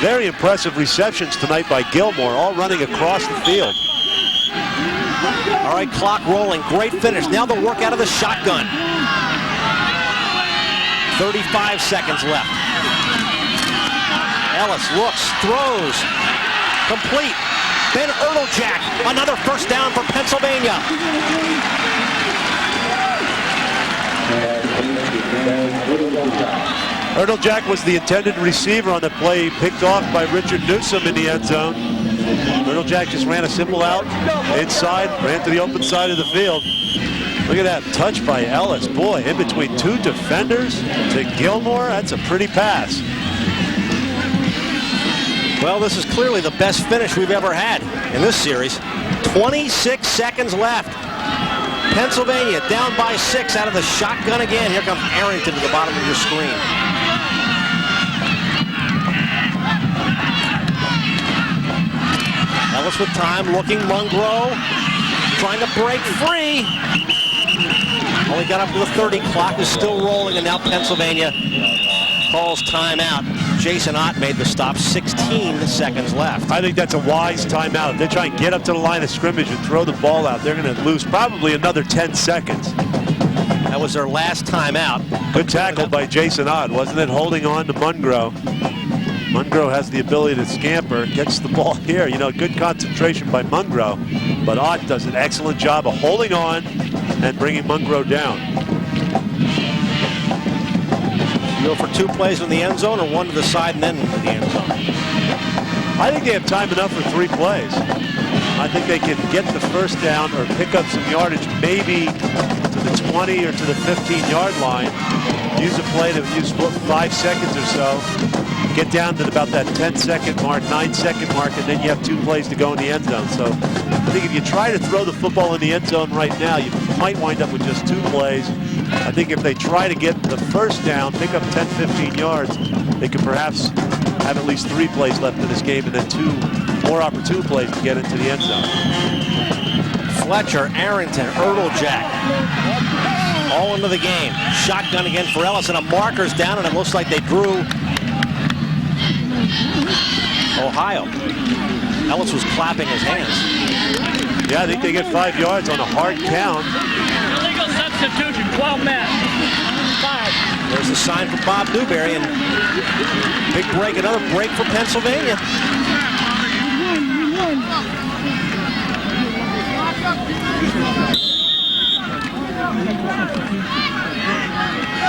very impressive receptions tonight by Gilmore, all running across the field. All right, clock rolling. Great finish. Now they'll work out of the shotgun. 35 seconds left. Ellis looks, throws, complete. Ben Erteljack, another first down for Pennsylvania. Erteljack was the intended receiver on the play, picked off by Richard Newsom in the end zone. Erteljack just ran a simple out inside, ran to the open side of the field. Look at that touch by Ellis. Boy, in between 2 defenders to Gilmore, that's a pretty pass. Well, this is clearly the best finish we've ever had in this series. 26 seconds left. Pennsylvania down by 6 out of the shotgun again. Here comes Arrington to the bottom of your screen. Ellis with time, looking, Mungro, trying to break free. Only got up to the 30, clock is still rolling, and now Pennsylvania calls timeout. Jason Ott made the stop, 16 seconds left. I think that's a wise timeout. If they try and get up to the line of scrimmage and throw the ball out, they're going to lose probably another 10 seconds. That was their last timeout. Good tackle by Jason Ott, wasn't it? Holding on to Mungro. Mungro has the ability to scamper, gets the ball here. You know, good concentration by Mungro. But Ott does an excellent job of holding on and bringing Mungro down. You go for 2 plays in the end zone or 1 to the side and then into the end zone? I think they have time enough for 3 plays. I think they can get the first down or pick up some yardage, maybe to the 20 or to the 15-yard line. Use a play to use 5 seconds or so. Get down to about that 10-second mark, 9-second mark, and then you have 2 plays to go in the end zone. So I think if you try to throw the football in the end zone right now, you might wind up with just 2 plays. I think if they try to get the first down, pick up 10, 15 yards, they could perhaps have at least 3 plays left in this game and then 2 more opportune plays to get into the end zone. Fletcher, Arrington, Erteljack, all into the game. Shotgun again for Ellis, and a marker's down, and it looks like they drew Ohio. Ellis was clapping his hands. Yeah, I think they get 5 yards on a hard count. Illegal substitution, 12 men. 5. There's the sign for Bob Newberry, and big break, another break for Pennsylvania.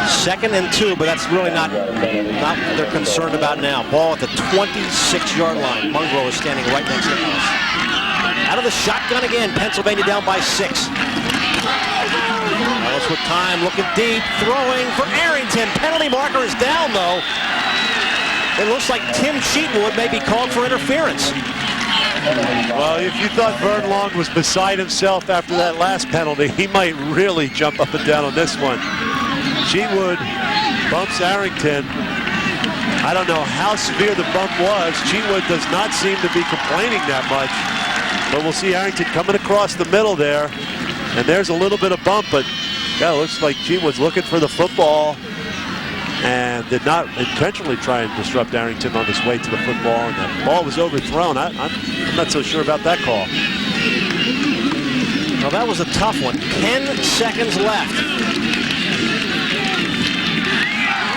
Second and 2, but that's really not what they're concerned about now. Ball at the 26-yard line. Mungro is standing right next to Ellis. Out of the shotgun again, Pennsylvania down by 6. Ellis with time, looking deep, throwing for Arrington. Penalty marker is down, though. It looks like Tim Cheatonwood may be called for interference. Well, if you thought Vern Long was beside himself after that last penalty, he might really jump up and down on this one. Cheatonwood bumps Arrington. I don't know how severe the bump was. Cheatonwood does not seem to be complaining that much. But we'll see Arrington coming across the middle there. And there's a little bit of bump, but yeah, it looks like Cheatonwood's looking for the football. and did not intentionally try and disrupt Arrington on his way to the football, and the ball was overthrown. I'm not so sure about that call. Well, that was a tough one. 10 seconds left.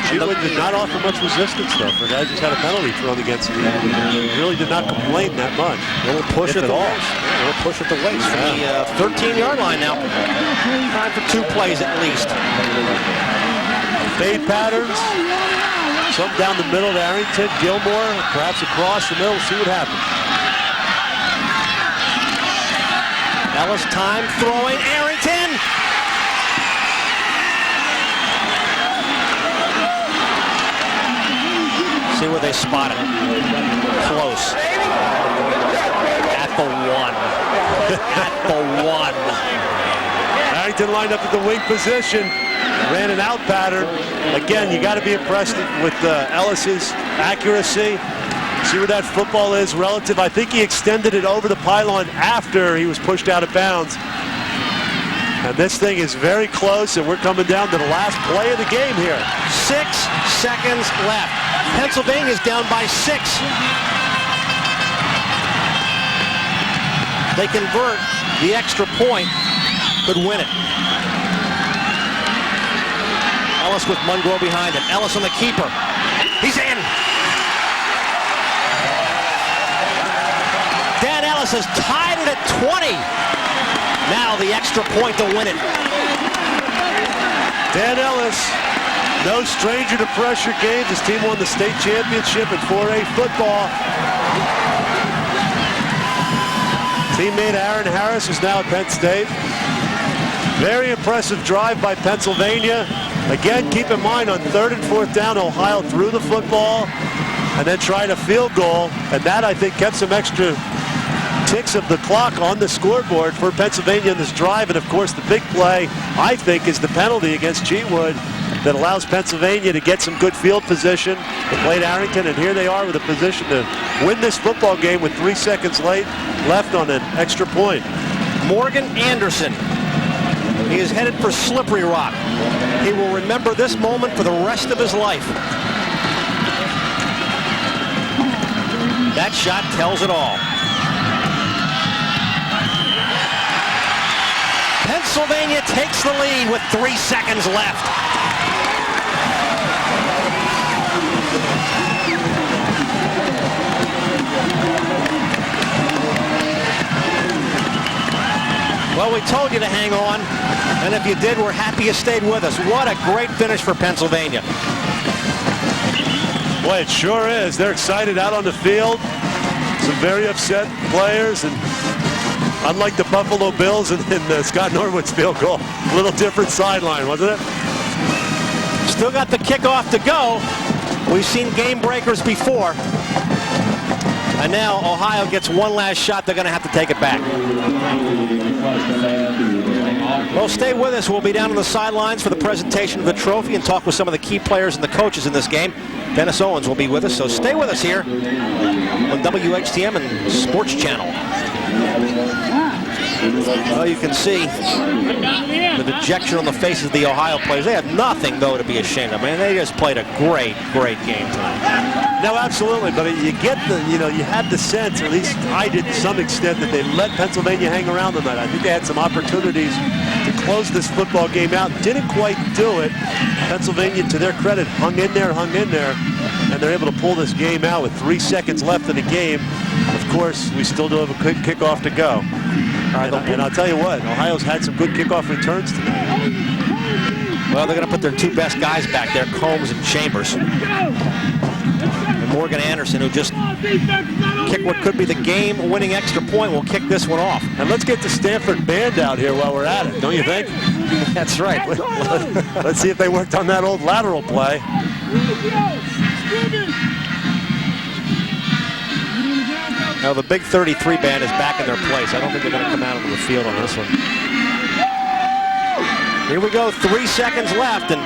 Cheatwood did not offer much resistance, though. For a guy just had a penalty thrown against him. He really did not complain that much. A little push at the waist. A little push at the waist from the 13-yard line now. Time for 2 plays at least. Fade patterns. Some down the middle to Arrington. Gilmore, perhaps across the middle. See what happens. Ellis time throwing. Arrington. See where they spot it. Close. At the 1. At the 1. Arrington lined up at the wing position. Ran an out pattern. Again, you got to be impressed with Ellis's accuracy. See where that football is relative. I think he extended it over the pylon after he was pushed out of bounds. And this thing is very close, and we're coming down to the last play of the game here. 6 seconds left. Pennsylvania's down by 6. They convert. The extra point could win it. Ellis with Munro behind him. Ellis on the keeper. He's in. Dan Ellis has tied it at 20. Now the extra point to win it. Dan Ellis, no stranger to pressure games. His team won the state championship in 4A football. Teammate Aaron Harris is now at Penn State. Very impressive drive by Pennsylvania. Again, keep in mind, on 3rd and 4th down, Ohio threw the football and then tried a field goal. And that, I think, kept some extra ticks of the clock on the scoreboard for Pennsylvania in this drive. And, of course, the big play, I think, is the penalty against Cheatwood that allows Pennsylvania to get some good field position. They played Arrington, and here they are with a position to win this football game with 3 seconds left on an extra point. Morgan Anderson. He is headed for Slippery Rock. He will remember this moment for the rest of his life. That shot tells it all. Pennsylvania takes the lead with 3 seconds left. Well, we told you to hang on, and if you did, we're happy you stayed with us. What a great finish for Pennsylvania. Boy, it sure is. They're excited out on the field. Some very upset players, and unlike the Buffalo Bills and Scott Norwood's field goal, a little different sideline, wasn't it? Still got the kickoff to go. We've seen game breakers before. And now Ohio gets one last shot. They're going to have to take it back. Well, stay with us. We'll be down on the sidelines for the presentation of the trophy and talk with some of the key players and the coaches in this game. Dennis Owens will be with us, so stay with us here on WHTM and Sports Channel. Well, you can see the dejection on the faces of the Ohio players. They have nothing, though, to be ashamed of. I mean, they just played a great, great game tonight. No, absolutely, but you get you had the sense, or at least I did to some extent, that they let Pennsylvania hang around tonight. I think they had some opportunities to close this football game out. Didn't quite do it. Pennsylvania, to their credit, hung in there, and they're able to pull this game out with 3 seconds left in the game. Of course, we still do have a quick kickoff to go. And I'll tell you what, Ohio's had some good kickoff returns tonight. Well, they're going to put their 2 best guys back there, Combs and Chambers. And Morgan Anderson, who just kicked what could be the game-winning extra point, will kick this one off. And let's get the Stanford band out here while we're at it, don't you think? That's right. Let's see if they worked on that old lateral play. Now the big 33 band is back in their place. I don't think they're going to come out onto the field on this one. Here we go, 3 seconds left, and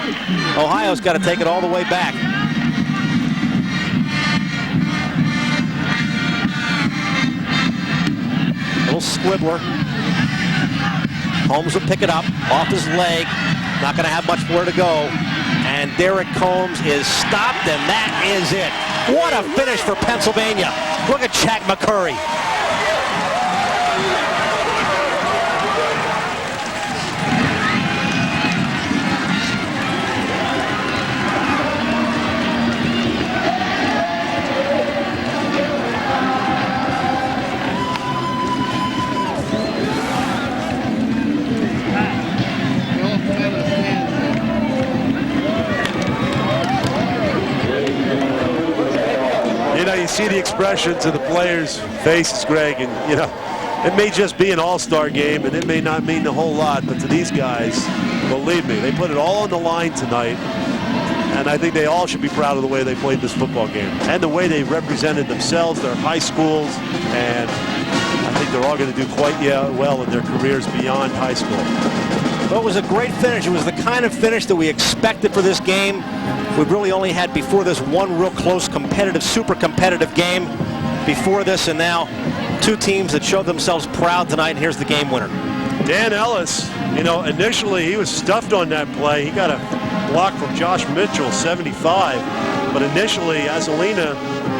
Ohio's got to take it all the way back. Little squibbler. Holmes will pick it up off his leg. Not going to have much more to go. And and Derek Combs is stopped, and that is it. What a finish for Pennsylvania. Look at Jack McCurry. You know, you see the expressions of the players' faces, Greg, and, you know, it may just be an all-star game, and it may not mean a whole lot, but to these guys, believe me, they put it all on the line tonight, and I think they all should be proud of the way they played this football game and the way they represented themselves, their high schools, and I think they're all going to do quite well in their careers beyond high school. Well, it was a great finish. It was the kind of finish that we expected for this game. We've really only had before this one real close, competitive, super competitive game before this, and now two teams that showed themselves proud tonight, and here's the game winner. Dan Ellis, you know, initially he was stuffed on that play. He got a block from Josh Mitchell, 75, but initially Azzolina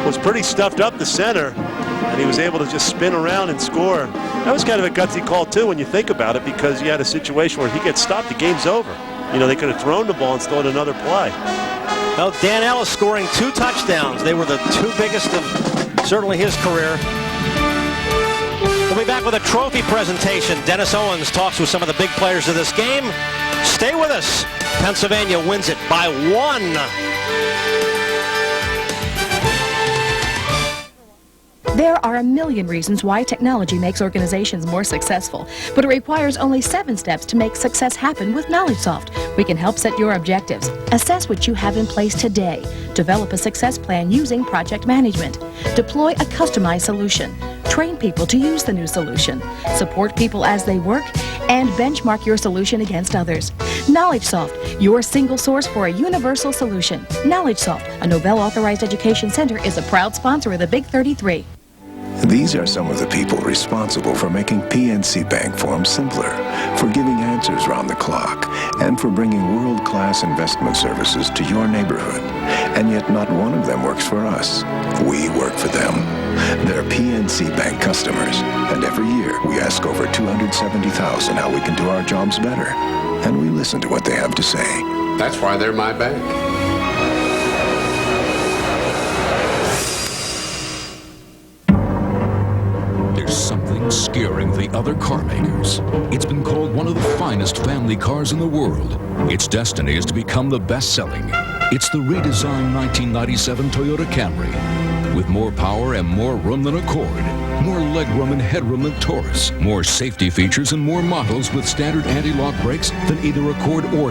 was pretty stuffed up the center, and he was able to just spin around and score. That was kind of a gutsy call, too, when you think about it, because you had a situation where if he gets stopped, the game's over. You know, they could have thrown the ball and started another play. Well, Dan Ellis scoring 2 touchdowns. They were the 2 biggest of certainly his career. We'll be back with a trophy presentation. Dennis Owens talks with some of the big players of this game. Stay with us. Pennsylvania wins it by 1. There are a million reasons why technology makes organizations more successful, but it requires only 7 steps to make success happen with KnowledgeSoft. We can help set your objectives, assess what you have in place today, develop a success plan using project management, deploy a customized solution, train people to use the new solution, support people as they work, and benchmark your solution against others. KnowledgeSoft, your single source for a universal solution. KnowledgeSoft, a Nobel Authorized Education Center, is a proud sponsor of the Big 33. These are some of the people responsible for making PNC Bank forms simpler, for giving answers round the clock, and for bringing world-class investment services to your neighborhood. And yet not one of them works for us. We work for them. They're PNC Bank customers, and every year we ask over 270,000 how we can do our jobs better. And we listen to what they have to say. That's why they're my bank. Something scaring the other car makers. It's been called one of the finest family cars in the world. Its destiny is to become the best-selling. It's the redesigned 1997 Toyota Camry. With more power and more room than Accord, more legroom and headroom than Taurus, more safety features and more models with standard anti-lock brakes than either Accord or